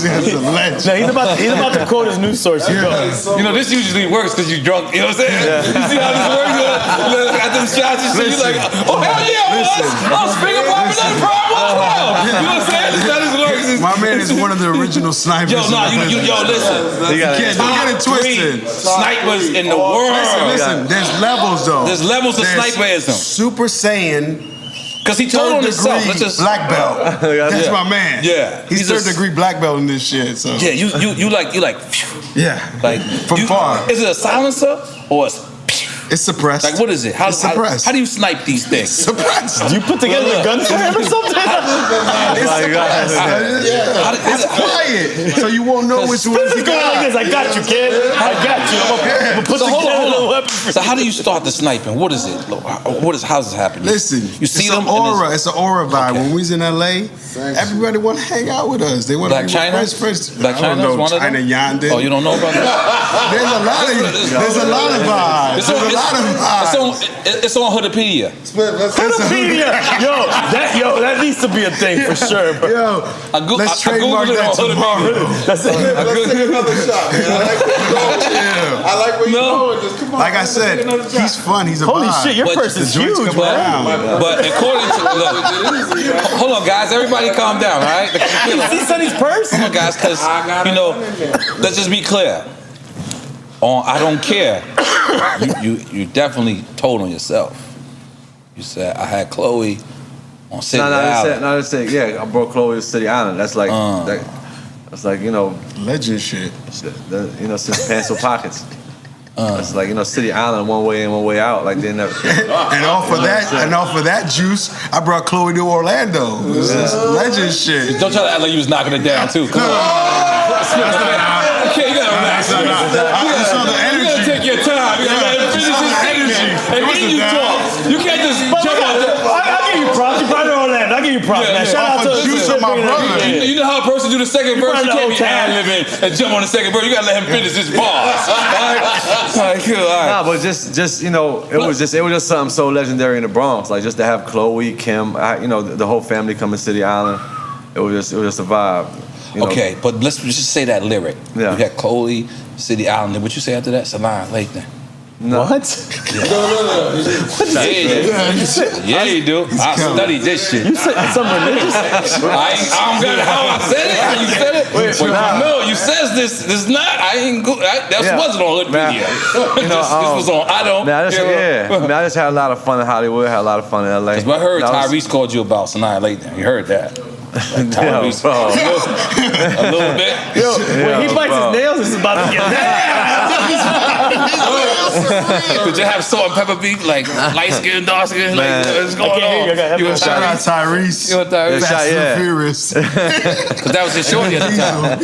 is a legend. No, he's about to quote his news source. You know, this usually works because you drunk. You know what I'm saying? Yeah. You see how this works? At them shots and shit, you like, oh hell yeah, finger popping on the problem. You know what I'm saying? This how this works. My man is one of the original snipers. Yo, listen. You can't get it twisted. Snipers in the world. Listen, there's levels though. There's levels of sniperism. Super Saiyan. Because he told on himself. Black belt. That's my man. Yeah. He's third degree black belt in this shit. So. Yeah, you like. Yeah. Like from far. Is it a silencer or it's suppressed? Like what is it? How do you snipe these things? Suppressed. Do you put together a gun for him or something? It's quiet, so you won't know which one's going like this. I got you, kid. I got you. I'm gonna put together a weapon. So how do you start the sniping? What is it? How's this happening? Listen, you see it's them. It's an aura vibe. Okay. When we was in LA, everybody want to hang out with us. They want to be friends. Black China is one of them. China Yandin. Oh, you don't know about that? There's a lot of vibes. It's on Hoodipedia. Hoodipedia. That needs to be a thing for sure, bro. Yo, let's trademark that tomorrow. That's it. Let's take another shot, man. I like where you're going. Just come on. Like I said, he's fun. He's a Holy vibe. shit, your purse is huge, man. But according to hold on, guys, everybody calm down, all right? See Sonny's purse? Come on, guys, because let's just be clear. On I Don't Care, you definitely told on yourself. You said I had Chloe on City Island. I brought Chloe to City Island. That's like that's like legend shit. Since Pencil Pockets. It's like City Island, one way in, one way out. Like they never. and off of that juice, I brought Chloe to Orlando. This is legend shit. Don't try to act like you was knocking it down too. Come on. Okay, you gotta relax. You saw the energy. You gotta take your time. You gotta finish his statement. And then you talk. You can't just jump on the. I'll give you props. You brought her Orlando. I'll give you props, man. Shout out to juice of my brother. You know how a person do the second verse? You can't be ad-libbing and jump on the second verse. You gotta let him finish his bars. All right, cool. All right. Nah, but just it was just something so legendary in the Bronx. Like just to have Chloe, Kim, the whole family come to City Island. It was just a vibe. Okay, but let's just say that lyric. Yeah. You had Chloe, City Island. What you say after that? Solange, Lathan. No. What? Yeah, you do. I studied this shit. You said something religious? I don't got how I said it. How you said it? Wait, you says this. This not. That wasn't on Hoodpedia. This was on. I don't. I just had a lot of fun in Hollywood. Had a lot of fun in LA. I heard Tyrese called you about Solange Lathan. You heard that? Tyrese, a little bit. When he bites his nails, it's about to get Did you have salt and pepper beef, like light skin, dark skin? Like, what's going on? You shout out Tyrese. Fast and Furious. Because that was his shorty at the time.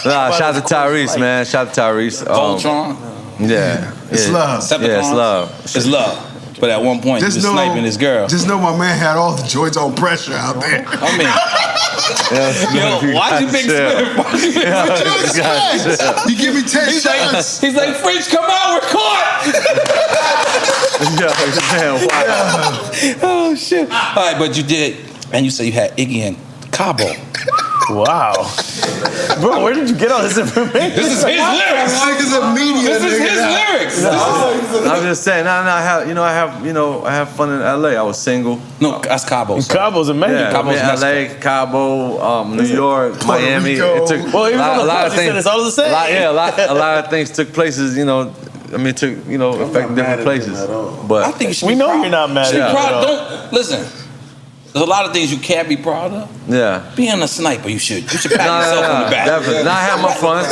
Shout out to Tyrese, man. Shout out to Tyrese. Voltron. Yeah. It's love. Yeah, it's love. It's love. But at one point, just sniping his girl. Just know my man had all the joints on pressure out there. I mean, why'd you big Smith? You give me 10 shots. He's like, French, come out, we're caught. Oh, shit. All right, but you did, and you said you had Iggy and Cabo. Wow. Bro, where did you get all this information? This is his lyrics. This is his lyrics. I'm just saying. I have fun in LA. I was single. No, that's Cabo. Cabo's amazing. Yeah, Cabo's LA, Cabo, New York, Miami. It took a lot of things. It's all the same. A lot of things took places. Affecting different places. But I think you should we be know proud. you're not mad. Be proud. Don't listen. There's a lot of things you can't be proud of. Yeah. Being a sniper, you should pat yourself on the back. Definitely. I have my fun.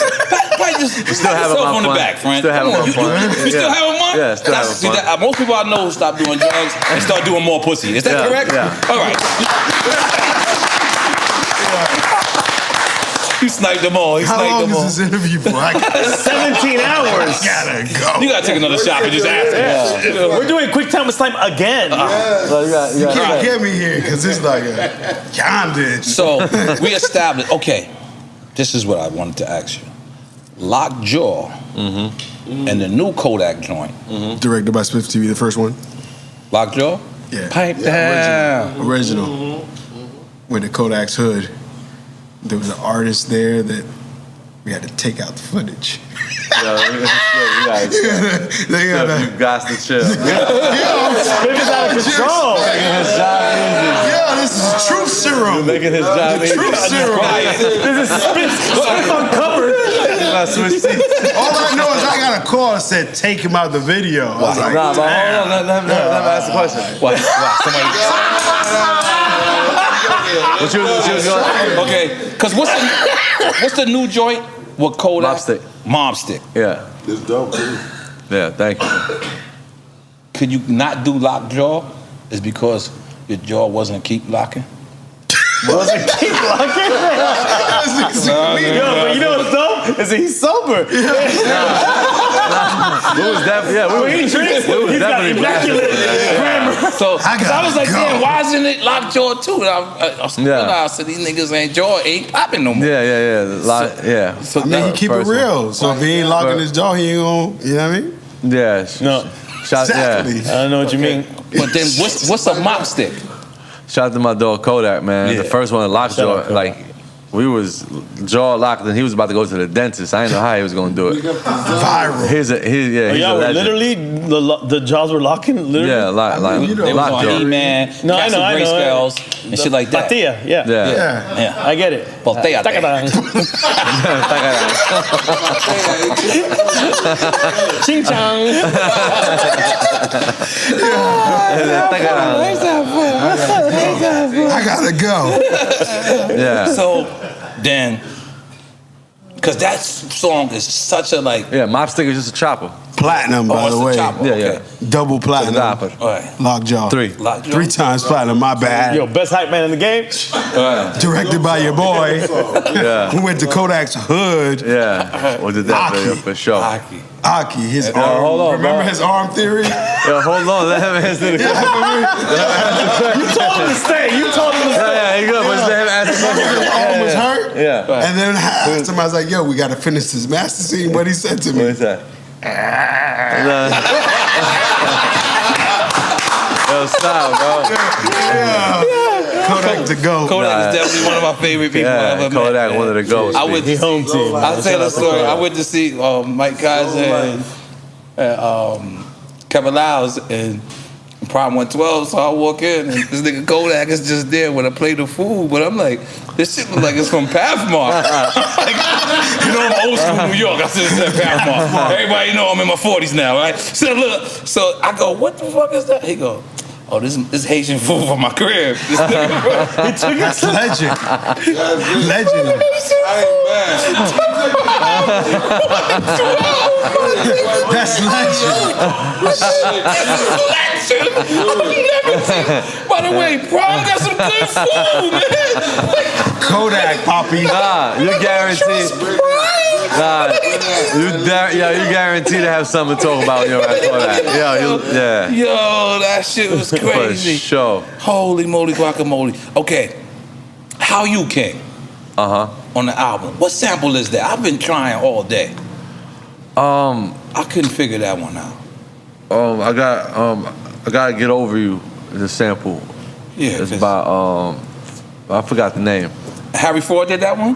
Just pat yourself on the back, friend. Still having my fun. You still having fun? Yeah, still having fun. Most people I know who stop doing drugs and start doing more pussy. Is that correct? Yeah. All right. You sniped them all. How long is this interview for? 17 hours. Gotta go. You gotta take another shot and just ask him. We're doing quick time with snipe again. You can't get me here because it's like a bondage. So we established, okay, this is what I wanted to ask you. Lockjaw and the new Kodak joint. Directed by Smith TV, the first one. Lockjaw? Yeah. Pipe down. Original. With the Kodak's hood. There was an artist there that we had to take out the footage. You got to chill. It's out of control. Yeah, this is truth serum. Making his job the truth serum. This is spit uncovered. All I know is I got a call that said take him out the video. I was like, hold on, let me ask the question. What you was going? Okay, because what's the new joint with Kodak? Mob Stick. Yeah. It's dope too. Yeah, thank you. Could you not do Lockjaw? Is because your jaw wasn't keep locking? Wasn't keep locking? Yo, but you know what's dope? Is that he's sober. We was definitely immaculate grammar. So I was like, damn, why isn't it Lockjaw too? And I said, these niggas ain't popping no more. So he keep it real. So if he ain't locking his jaw, he ain't gonna, you know what I mean? Yeah. No. Exactly. I don't know what you mean. But then what's a mop stick? Shout out to my dog Kodak, man. The first one, lockjaw, like we was jaw locked, and he was about to go to the dentist. I didn't know how he was gonna do it. Viral. He's a Y'all were legend. literally the jaws were locking. Literally? Yeah, They was on E-Man, No, I Castle know. Grayscales, and shit like that. Patilla, yeah. I get it. Voltea. Ching chong. I gotta go. Yeah. So then, because that song is such a like. Yeah, mop stick is just a chopper. Platinum, by the way. Yeah. Double platinum. All right. Lockjaw. 3. 3 times platinum, my bad. Yo, best hype man in the game. Directed by your boy. Who went to Kodak's hood. Yeah. What did that video for sure? Aki, his arm. Hold on, Remember bro. his arm theory? Yo, hold on. Let him answer the question. You told him to stay. Yeah, he good. But let him answer the question. His arm was hurt. Yeah. And then somebody's like, yo, we gotta finish this master scene. What he said to me. What is that? Yo, stop, bro. Kodak to go. Kodak is definitely one of my favorite people I ever met. Kodak, one of the goats. I went to home team. I'll tell the story. I went to see Mike Kaiser and Kevin Lyles in Prime 112. So I walk in and this nigga Kodak is just there with a plate of food. But I'm like, this shit look like it's from Pathmark. Like, you know, I'm old school New York. I said it's at Pathmark. Everybody know I'm in my 40s now, right? So look, so I go, what the fuck is that? He go, oh, this Haitian food from my crib. This nigga, bro, he took it. That's legend. Legend. That's legend. By the way, Prom got some good food, man. Kodak, Poppy. You guaranteed. You guaranteed to have something to talk about when you're at Kodak. Yo, that shit was crazy. For sure. Holy moly, guacamole. Okay, How You King. On the album. What sample is that? I've been trying all day. I couldn't figure that one out. I gotta Get Over You. The sample. Yeah. It's by I forgot the name. Harry Ford did that one?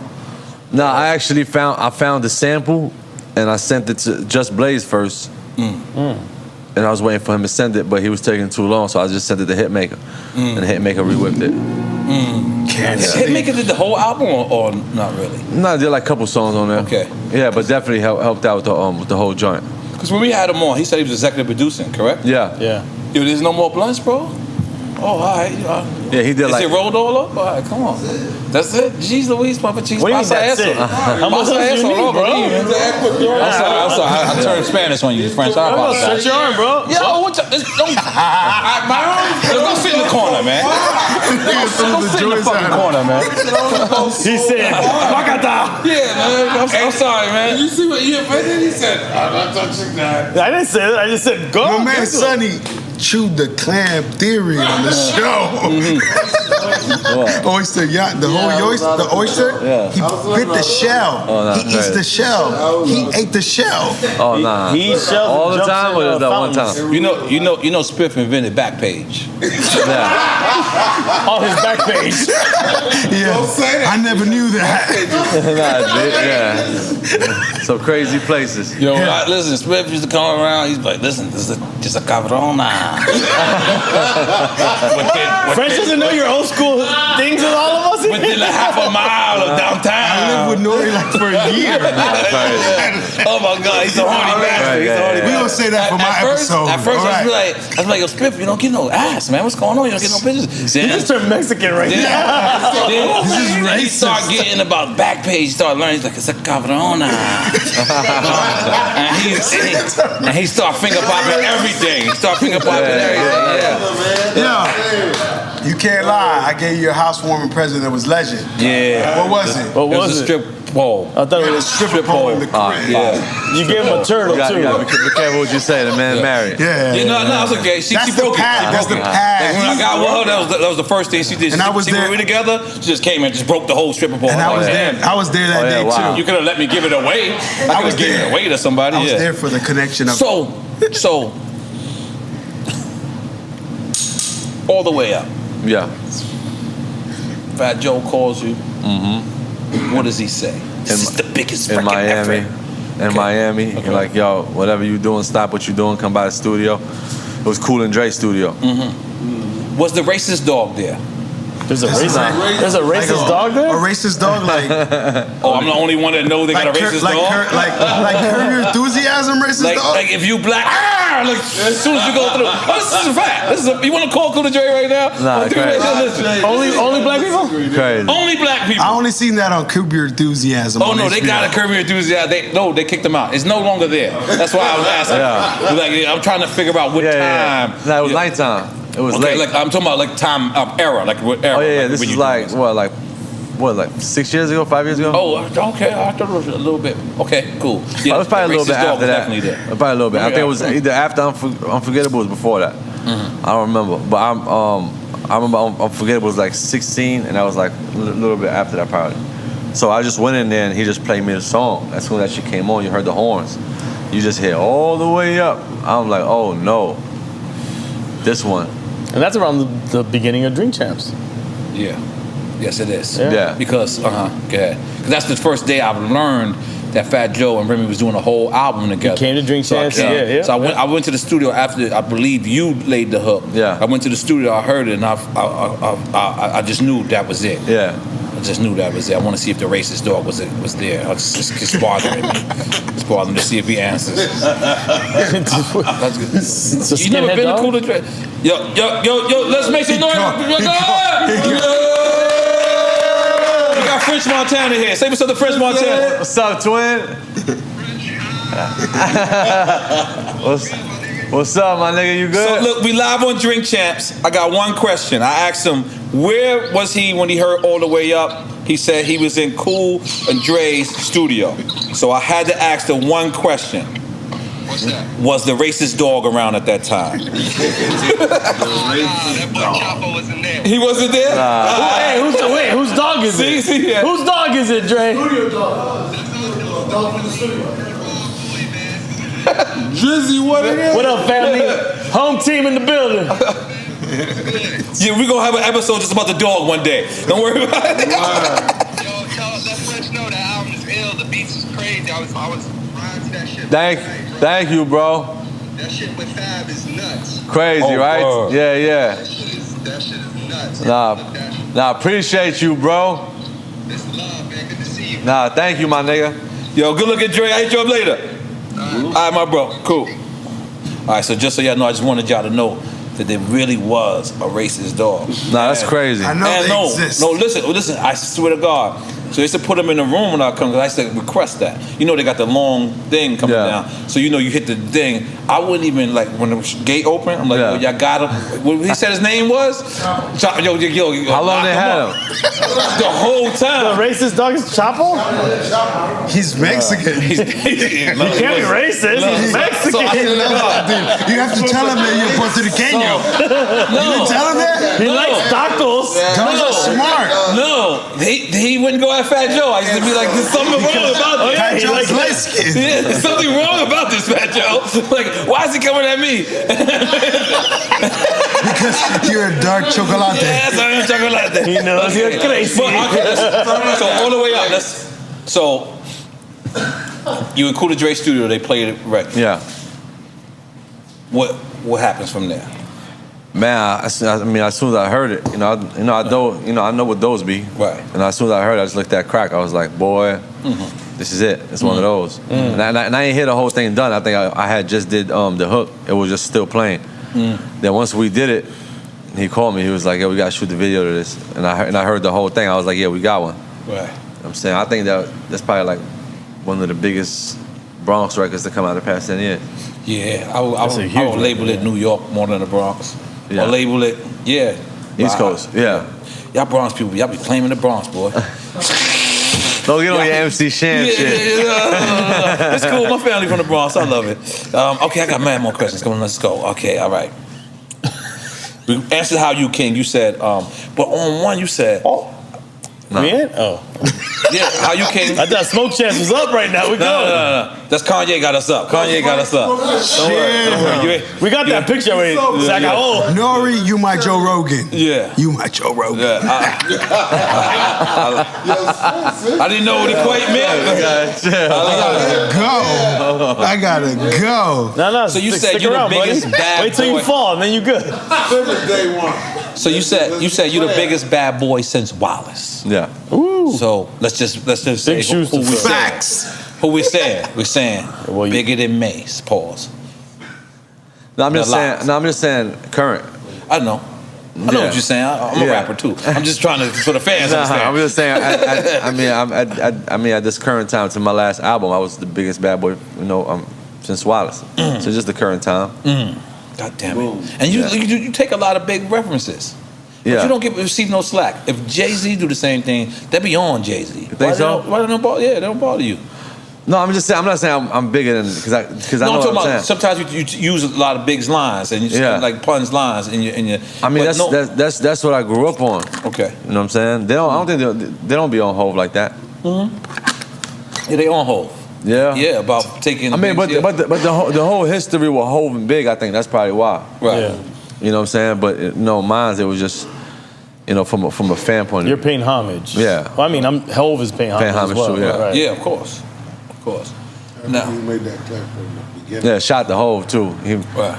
No, I actually found the sample and I sent it to Just Blaze first. And I was waiting for him to send it, but he was taking too long, so I just sent it to Hitmaker. And Hitmaker re-whipped it. Hitmaker did the whole album or not really? No, I did like a couple songs on there. Okay. Yeah, but definitely helped out with the whole joint. Because when we had him on, he said he was executive producing, correct? Yeah. Yo, there's no more blunts, bro? Oh, all right. Yeah, he did Is it rolled all up? All right, come on. That's it? Jeez Louise, Papa Cheese. What do you mean that's it? How much else do you need, bro? I'm sorry. I turned Spanish on you, French. I apologize. Stretch your arm, bro. Yo, what my arm? Go sit in the corner, man. Go sit in the fucking corner, man. He said, Wakata. Yeah, man. I'm sorry, man. Did you see what you offended? He said, I'm not touching that. I didn't say that. I just said, go. My man Sonny chewed the clam theory on the show. Oyster yacht, the oyster. He bit the shell. He eats the shell. He ate the shell. Oh nah. He shelled all the time or that one time? You know Spiff invented Backpage. Yeah. On his back page. Yeah. I never knew that. Some crazy places. Yo, listen, Spiff used to come around. He's like, listen, this is just a cabrona. French doesn't know your old school things with all of us. Within a half a mile of downtown. I lived with N.O.R.E like for a year. Oh my God, he's a horny bastard. We gonna say that for my episode. At first, I was like, yo, Spiff, you don't get no ass, man. What's going on? You don't get no bitches. You just turned Mexican right now. Then he started getting about Backpage. He started learning. He's like, it's a cabrona. and he started finger popping everything. He started finger popping everything. Yeah. You can't lie. I gave you a housewarming present that was legend. Yeah. What was it? What It was was a it? strip pole. I thought it was a Stripper pole in the crib. Yeah. You gave him a turtle, You too. gotta be careful what you say. The man married. Yeah. No, it's okay. She That's the broke pad. it. That's the pad. When I got with her, that was the first thing she did. And I was there. We were together. She just came and just broke the whole stripper pole. And I was there. I was there that day wow. too. You could have let me give it away. I could was have given there. it away to somebody. I was there for the connection of. So, All the way up. Yeah. Fat Joe calls you. Mm-hmm. What does he say? This is the biggest freaking Miami. effort. In Miami. You're like, yo, whatever you doing, stop what you doing, come by the studio. It was Cool and Dre studio. Was the racist dog there? There's a racist dog there? A racist dog, like... Oh, I'm the only one that know they got a racist dog? Like Curb Your Enthusiasm racist dog? Like if you black, like as soon as you go through, this is a fact. You want to call Cool and Dre right now? Nah, only black people? Crazy. Only black people. I only seen that on Curb Your Enthusiasm. Oh no, they got a Curb Your Enthusiasm. They kicked them out. It's no longer there. That's why I was asking. Like I'm trying to figure out what time. No, it was nighttime. It was late. Like I'm talking about like time era, like what era. Oh yeah, like, this is like 6 years ago, 5 years ago? Oh, okay. I thought it was a little bit. Okay, cool. Yeah, it was probably a little bit after that. Definitely there. Probably a little bit. I think it was either after Unforgettable or before that. I don't remember, but I remember Unforgettable was like 16, and that was like a little bit after that probably. So I just went in there, and he just played me the song. As soon as that shit came on, you heard the horns. You just hear all the way up. I'm like, oh no, this one. And that's around the beginning of Drink Champs. Yeah. Yes, it is. Yeah. Because, go ahead. Because that's the first day I've learned that Fat Joe and Remy was doing a whole album together. You came to Drink Champs, yeah. So I went to the studio after, I believe you laid the hook. Yeah. I went to the studio, I heard it, and I just knew that was it. Yeah. I just knew that was it. I want to see if the racist dog was there. It's bothering me. It's bothering me to see if he answers. That's good. You never been to Cool and Dre? Yo, let's make some noise. We got French Montana here. Say what's up to French Montana. What's up, twin? What's up, my nigga? You good? So look, we live on Drink Champs. I got one question. I asked him, where was he when he heard All the Way Up? He said he was in Cool and Dre's studio. So I had to ask the one question. What's that? Was the racist dog around at that time? That boy Chapo wasn't there. He wasn't there? Hey, whose dog is it? See, yeah. Whose dog is it, Dre? Studio dog. Dog from the studio. Drizzy, what again? What up, family? Home team in the building. Yeah, we're gonna have an episode just about the dog one day. Don't worry about it. Yo, let French know that album is ill. The beats is crazy. I was riding to that shit. Thank you, bro. That shit with Fab is nuts. Crazy, right? Word. Yeah. That shit is nuts. Nah, appreciate you, bro. It's love, man. Good to see you. Nah, thank you, my nigga. Yo, good looking, Dre. I'll hit you up later. All right, my bro. Cool. All right, so just so y'all know, I just wanted y'all to know that there really was a racist dog. Nah, that's crazy. I know they exist. No, listen, I swear to God. So they used to put them in the room when I come, because I used to request that. You know they got the long thing coming down. So you know you hit the thing. I wouldn't even, like, when the gate open, I'm like, yo, y'all got him. What he said his name was? Yo. How long they had him? The whole time. The racist dog is Chapo? He's Mexican. He can't be racist. He's Mexican. You have to tell him that you're Puerto Rican. You didn't tell him that? He likes tacos. Dogs are smart. No, he wouldn't go at Fat Joe. I used to be like, there's something wrong about this. Fat Joe's light skin. Yeah, there's something wrong about this Fat Joe. Like, why is he coming at me? Because you're a dark chocolate. Yes, I am chocolate. He knows you're crazy. So all the way up. So you in Cool and Dre studio, they played it right. Yeah. What happens from there? Man, I mean, as soon as I heard it, I know what those be. Right. And as soon as I heard it, I just looked at Crack. I was like, boy, this is it. It's one of those. And I ain't hear the whole thing done. I think I had just did the hook. It was just still playing. Then once we did it, he called me. He was like, yo, we got to shoot the video to this. And I heard the whole thing. I was like, yeah, we got one. Right. I'm saying, I think that's probably like one of the biggest Bronx records to come out of the past 10 years. Yeah, I would label it New York more than the Bronx. Yeah. Or label it, East Coast, yeah. Y'all Bronx people, y'all be claiming the Bronx, boy. Don't get on your MC Sham shit. It's cool. My family from the Bronx. I love it. Okay, I got mad more questions. Come on, let's go. Okay, all right. We answered how you king. You said, but on one you said, We in? Oh. Yeah, how you came? I thought Smoke Chance was up right now. We go. No. That's Kanye got us up. Kanye got us up. Don't worry. We got that picture already. Zach, N.O.R.E, you my Joe Rogan. Yeah. You my Joe Rogan. Yeah. I didn't know what equate meant. I gotta go. No. So you stick said you're around, the biggest buddy. bad Wait till boy. you fall, and then you good. Day one. So you said you're the biggest bad boy since Wallace. Yeah. Ooh. So let's just say shoes who to we fill. saying. Facts. Who we saying? We're saying Well, bigger than Mace. Pause. No, I'm just The saying. lies. No, I'm just saying current. I know. I know what you're saying. I'm a rapper too. I'm just trying to for the fans understand. I'm just saying. I mean, at this current time, to my last album, I was the biggest bad boy, since Wallace. So just the current time. God damn it! And you take a lot of big references. But Yeah. you don't receive no slack. If Jay-Z do the same thing, they be on Jay-Z. You think so? Why they don't bother? Yeah, they don't bother you. No, I'm just saying. I'm not saying I'm bigger than because I No, know I'm what talking I'm about saying. sometimes you use a lot of Big's lines and you just like puns lines in your. I mean, but that's what I grew up on. Okay. You know what I'm saying? I don't think they don't be on Hove like that. Yeah, they on hold. Yeah. Yeah, about taking. I mean, but yeah. the whole history with Hove and Big, I think that's probably why. Right. Yeah. You know what I'm saying? But mine, it was just, from a fan point of You're view. paying homage. Yeah. Well, I mean, Hove is paying homage, as well. too, yeah. Right. Yeah, of course. No. He made that clap from the beginning. Yeah, shot the Hove too. He Right.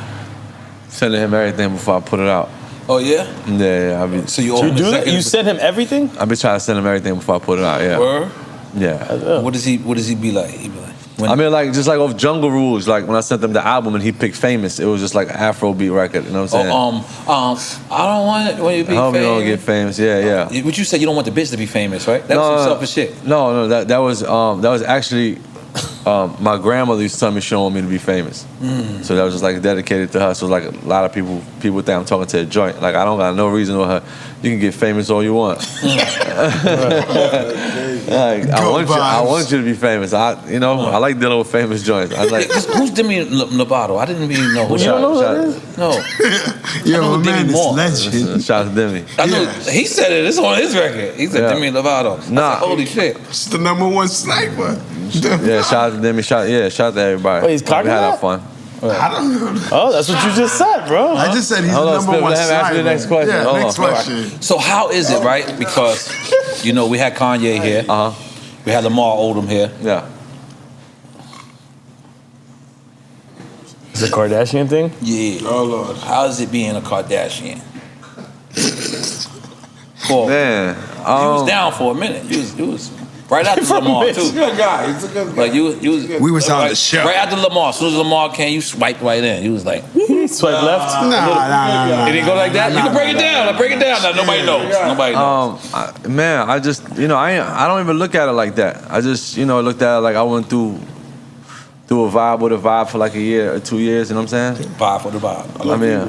sending him everything before I put it out. Oh yeah. Yeah. I be So you You do that? You send him everything? I be trying to send him everything before I put it out. Yeah. Word? Yeah. What does he be like? He be like. I mean, like just like off Jungle Rules, like when I sent them the album and he picked Famous, it was just like an Afrobeat record. You know what I'm saying? I don't want it when you be I hope famous. you don't get famous. Yeah. What you said, you don't want the bitch to be famous, right? That was some selfish shit. No, that was actually my grandmother used to tell me she don't want me to be famous. So that was just like dedicated to her. So like a lot of people think I'm talking to a joint. Like I don't got no reason with her. You can get famous all you want. Like, I want you to be famous. I like dealing with famous joints. I like. Who's Demi Lovato? I didn't even know who. You don't know who that is? No. Yo, I know man, Demi Moore. it's legend. Shout out to Demi. I know he said it. It's on his record. He said Yeah. Demi Lovato. I Nah. said, holy shit. It's the #1 sniper. Yeah, shout out to Demi. Shout out to everybody. Wait, he's cocking We had that? our fun. I don't know. Oh, that's what you just said, bro. I just said he's Hold the on, Split, #1 let him sniper. ask me the next question. Yeah, Hold next on. question. So how is it, right? Because we had Kanye here. We had Lamar Odom here. Yeah. It's a Kardashian thing? Yeah. Oh Lord. How is it being a Kardashian? Well, Man. you was down for a minute. You was right after Lamar too. Good guy. He's a good guy. Like you was. We was on the show. Right after Lamar. As soon as Lamar came, you swiped right in. You was like, Swipe left? Nah. it didn't go like that. You can break it down. Like, break it down. Now, nobody knows. Nobody knows. I just, I don't even look at it like that. I just, looked at it like I went through a vibe for like a year or 2 years. You know what I'm saying? Vibe for the vibe. I mean,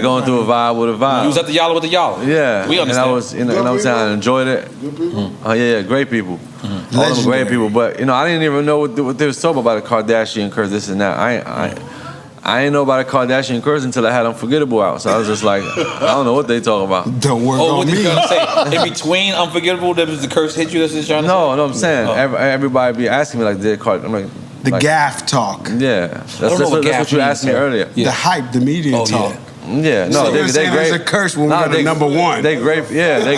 going through a vibe with a vibe. You was at the Yalla with the Yalla. Yeah, We understand. And I was, you know what I'm saying, I enjoyed it. Good people. Oh yeah, great people. All them great people. But I didn't even know what they was talking about the Kardashian curse, this and that. I didn't know about the Kardashian curse until I had Unforgettable out. So I was just like, I don't know what they talking about. Don't work Oh, on what you me. gonna say? In between Unforgettable, there was the curse hit you. That's what you're trying to say? No, I'm saying everybody be asking me like, I'm like, The gaff talk. yeah, that's know what what gaff you means, asked me sir. earlier. Yeah. The hype, the media Oh, talk. yeah. Yeah, So no, you're they saying great. there's a curse when we Nah, got a #1. They great. Yeah, they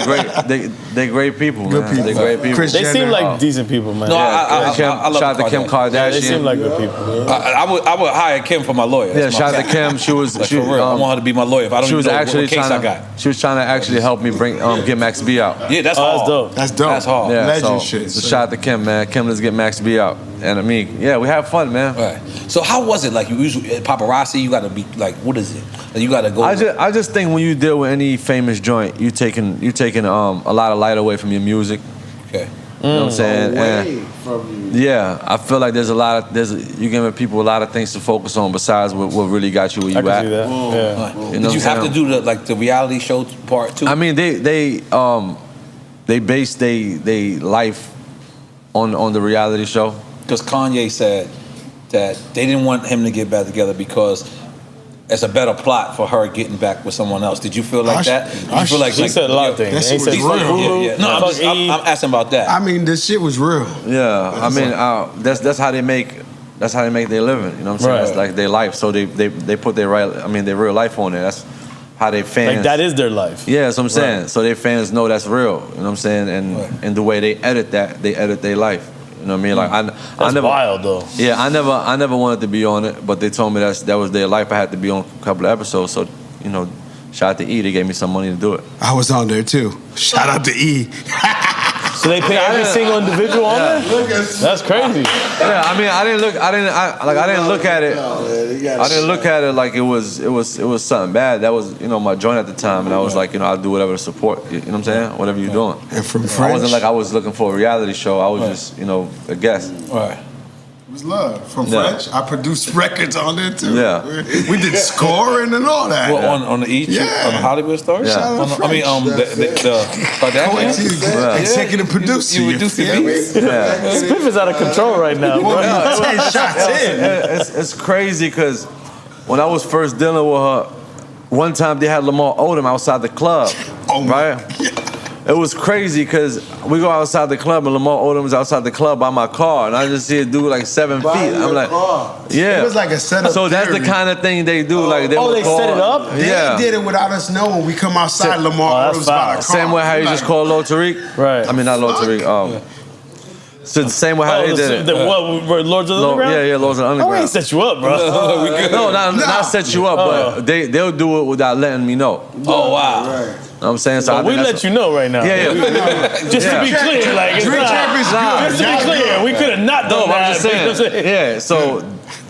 great people, Good man. people. They great people. Chris They seem Jenner. like decent people, man. No, Yeah. I love shout out to Kim Kardashian. Yeah, they seem like good people. I would hire Kim for my lawyer. Yeah, That's my shout out to guy. Kim. She was Like, for real. I want her to be my lawyer. If I don't she even was know actually what case I got. trying to. She was trying to actually help me bring get Max B out. Yeah, that's Oh, hard. that's dope. That's dope. That's hard. Yeah, Legend so, shit. So shout out to Kim, man. Kim, let's get Max B out. And I mean, yeah, we have fun, man. Right. So how was it? Like you usually paparazzi, you gotta be like, what is it? Like, you gotta go. I just think when you deal with any famous joint, you taking a lot of light away from your music. Okay. You know what I'm saying? Away from you. Yeah, I feel like you giving people a lot of things to focus on besides what really got you where you I can at. see that. Whoa. Yeah. You know Did you what I'm have to saying? do the reality show part too? I mean, they base they life on the reality show. Because Kanye said that they didn't want him to get back together because it's a better plot for her getting back with someone else. Did you feel like that? Did you feel like he said a lot of things. That shit was real. Yeah. No, I'm asking about that. I mean, this shit was real. Yeah, I mean, that's how they make their living. You know what I'm saying? Right. That's like their life. So they put their real life on there. That's how they fans. Like that is their life. Yeah, that's what I'm saying. Right. So their fans know that's real. You know what I'm saying? And the way they edit their life. You know what I mean? Like I never wild though. Yeah, I never wanted to be on it, but they told me that was their life. I had to be on a couple of episodes. So you know, shout out to E. They gave me some money to do it. I was on there too. Shout out to E. So they pay every single individual on there? That's crazy. Yeah, I mean, I didn't look at it. I didn't look at it like it was something bad. That was, you know, my joint at the time, and I was like, you know, I'll do whatever to support. You know what I'm saying? Whatever you're doing. And from I French, wasn't like I was looking for a reality show. I was just, you know, a guest. Right. it was love. From Yeah. French, I produced records on there too. Yeah. We did scoring and all that. Well, on the E! Yeah. On the Hollywood Stories. Yeah. On the- I mean, the Kardashians. Executive producer. You reduce the feel me? beats. Yeah. Spiff is out of control right now. Well, bro. 10 shots in. It's crazy because when I was first dealing with her, one time they had Lamar Odom outside the club, Oh my right? It was crazy because we go outside the club and Lamar Odom was outside the club by my car, and I just see a dude like 7 feet. I'm like, yeah. It was like a setup. So that's the theory. kind of thing they do. Like they Oh, would they call, set it up? They Yeah. did it without us knowing. We come outside, Oh, Lamar that's Odom's by foul. the car. Same way how you just call Lil Tariq. Right. I mean not Lil Tariq. So the same way how they did it. Lords of the Lord, Underground? yeah, Lords of the Oh, we Underground. ain't set you up, bro. No, not set you up, but they'll do it without letting me know. Oh wow. You know what I'm saying? So I But we think let that's- you know right now. Yeah. Just to be clear, like, it's Drink not. champions Just to be clear, we could have not done No, that. I'm just saying. Yeah, so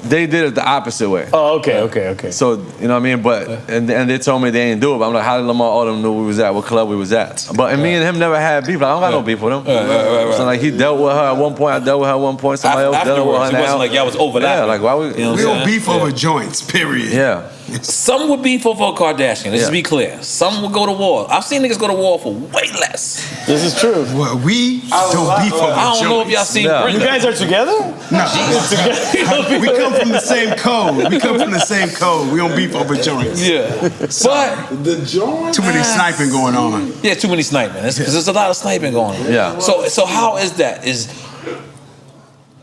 they did it the opposite way. Oh, okay. So, you know what I mean? But and they told me they ain't do it. But I'm like, how did Lamar Odom know we was at? What club we was at? But and me and him never had beef. Like, I don't got no beef with him. So like he dealt with her at one point. I dealt with her at one point. Somebody else dealt with her Afterwards, it now. wasn't like y'all was overlapping. Yeah, like why we? You know what We I'm don't saying? beef over joints, period. Yeah. Some would beef over a Kardashian. Let's Yeah. be clear. Some would go to war. I've seen niggas go to war for way less. This is true. Well, we don't beef over I don't know if y'all joints. seen No. You Brenda. guys are together? No. Together? We come from the same code. We come from the same code. We don't beef over joints. Yeah. But The joint? Too many sniping going on. yeah, too many sniping. Because there's a lot of sniping going on. Yeah. So how is that? Is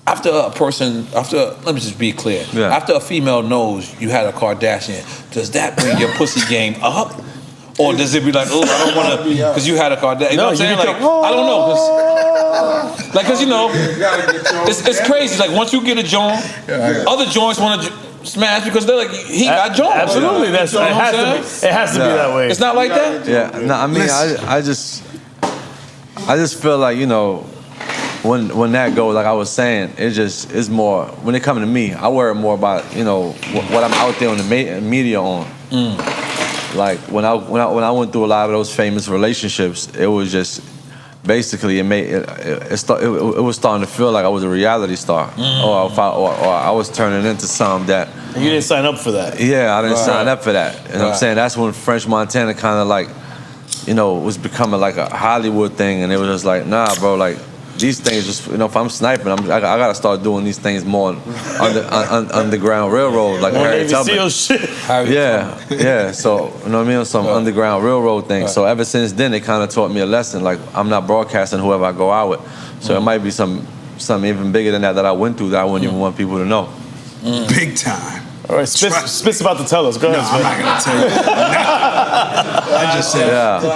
after let me just be clear. Yeah. After a female knows you had a Kardashian, does that bring your pussy game up? Or does it be like, oh, I don't want to, because you had a Kardashian? You know what I'm saying? Like, I don't know. Because, you know, it's crazy. Like, once you get a joint, other joints want to smash because they're like, he got joints. Absolutely. You know what I'm saying? It has to be that way. It's not like that? Yeah. No, I mean, I just feel like, you know, when that goes, like I was saying, it's more, when it comes to me, I worry more about, you know, what I'm out there on the media on. Like when I went through a lot of those famous relationships, it was just basically it was starting to feel like I was a reality star, or I was turning into something that. You didn't sign up for that. Yeah, I didn't sign up for that. You know what I'm saying? That's when French Montana kind of like, you know, was becoming like a Hollywood thing, and it was just like, nah, bro, like. These things just, you know, if I'm sniping, I gotta start doing these things more on the Underground Railroad, like More Harry Navy Tubman. SEAL shit. Yeah. So you know what I mean, some Underground Railroad thing. So ever since then, they kind of taught me a lesson. Like I'm not broadcasting whoever I go out with. So it might be something even bigger than that I went through that I wouldn't even want people to know. Big time. All right, Spit's about to tell us. Go No, ahead, I'm Spit. not gonna tell you. I just said,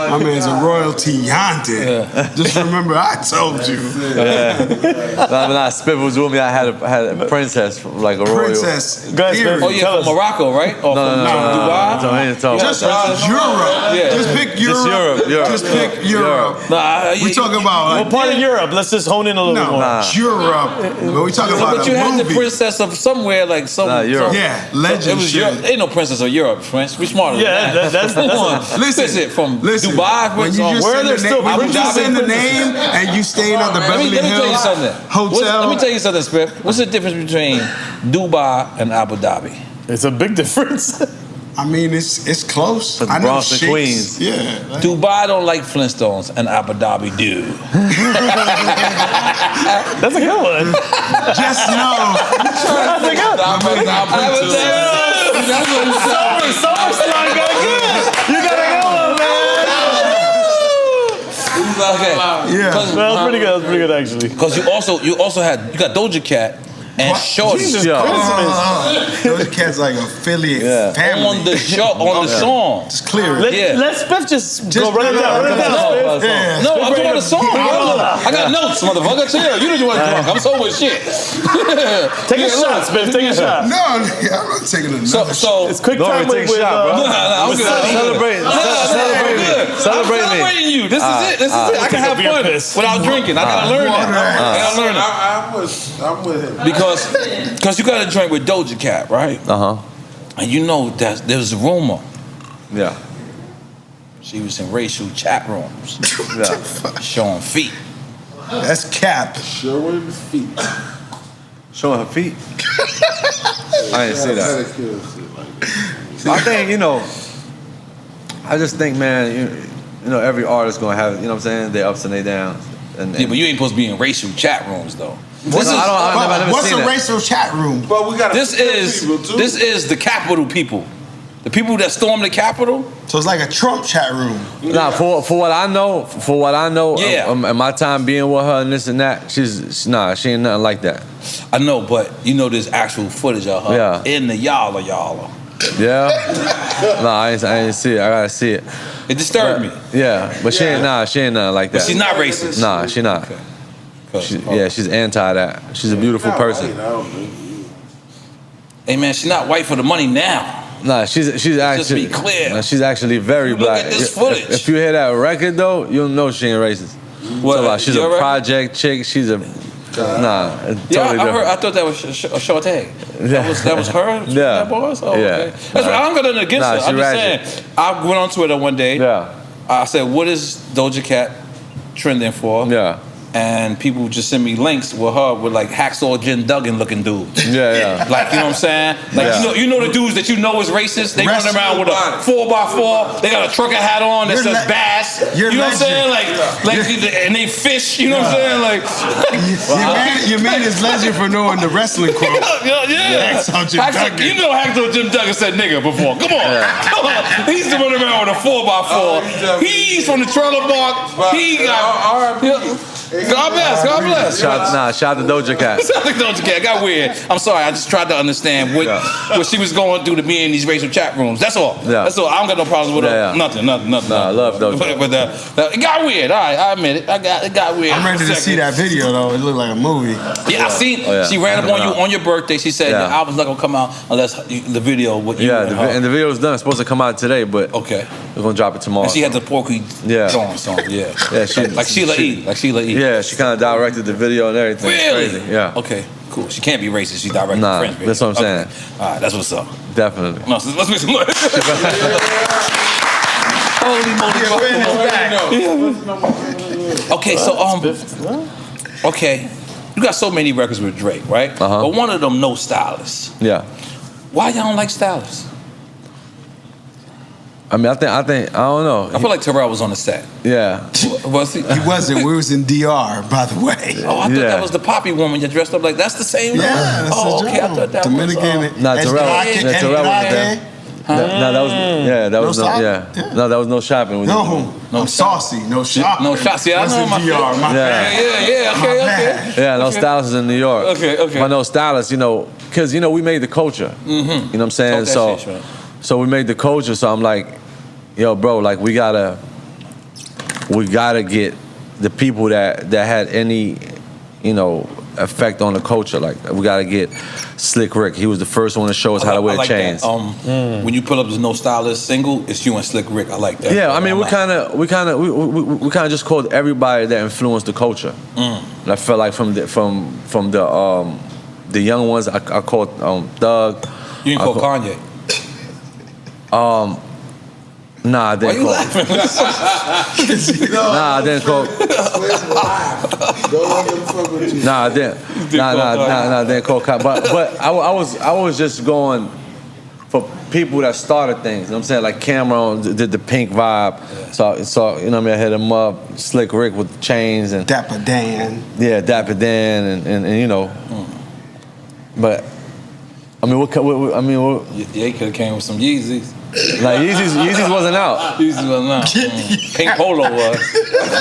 my man's a royalty yonder. Just remember, I told you. When I Spit was with me, I had a princess, like a royal. Princess. Go ahead, Spit. period. Oh, yeah, from Morocco, right? Or No. from Dubai? So I ain't talking Just about Europe. Yeah. Just pick Europe. Europe. Just pick Europe. Nah, We talking about What like, part of Europe? Let's just hone in a little bit more. Europe. But we talking about but you a had the movie. princess of somewhere, like some. Europe. Yeah, It legend was shit. Europe. Ain't no princess of Europe, French. We smarter Yeah, than that. that's Come on. Listen, Visit from listen, Dubai. when you just where are send there the still name, when you just princesses send the and name and you staying at the Let Beverly me tell you Hills something. hotel. Let me tell you something, Spiff. What's the difference between Dubai and Abu Dhabi? It's a big difference. I mean, it's close. But I know Bronx and sheiks. Queens. Yeah. like- Dubai don't like Flintstones, and Abu Dhabi do. That's a good one. Just know. That's a good one. Summer slide got good. You got a good one, man. Okay. Yeah. That was pretty good. That was pretty good, actually. Because you got Doja Cat and Shorty. Jesus Christmas. Those cats like affiliate family. On the song. Just clear Let it. Spiff just go run it down. Run it down, Spiff. Yeah. No, I'm doing the song. I got notes, motherfucker. Chill. You know you want to drunk. I'm so with shit. Take a shot, Spiff. Take a shot. No, I'm not taking another So It's quick time with I'm good. Celebrating you. This is it. I can have fun without drinking. I gotta learn that. I'm with him. Because you got to drink with Doja Cat, right? And you know that there's a rumor. Yeah. She was in racial chat rooms. Yeah. Showing feet. That's cap. Showing his feet. Showing her feet. I didn't see that. I think, I just think, man, every artist gonna have, what I'm saying, their ups and their downs. And Yeah, but you ain't supposed to be in racial chat rooms though. What's What's a racial chat room? But we got This is the Capitol people. The people that stormed the Capitol. So it's like a Trump chat room. Nah, for what I know, Yeah. in my time being with her and this and that, she ain't nothing like that. I know, but there's actual footage of her in the y'all. Yeah. Nah, I ain't see it. I gotta see it. It disturbed me. Yeah, but she ain't nothing like that. But she's not racist. Nah, she not. She's anti that. She's a beautiful person. Hey man, she's not white for the money now. Nah, she's actually. Just be clear. Nah, she's actually very black. Look at this footage. If you hear that record though, you'll know she ain't racist. What? She's a project chick. She's a totally I thought that was Shorty. That was her. Yeah. That boss. Oh, okay. I'm got nothing against her. I'm just saying. I went on Twitter one day. Yeah. I said, "What is Doja Cat trending for?" Yeah. And people just send me links with her with like Hacksaw Jim Duggan looking dudes. Yeah. Like, you know what I'm saying? Like, you know the dudes that you know is racist? They run around with a 4x4. They got a trucker hat on that says Bass. You know what I'm saying? And they fish. You know what I'm saying? Like, your man is legend for knowing the wrestling quote. Yeah. Hacksaw Jim Duggan. You know Hacksaw Jim Duggan said nigga before. Come on. He used to run around with a 4x4. He's from the trailer park. He got... God bless. Shout out to Doja Cat. Shout out to Doja Cat. Got weird. I'm sorry. I just tried to understand what she was going through to be in these racial chat rooms. That's all. Yeah. That's all. I don't got no problems with her. Nothing. Nah, I love Doja Cat. But it got weird. All right, I admit it. It got weird. I'm ready to see that video though. It looked like a movie. Yeah, I seen. She ran up on you on your birthday. She said the album's not gonna come out unless the video. And the video's done. It's supposed to come out today, but okay, we're gonna drop it tomorrow. And she had the Porky song. Yeah. Like Sheila E. Yeah, she kind of directed the video and everything. Really? It's crazy. Yeah. Okay, cool. She can't be racist. She directed the French video. That's what I'm saying. All right, that's what's up. Definitely. No, so let's make some noise. Holy moly. Okay, so okay, you got so many records with Drake, right? But one of them no stylist. Yeah. Why y'all don't like stylists? I mean, I think I don't know. I feel like Terrell was on the set. Yeah. Was he? He wasn't. We was in DR, by the way. Oh, I thought that was the poppy woman you dressed up like. That's the same. Yeah. That's okay. I thought that Dominican. was. Nah, Terrell was there. No, that was no shopping. No, I'm saucy. No shopping. No shopping. See, I know my DR. My bad. Yeah. Okay. Yeah, no stylists in New York. Okay. But no stylists, because we made the culture. You know what I'm saying? So we made the culture. So I'm like, yo, bro, like we gotta get the people that had any, effect on the culture. Like we gotta get Slick Rick. He was the first one to show us how to wear chains. When you pull up the No Stylist single, it's you and Slick Rick. I like that. Yeah, I mean, we kind of just called everybody that influenced the culture. And I felt like from the young ones, I called Thug. You didn't call Kanye. Nah, I didn't call. Nah, I didn't call. Nah, I didn't. Nah, I didn't call. But I was just going for people that started things. You know what I'm saying? Like Cameron did the Pink vibe. Yeah. So I hit him up. Slick Rick with the chains and Dapper Dan. Yeah, Dapper Dan and. But what Yeah, he could have came with some Yeezys. Like Yeezys wasn't out. Yeezys wasn't out. Pink Polo was.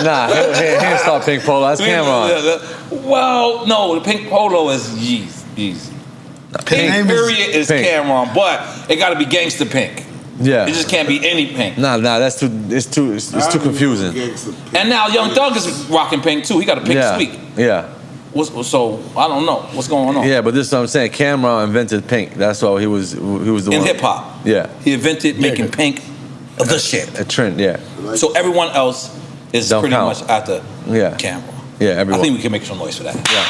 Nah, he didn't start Pink Polo. That's Cameron. Well, no, the Pink Polo is Yeezy. Pink period is Pink. Cameron, but it got to be gangster pink. Yeah. It just can't be any pink. Nah, that's too. It's too confusing. And now Young Thug is rocking pink too. He got a pink sweet. Yeah. So I don't know what's going on. Yeah, but this is what I'm saying. Cameron invented pink. That's why he was the one. In hip hop. Yeah. He invented making pink the shit. A trend. Yeah. So everyone else is Don't pretty count. much after Yeah. Cameron. Yeah. Everyone. I think we can make some noise for that. Yeah.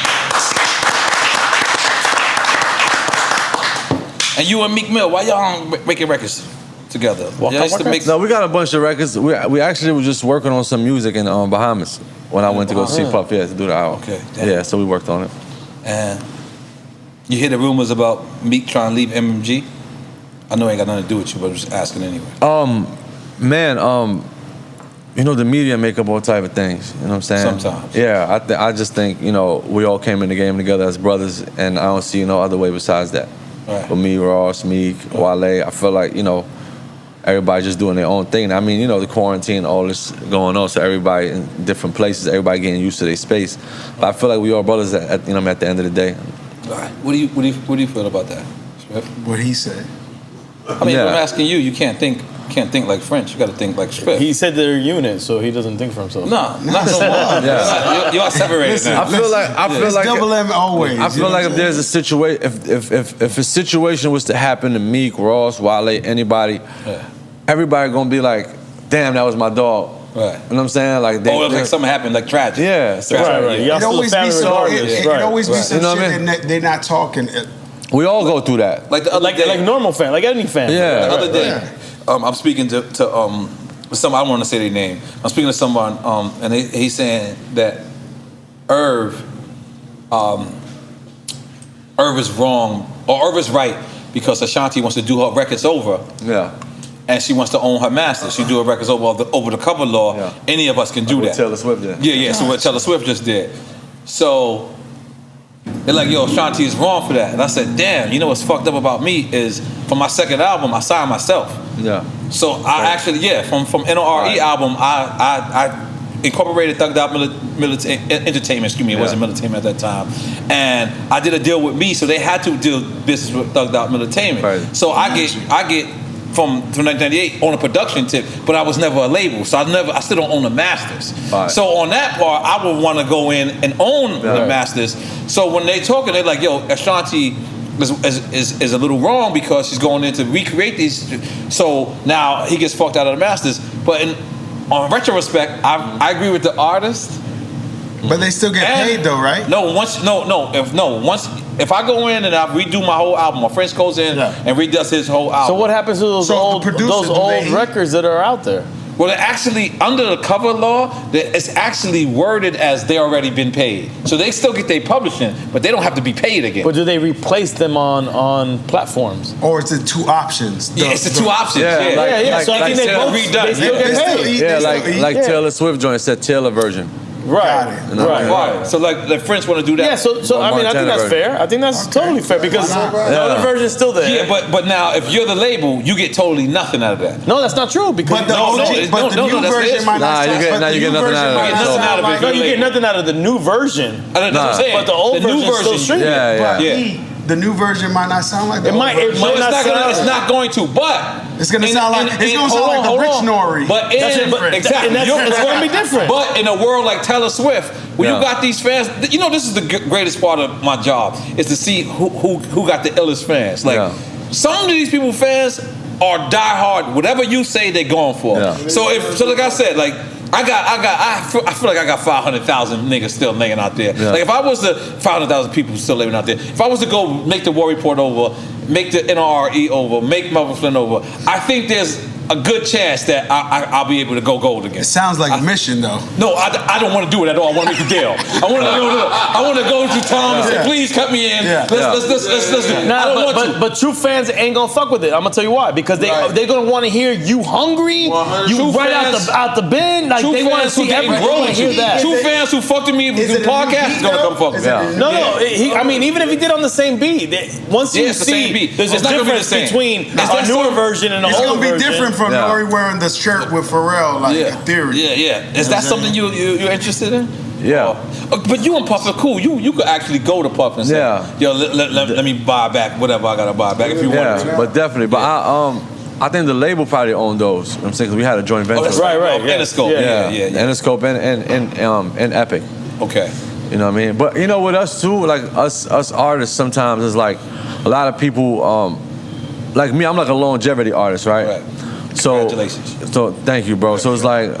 And you and Meek Mill, why y'all making records together? Y'all used to make- No, we got a bunch of records. We actually were just working on some music in Bahamas when I went to go see Puff. Yeah, to do the album. Okay. Yeah, so we worked on it. And you hear the rumors about Meek trying to leave MMG? I know it ain't got nothing to do with you, but I'm just asking anyway. You know, the media make up all type of things. You know what I'm saying? Sometimes. Yeah, I just think, you know, we all came in the game together as brothers, and I don't see no other way besides that. Right. With me, Ross, Meek, Wale, I feel like, you know, everybody just doing their own thing. I mean, you know, the quarantine, all this going on, so everybody in different places, everybody getting used to their space. But I feel like we all brothers at the end of the day. All right. What do you feel about that? What he said. I mean, I'm asking you. You can't think like French. You got to think like Swift. He said they're a unit, so he doesn't think for himself. No, not no more. Yeah. You are separated now. I feel like double M always. I feel like if there's a situation, if a situation was to happen to Meek, Ross, Wale, anybody, everybody gonna be like, "Damn, that was my dog." Right. You know what I'm saying? Like, It was like something happened, like tragic. Yeah. Right. It always be some. It always be some You know what I shit mean? that they're not talking. We all go through that. Like the other day, like normal fan, like any fan. Yeah. The other day, I'm speaking to some. I don't want to say their name. I'm speaking to someone, and he's saying that Irv is wrong, or Irv is right because Ashanti wants to do her records over. Yeah. And she wants to own her masters. She do her records over the cover law. Yeah. Any of us can do What that. Taylor Swift did. Yeah. So what Taylor Swift just did. So they're like, yo, Ashanti is wrong for that. And I said, damn, you know what's fucked up about me is for my second album, I signed myself. Yeah. So I actually, from N.O.R.E. album, I incorporated Thugged Out Entertainment, it wasn't Militainment at that time. And I did a deal with me, so they had to do business with Thugged Out Militainment. Right. So I get from 1998 on a production tip, but I was never a label, so I still don't own the masters. Right. So on that part, I would want to go in and own the masters. So when they talking, they're like, yo, Ashanti is a little wrong because she's going in to recreate these. So now he gets fucked out of the masters. But on retrospect, I agree with the artist. But they still get paid though, right? If I go in and I redo my whole album, my friend goes in and redoes his whole album. So what happens to those old records that are out there? Well, they're actually, under the cover law, it's actually worded as they already been paid. So they still get their publishing, but they don't have to be paid again. But do they replace them on platforms? Or is it two options? It's the two options. So I think they still get paid. Yeah, like Taylor Swift joint said Taylor version. Right. So like the French want to do that. Yeah. So I mean, I think that's fair. I think that's totally fair because the other version's still there. Yeah, but now if you're the label, you get totally nothing out of that. No, that's not true because the new version might not. You get nothing out of it. No, you get nothing out of the new version. That's what I'm saying. But the old version is still streaming. Yeah. The new version might not sound like the old version. It's not going to, but it's going to sound like the rich N.O.R.E. But exactly, it's going to be different. But in a world like Taylor Swift, where you got these fans, you know, this is the greatest part of my job is to see who got the illest fans. Like some of these people fans are diehard. Whatever you say, they're going for. Yeah. So like I said, like. I feel like I got 500,000 niggas still laying out there. Yeah. Like if I was to 500,000 people still living out there. If I was to go make the War Report over, make the N.O.R.E. over, make Melvin Flynn over, I think there's a good chance that I'll be able to go gold again. It sounds like a mission though. No, I don't want to do it at all. I want to make the deal. I I want to go to Tom and say, please cut me in. Let's do it. I don't want to. But true fans ain't gonna fuck with it. I'm gonna tell you why. Because they're gonna want to hear you hungry, you right out the bin. Like they want to see everyone hear that. True fans who fucked with me with the podcast is gonna come fuck with me. No. I mean, even if he did on the same beat, once you see, there's a difference between a newer version and an older version. It's gonna be different from N.O.R.E. wearing the shirt with Pharrell, like in theory. Yeah. Is that something you're interested in? Yeah. But you and Puff are cool. You could actually go to Puff and say, yo, let me buy back whatever I gotta buy back if you want to. But definitely. But I think the label probably owned those. You know what I'm saying? Because we had a joint venture. Oh, that's right. Interscope. Yeah. Interscope and Epic. Okay. You know what I mean? But you know, with us too, like us artists, sometimes it's like a lot of people, like me, I'm like a longevity artist, right? So, congratulations. So thank you, bro. So it's like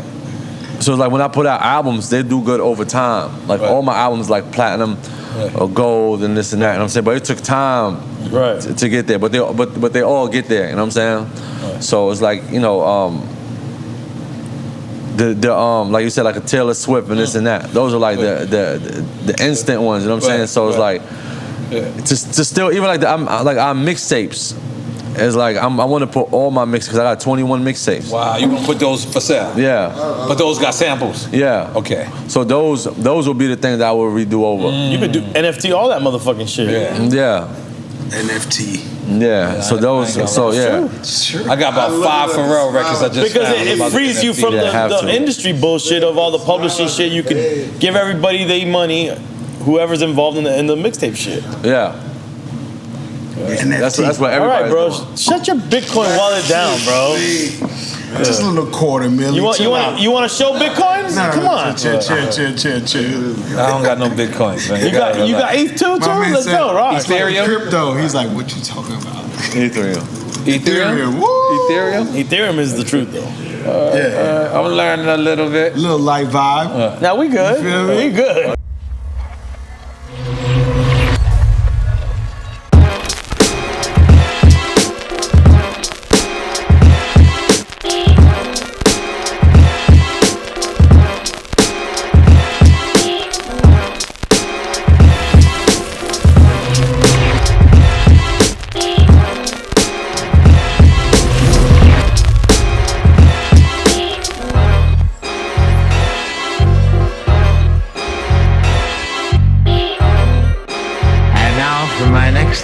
when I put out albums, they do good over time. Like all my albums, like platinum or gold and this and that. You know what I'm saying? But it took time to get there. But they all get there. You know what I'm saying? So it's like, you know, like you said, like a Taylor Swift and this and that. Those are like the instant ones. You know what I'm saying? So it's like to still even like our mixtapes. It's like I want to put all my mixes because I got 21 mixtapes. Wow, you gonna put those for sale? Yeah. But those got samples? Yeah. Okay. So those will be the things that I will redo over. You could do NFT all that motherfucking shit. Yeah. NFT. Yeah. So those. So yeah. I got about 5 Pharrell records I just because found. it frees you from the industry bullshit of all the publishing shit. You could give everybody their money, whoever's involved in the mixtape shit. Yeah. That's what everybody's all right, bro. doing. Shut your Bitcoin wallet down, bro. Just a little $250,000. You want to show Bitcoin? No, Come on. Chill. I don't got no Bitcoins, man. You got ETH too? Let's go, right? Ethereum? Crypto. He's like, what you talking about? Ethereum. Woo! Ethereum is the truth, though. I'm learning a little bit. Little light vibe. Now we good. You feel me? We good.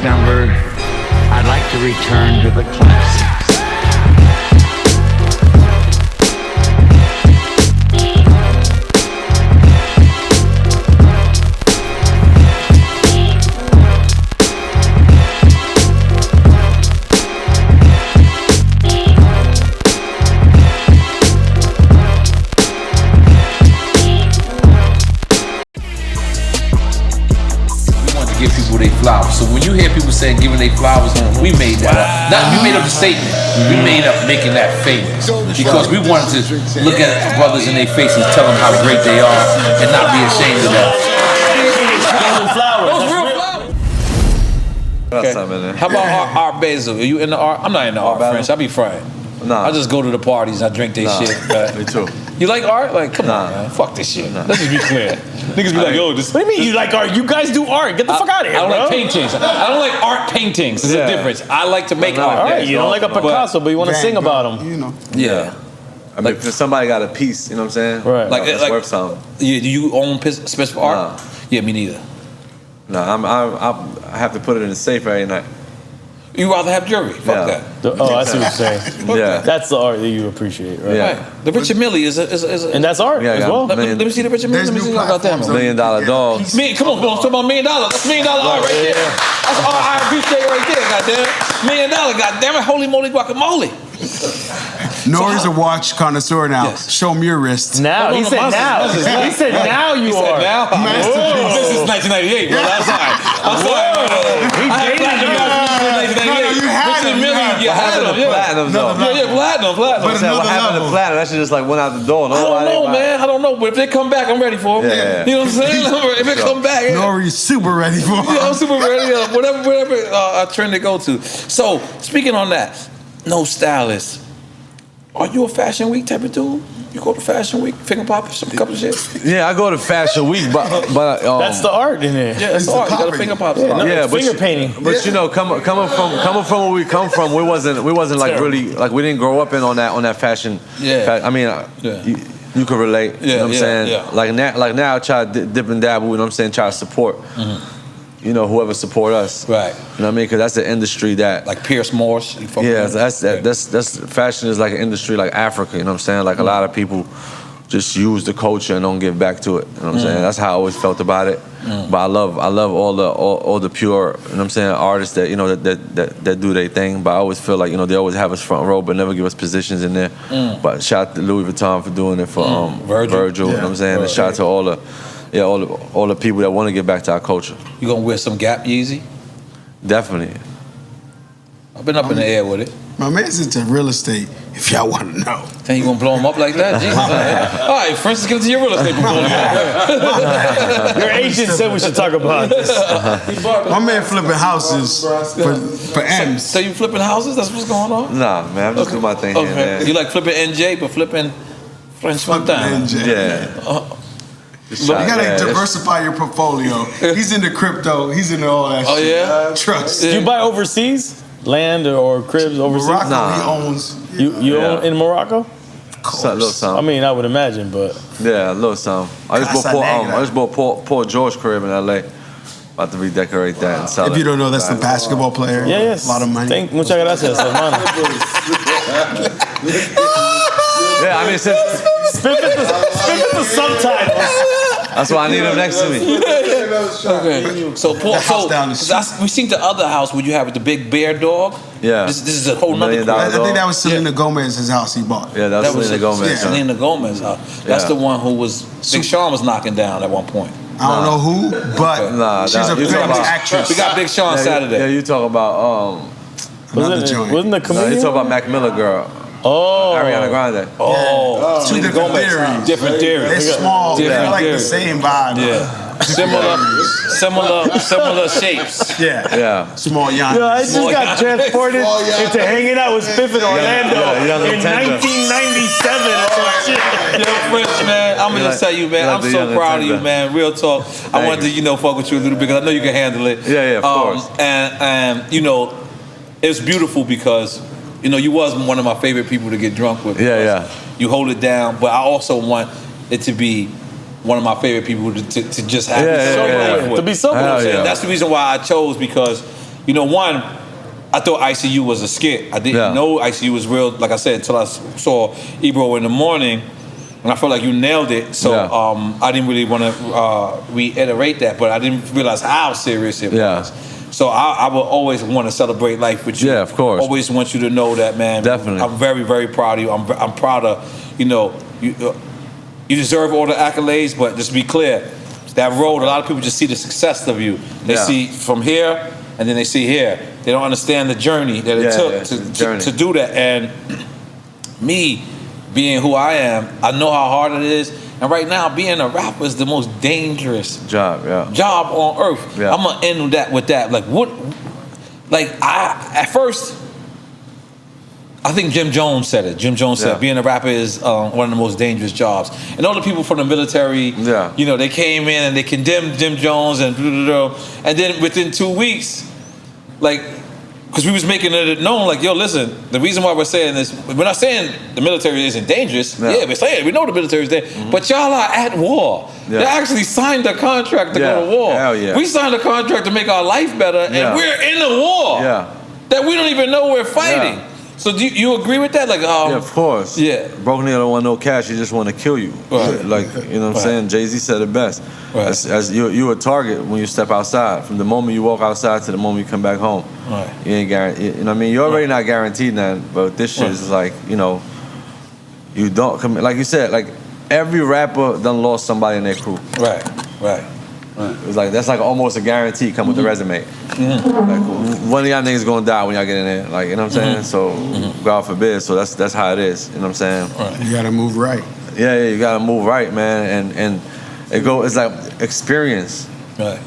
Number, I'd like to return to the classics. Give people their flowers. So when you hear people saying giving their flowers, we made that up. Not we made up the statement. We made up making that famous because we wanted to look at brothers in their faces, tell them how great they are, and not be ashamed of that. Those real flowers. Okay. How about Art Basel? Are you in the art? I'm not in the art, French. I be frying. Nah. I just go to the parties. I drink their shit. Me too. You like art? Like, come on, man. Fuck this shit. Let's just be clear. Niggas be like, yo, this. What do you mean you like art? You guys do art. Get the fuck out of here, I don't bro. like paintings. I don't like art paintings. There's a difference. I like to make art. All right, you don't like a Picasso, but you want to sing about him. You know. Yeah. I mean, if somebody got a piece, you know what I'm saying? Right. Like, it's worth something. Do you own special art? Yeah, me neither. No, I have to put it in the safe every night. You rather have jewelry? Fuck that. I see what you're saying. Yeah. That's the art that you appreciate, right? Yeah. The Richard Millie is a and that's art as well. Let me see the Richard Millie. Let me see about that. $1 million dog. Come on, I'm talking about $1 million. That's $1 million art right there. That's all I appreciate right there, goddamn. $1 million, goddamn it. Holy moly guacamole. N.O.R.E's a watch connoisseur now. Yes. Show me your wrist. Now, he said now. He said now you are. Now. This is 1998, bro. I'm sorry. He dated You had him. You had him. Platinum though. Yeah, platinum. But What happened to platinum? That shit just like went out the door. I don't know, man. I don't know. But if they come back, I'm ready for them. Yeah. You know what I'm saying? If they come back, N.O.R.E's super ready for him. yeah, I'm super ready. Whatever trend they go to. So, speaking on that, no stylist Are you a Fashion Week type of dude? You go to Fashion Week, finger pop some couple of shit? Yeah, I go to Fashion Week, but that's the art in it. Yeah, that's the art. You gotta finger pop. Finger painting. But you know, coming from where we come from, we wasn't like really like we didn't grow up on that fashion. Yeah. I mean, you could relate. You know what I'm saying? Yeah. Like now, I try to dip and dabble. You know what I'm saying? Try to support. You know, whoever support us. Right. You know what I mean? Because that's the industry that. Like Pierce Morse. Yeah, that's fashion is like an industry like Africa. You know what I'm saying? Like a lot of people just use the culture and don't give back to it. You know what I'm saying? That's how I always felt about it. But I love all the pure, you know what I'm saying, artists that, you know, that do their thing. But I always feel like, you know, they always have us front row but never give us positions in there. But shout out to Louis Vuitton for doing it for Virgil, you know what I'm saying? And shout out to all the people that want to get back to our culture. You gonna wear some Gap Yeezy? Definitely. I've been up in the air with it. My man's into real estate, if y'all want to know. Think you gonna blow him up like that? Jesus. All right, Francis, get into your real estate portfolio. Your agent said we should talk about this. My man flipping houses for M's. So you flipping houses? That's what's going on? Nah, man, I'm just doing my thing here, man. You like flipping NJ, but flipping French Montana. Yeah. You gotta diversify your portfolio. He's into crypto. He's into all that shit. Oh yeah? Trust. Do you buy overseas? Land or cribs overseas? Morocco, he owns. You own in Morocco? A little something. I mean, I would imagine, but yeah, a little something. I just bought Paul George crib in LA. About to redecorate that and sell it. If you don't know, that's the basketball player. Yeah, yes. A lot of money. Muchas gracias, hermano. Yeah, I mean, spit the subtitles. That's why I need him next to me. Okay. So Paul, we seen the other house where you have the big bear dog. Yeah. This is a whole nother. I think that was Selena Gomez's house he bought. Yeah, that was Selena Gomez. Yeah. Selena Gomez house. That's the one who was Big Sean was knocking down at one point. I don't know who, but she's a famous actress. We got Big Sean Saturday. Yeah, you talk about another joint. Wasn't the comedian? You talk about Mac Miller girl. Oh, Ariana Grande. Oh, two different theories. Different theories. They're small. They're like the same vibe. Yeah. Similar shapes. Yeah. Small Giannis. Yo, I just got transported into hanging out with Spiff in Orlando in 1997 or some shit. Yo, French, man, I'm gonna just tell you, man, I'm so proud of you, man. Real talk. I wanted to, fuck with you a little bit because I know you can handle it. Yeah, of course. And it's beautiful because you was one of my favorite people to get drunk with. Yeah. You hold it down, but I also want it to be one of my favorite people to just have to be sober. That's the reason why I chose because, one, I thought ICU was a skit. I didn't know ICU was real, like I said, until I saw Ebro in the morning, and I felt like you nailed it. So I didn't really want to reiterate that, but I didn't realize how serious it was. So I will always want to celebrate life with you. Yeah, of course. Always want you to know that, man. Definitely. I'm very, very proud of you. I'm proud of, you deserve all the accolades, but just be clear, that road, a lot of people just see the success of you. They see from here, and then they see here. They don't understand the journey that it took to do that. And me, being who I am, I know how hard it is. And right now, being a rapper is the most dangerous job on earth. Yeah. I'm gonna end with that. Like what? Like at first, I think Jim Jones said it. Jim Jones said being a rapper is one of the most dangerous jobs. And all the people from the military, they came in and they condemned Jim Jones and then within 2 weeks, because we was making it known, listen, the reason why we're saying this, we're not saying the military isn't dangerous. Yeah, we're saying we know the military is there, but y'all are at war. Yeah. They actually signed a contract to go to war. Hell yeah. We signed a contract to make our life better, and we're in a war that we don't even know we're fighting. Yeah. So do you agree with that? Yeah, of course. Yeah. Broke nigga don't want no cash, he just want to kill you. Right. You know what I'm saying? Jay-Z said it best. Right. As you a target when you step outside. From the moment you walk outside to the moment you come back home. Right. You ain't guaranteed. You know what I mean? You're already not guaranteed nothing, but this shit is you don't come. Like you said, every rapper done lost somebody in their crew. Right. It's that's almost a guarantee come with the resume. Mm-hmm. One of y'all niggas gonna die when y'all get in there. You know what I'm saying? So God forbid. So that's how it is. You know what I'm saying? Right. You gotta move right. Yeah, you gotta move right, man. And it's like experience. Right.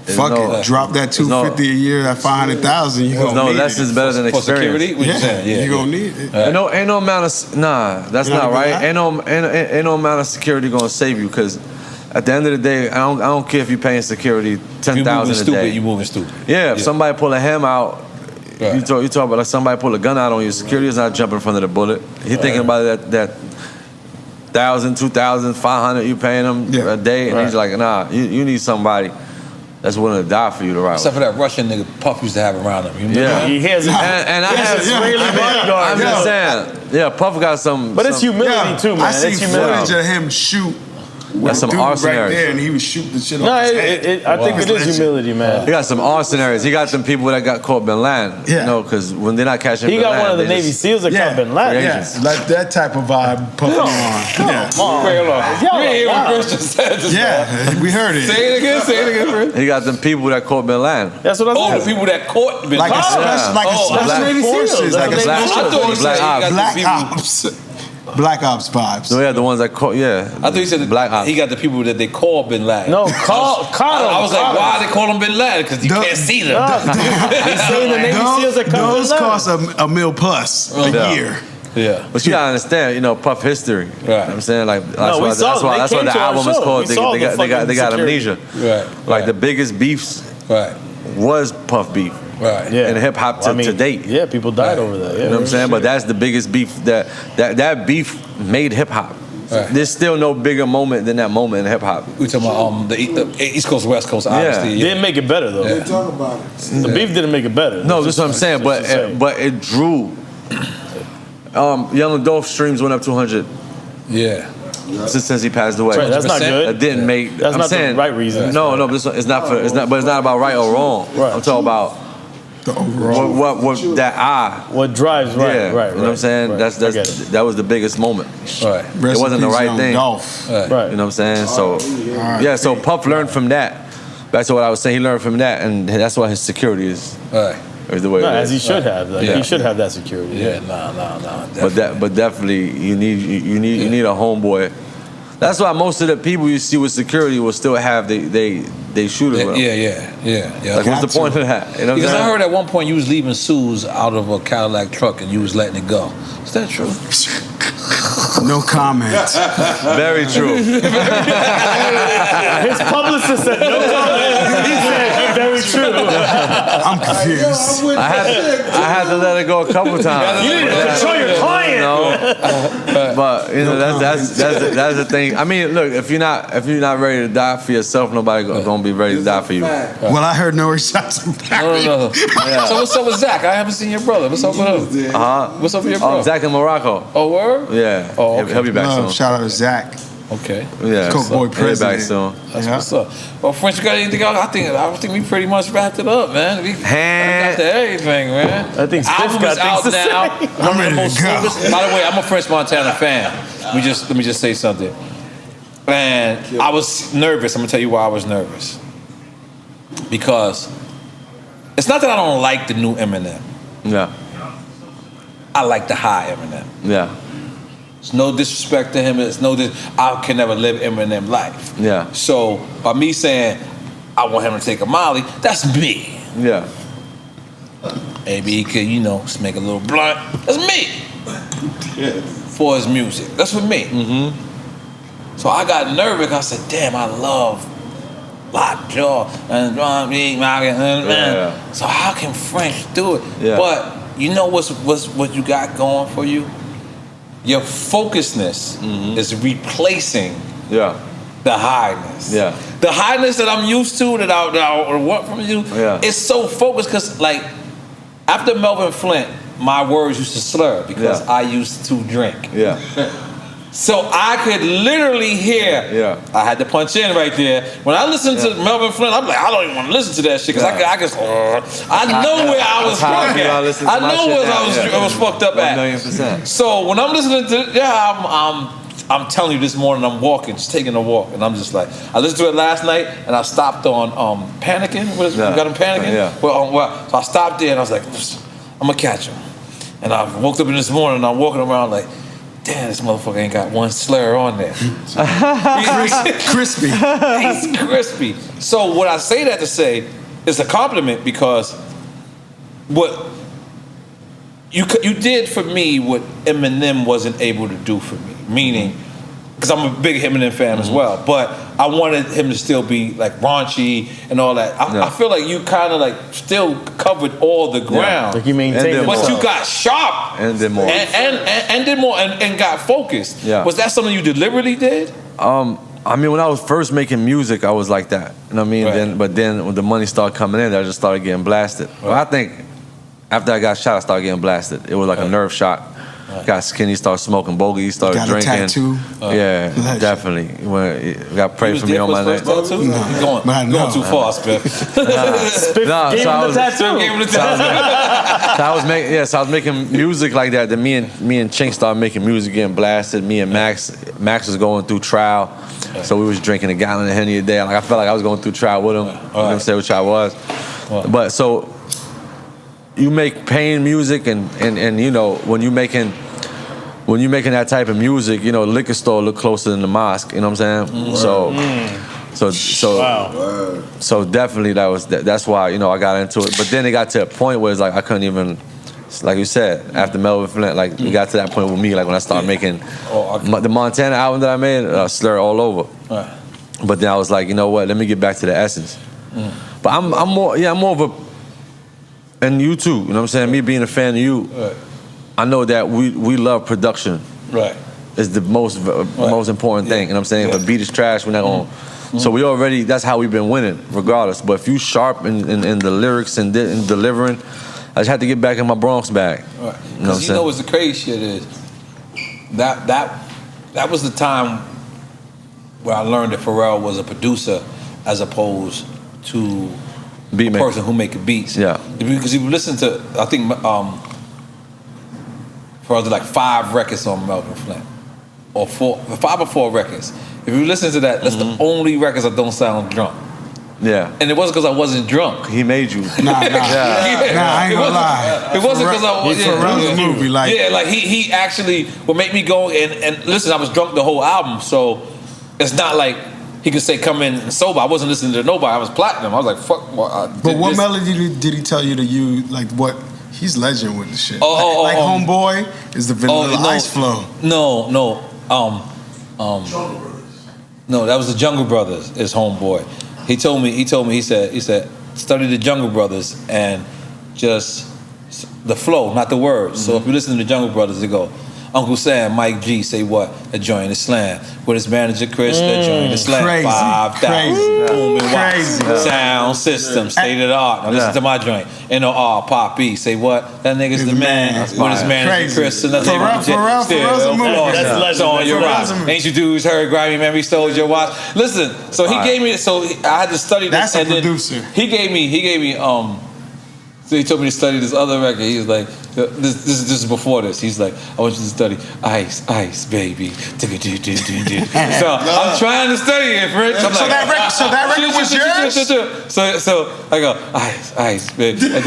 Fuck it, drop that $250 a year, that $500,000. You gonna need lessons it. better than For experience. security? What you saying? Yeah, you gonna need it. Ain't no amount of that's You know not what I right. Ain't no amount of security gonna save you because at the end of the day, I don't care if you're paying security $10,000 a day. You moving stupid. Yeah, if somebody pull a ham out, you talk about like somebody pull a gun out on you. Security is not jumping in front of the bullet. He's thinking about that $1,000, $2,000, $500 you paying him a day, and he's like, nah, you need somebody that's willing to die for you to ride. Except for that Russian nigga Puff used to have around him. You remember? Yeah, He has and I have Israeli bodyguard. I'm just saying, Puff got some. But it's humility too, man. I see It's humility. footage of him shoot. That's some dude arsenaries. right there, and he was shooting the shit No, off his head. I think it is humility, man. He got some arsenaries. He got some people that got caught Bin Laden. Yeah. You know, because when they're not catching He Bin got Laden, one of the they Navy just- SEAls that caught Bin Laden. Yeah, like that type of vibe puffing on. Yeah. You ain't hear what Chris just said. Yeah, we heard it. Say it again, Chris. He got them people that caught Bin Laden. That's what I Oh, said. the people that caught Bin Like a Laden. special, like a special Navy forces, SEAls. like a That's what they special I thought he said he got the black people- ops, black ops vibes. So yeah, the ones that caught, I thought he said that Black Ops. he got the people that they called Bin Laden. No, caught him. I was like, why they call him Bin Laden? Because you can't see them. He's saying the Navy SEAls that caught Bin Those Laden. cost a mil plus a Yeah. year. Yeah. But you gotta understand, Puff history. You know what I'm saying? Like that's we why saw them. They that's why came the to our album is show. called We saw the they got fucking amnesia. Right. Like the biggest beefs Right. was Puff beef. Right. Yeah. In hip hop to date. Yeah, people died over that. Yeah, You know what I'm saying? But that's the biggest beef that beef made hip hop. Right. There's still no bigger moment than that moment in hip hop. We talking about the East Coast, West Coast, obviously. Didn't make it better though. They talk about it. The beef didn't make it better. No, that's what I'm saying. But it drew. Young Adolph streams went up 200 Yeah. since he passed away. Right, that's not good. That didn't make. That's I'm not the saying, right reason. No, this one, it's not for. It's not. But it's not about right or wrong. Right. I'm talking about The overall. what that What drives right, yeah. right. You know what I'm saying? right. That's I get it. that was the biggest moment. Right. Rest It wasn't in the peace, right Young thing. Dolph. Right. You know what I'm saying? So yeah. So Puff learned from that. That's what I was saying. He learned from that, and that's why his security is Right. the way No, it as he is. should have. Like, Yeah. He should have that security. Yeah, nah. But definitely you need a homeboy. That's why most of the people you see with security will still have they shooters with them. Yeah. Like, what's the point of that? You know what I'm Because I saying? heard at one point you was leaving Sue's out of a Cadillac truck and you was letting it go. Is that true? No comment. Very true. His publicist said no comment. He said very true. I'm confused. I had to let it go a couple times. You need to control your client. But that's the thing. I mean, look, if you're not ready to die for yourself, nobody gonna be ready to die for you. Well, I heard N.O.R.E. shot somebody. No. So what's up with Zach? I haven't seen your brother. What's up with him? What's up with your brother? Zach in Morocco. Oh, word? Yeah. Oh, okay. He'll be back Love, soon. shout out to Zach. Okay. Yeah. Coke Boy He'll be back president. soon. That's what's up. Well, French, you got anything else? I think we pretty much wrapped it up, man. We got to everything, man. I think Spiff album got is out things to now. say. I'm ready to go. By the way, I'm a French Montana fan. Let me just say something. Man, I was nervous. I'm gonna tell you why I was nervous. Because it's not that I don't like the new Eminem. Yeah. I like the high Eminem. Yeah. It's no disrespect to him. I can never live Eminem life. Yeah. So by me saying I want him to take a Molly, that's me. Yeah. Maybe he could, smoke a little blunt. That's me. For his music. That's for me. Mm-hmm. So I got nervous. I said, damn, I love Lockjaw and Yeah. So how can French do it? Yeah. But you know what you got going for you? Your focusedness is replacing Yeah. the highness. Yeah. The highness that I'm used to, that I want from you, Yeah. it's so focused because, like, after Melvin Flint, my words used to slur because Yeah. I used to drink. Yeah. So I could literally hear. Yeah. I had to punch in right there. When I listened to Melvin Flint, I'm like, I don't even want to listen to that shit because I know where I was drunk at. I know where I was fucked up at. 1,000,000%. So when I'm listening to I'm telling you, this morning I'm walking, just taking a walk, and I'm just like, I listened to it last night, and I stopped on Panicking. What is it? You got him Panicking? Yeah. Well, so I stopped there, and I was like, I'm gonna catch him. And I woke up in this morning, and I'm walking around like, damn, damn, this motherfucker ain't got one slur on there. Crispy. He's crispy. So what I say that to say is a compliment because what you did for me what Eminem wasn't able to do for me. Meaning, because I'm a big Eminem fan as well, but I wanted him to still be like raunchy and all that. I feel like you kind of like still covered all the ground. Like you maintained, but you got sharp and did more, and did more, and got focused. Yeah. Was that something you deliberately did? I mean, when I was first making music, I was like that. You know what I mean? Right. But then when the money started coming in, I just started getting blasted. Well, I think after I got shot, I started getting blasted. It was like a nerve shot. Got skinny, started smoking bogey, started got drinking. A tattoo. Yeah, definitely. When got prayed for me on my neck. Going too far, Spiff. Spiff gave him the tattoo. So I was making music like that. Then me and Chink started making music, getting blasted. Me and Max was going through trial, so we was drinking a gallon of Henny a day. Like I felt like I was going through trial with him. I didn't say which I was, but so you make pain music, and you know when you making that type of music, you know, the liquor store look closer than the mosque. You know what I'm saying? So definitely that's why, you know, I got into it. But then it got to a point where it's like I couldn't even, like you said, after Melvin Flint, like it got to that point with me, like when I started making the Montana album that I made, slur all over. But then I was like, you know what? Let me get back to the essence. But I'm more of a, and you too. You know what I'm saying? Me being a fan of you. I know that we love production. Right. It's the most important thing. You know what I'm saying? If a beat is trash, we're not gonna. So we already, that's how we've been winning, regardless. But if you sharp in the lyrics and delivering, I just had to get back in my Bronx bag. Right. Because you know what's the crazy shit is? That was the time where I learned that Pharrell was a producer as opposed to a person who make beats. Yeah. Because if you listen to, I think, Pharrell did like 5 records on Melvin Flint, or 5 or 4 records. If you listen to that, that's the only records that don't sound drunk. Yeah. And it wasn't because I wasn't drunk. He made you. Nah, I ain't gonna lie. It wasn't because I was. Pharrell's movie, like. Yeah, like he actually would make me go and listen. I was drunk the whole album, so it's not like he could say come in sober. I wasn't listening to nobody. I was platinum. I was like, fuck. But what melody did he tell you to use? Like what? He's legend with the shit. Like Homeboy is the Vanilla Ice flow. No, that was the Jungle Brothers. Is Homeboy. He told me. He said, study the Jungle Brothers and just the flow, not the words. So if you listen to the Jungle Brothers, they go, Uncle Sam, Mike G, say what? A joint is slam. With his manager Chris, a joint is slam. 5,000. Boom and wop. Sound system, state of the art. Now listen to my joint. N.O.R.E, Pop B, say what? That nigga's the man. With his manager Chris, and Pharrell's a movie. That's on your watch. Ain't you dudes heard grimy man, we stole your watch. Listen, so he gave me, so I had to study this. That's a producer. He gave me, so he told me to study this other record. He was like, this is before this. He's like, I want you to study Ice, baby. So I'm trying to study it, Rich. So that record was yours? So I go, Ice, baby. And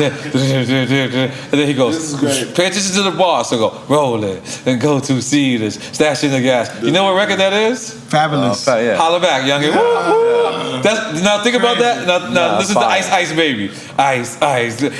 then he goes, pay attention to the bar. So I go, roll it, and go to Cedars, stash in the gas. You know what record that is? Fabulous. Holla back, youngin'. That's, now think about that. Now listen to Ice, baby. Ice.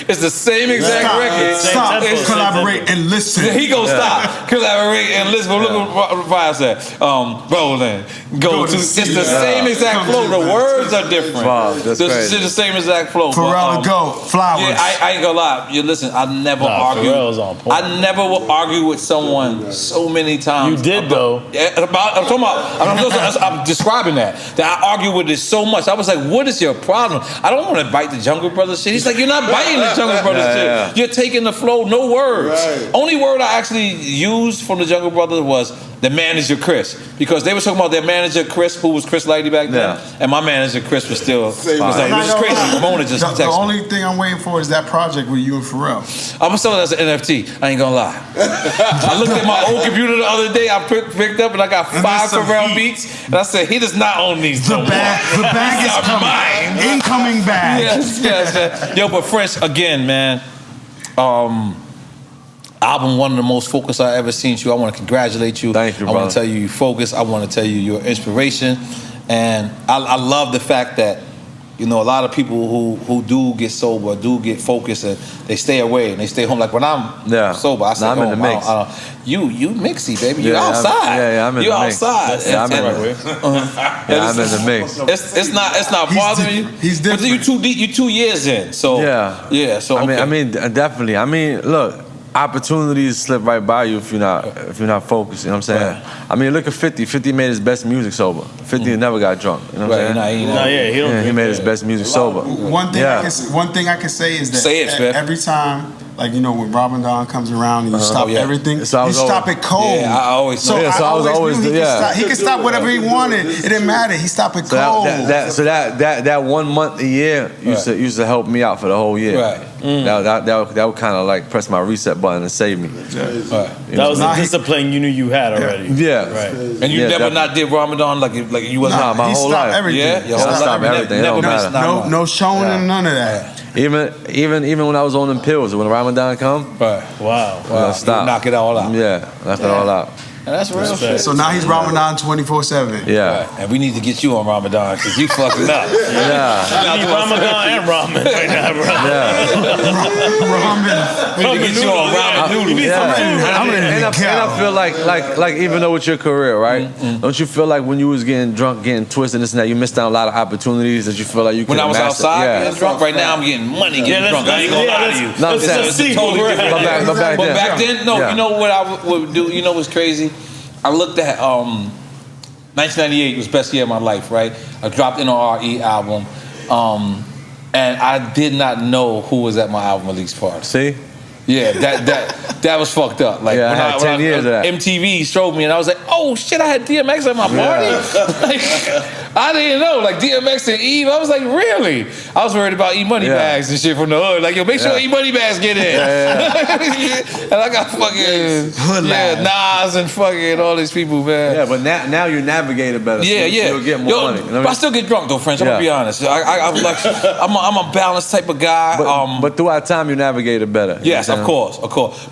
It's the same exact record. Stop. Collaborate and listen. He goes stop. Collaborate and listen. Look what Fire said. Rollin'. Go to. It's the same exact flow. The words are different. Wow, that's It's the same exact flow. Pharrell to go. Flowers. Yeah, I ain't gonna lie. You listen. I never argue. I never will argue with someone so many times. You did though. I'm describing that I argue with it so much. I was like, what is your problem? I don't want to bite the Jungle Brothers shit. He's like, you're not biting the Jungle Brothers shit. You're taking the flow, no words. Right. Only word I actually used from the Jungle Brothers was the manager Chris, because they were talking about their manager Chris, who was Chris Lighty back then, and my manager Chris was still was like, which is crazy. Mona just texted me. The only thing I'm waiting for is that project with you and Pharrell. I'm gonna sell it as an NFT. I ain't gonna lie. I looked at my old computer the other day. I picked up and I got 5 Pharrell beats, and I said, he does not own these. The bag is coming. Mine. Incoming bag. Yes. Yo, but Fresh again, man. album, one of the most focused I've ever seen you. I want to congratulate you. Thank you, I want brother. to tell you you're focused. I want to tell you you're inspiration. And I love the fact that, you know, a lot of people who do get sober, do get focused, and they stay away and they stay home. Like when I'm sober, I stay I'm home. in the mix. You mixy, baby. You Yeah, outside. I'm in you the mix. outside. Yeah, I'm in the mix. It's not bothering you. He's different. But you 2 deep. You 2 years in. So yeah. So okay. I mean, definitely. I mean, look, opportunities slip right by you if you're not focused. You know what I'm saying? Right. I mean, look at 50. 50 made his best music sober. 50 never got drunk. You know what I'm saying? He made his best music sober. One thing I can say is that Say it, Smith. every time, like, you know, when Ramadan comes around and you stop everything, So I you was stop it cold. Yeah, I always So know. I always knew yeah. he could stop whatever he wanted. It didn't matter. He stopped it cold. So that 1 month a year used to help me out for the whole year. Right. That would kind of like press my reset button and save me. Right. That was the discipline you knew you had already. Yeah. Right. And you never not did Ramadan like you wasn't. Nah, my he whole stopped life. everything. Yeah, your He whole stopped life. everything. It don't Never matter. No showing and none of that. Even when I was on them pills, when Ramadan come, Right. Wow. stop. You knock it all out. Yeah, knock it all out. And that's real shit. So now he's Ramadan 24/7. Yeah. Right. And we need to get you on Ramadan because you fucking up. Yeah. You need Ramadan and ramen right now, bro. Ramen. We need to get you on ramen noodles. And I feel like even though with your career, right? Don't you feel like when you was getting drunk, getting twisted, this and that, you missed out on a lot of opportunities that you feel like you could When I was master? outside Yeah. getting drunk, right now I'm getting money getting drunk. I ain't gonna lie to you. No, I'm saying, It's a totally different. but back then, no, yeah. you know what I would do? You know what's crazy? I looked at 1998 was the best year of my life, right? I dropped N.O.R.E. album, and I did not know who was at my album release party. See? Yeah, that was fucked up. Like Yeah, I had 10 years of that. MTV showed me, and I was like, oh shit, I had DMX at my party. Like, I didn't know, like DMX and Eve. I was like, really? I was worried about E-Money bags and shit from the hood. Like, yo, make sure E-Money bags get in. And I got fucking Nas and fucking all these people, man. Yeah, but now you navigate it better. Yeah, so yeah. You'll get more money. You know what I But I mean? still get drunk though, French. I'm gonna be honest. I'm a balanced type of guy. But throughout time, you navigate it better. Yes, of course.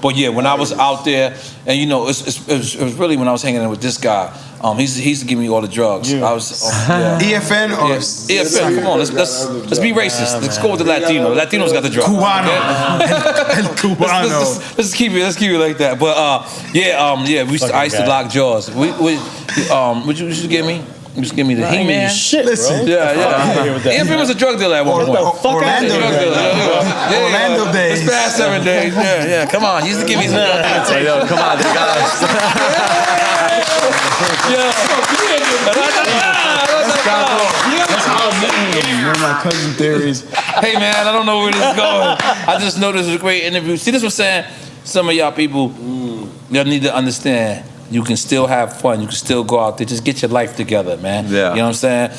But yeah, when I was out there, and you know, it was really when I was hanging out with this guy. He used to give me all the drugs. I was EFN or EFN. Come on, let's be racist. Let's go with the Latino. The Latinos got the drugs. Cubano. Cubano. Let's keep it like that. But I used to lock jaws. What you used to give me? You just give me the He-Man. Shit, Listen. bro. EFN was a drug dealer at one point. Orlando days. It's past 7 days. Yeah. Come on, you used to give me some. Yo, come on, guys. One of my cousin theories. Hey man, I don't know where this is going. I just know this is a great interview. See, this was saying some of y'all people, y'all need to understand. You can still have fun. You can still go out there. Just get your life together, man. Yeah. You know what I'm saying?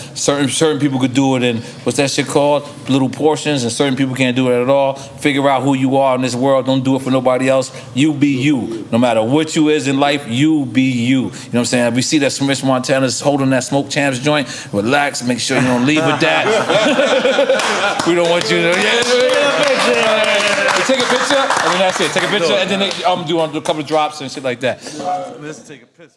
Certain people could do it in, what's that shit called? Little portions, and certain people can't do it at all. Figure out who you are in this world. Don't do it for nobody else. You be you. No matter what you is in life, you be you. You know what I'm saying? We see that Smith Montana's holding that Smoke Champs joint. Relax. Make sure you don't leave with that. We don't want you to. Take a picture, and then that's it. Take a picture, and then they do a couple of drops and shit like that. Let's take a piss.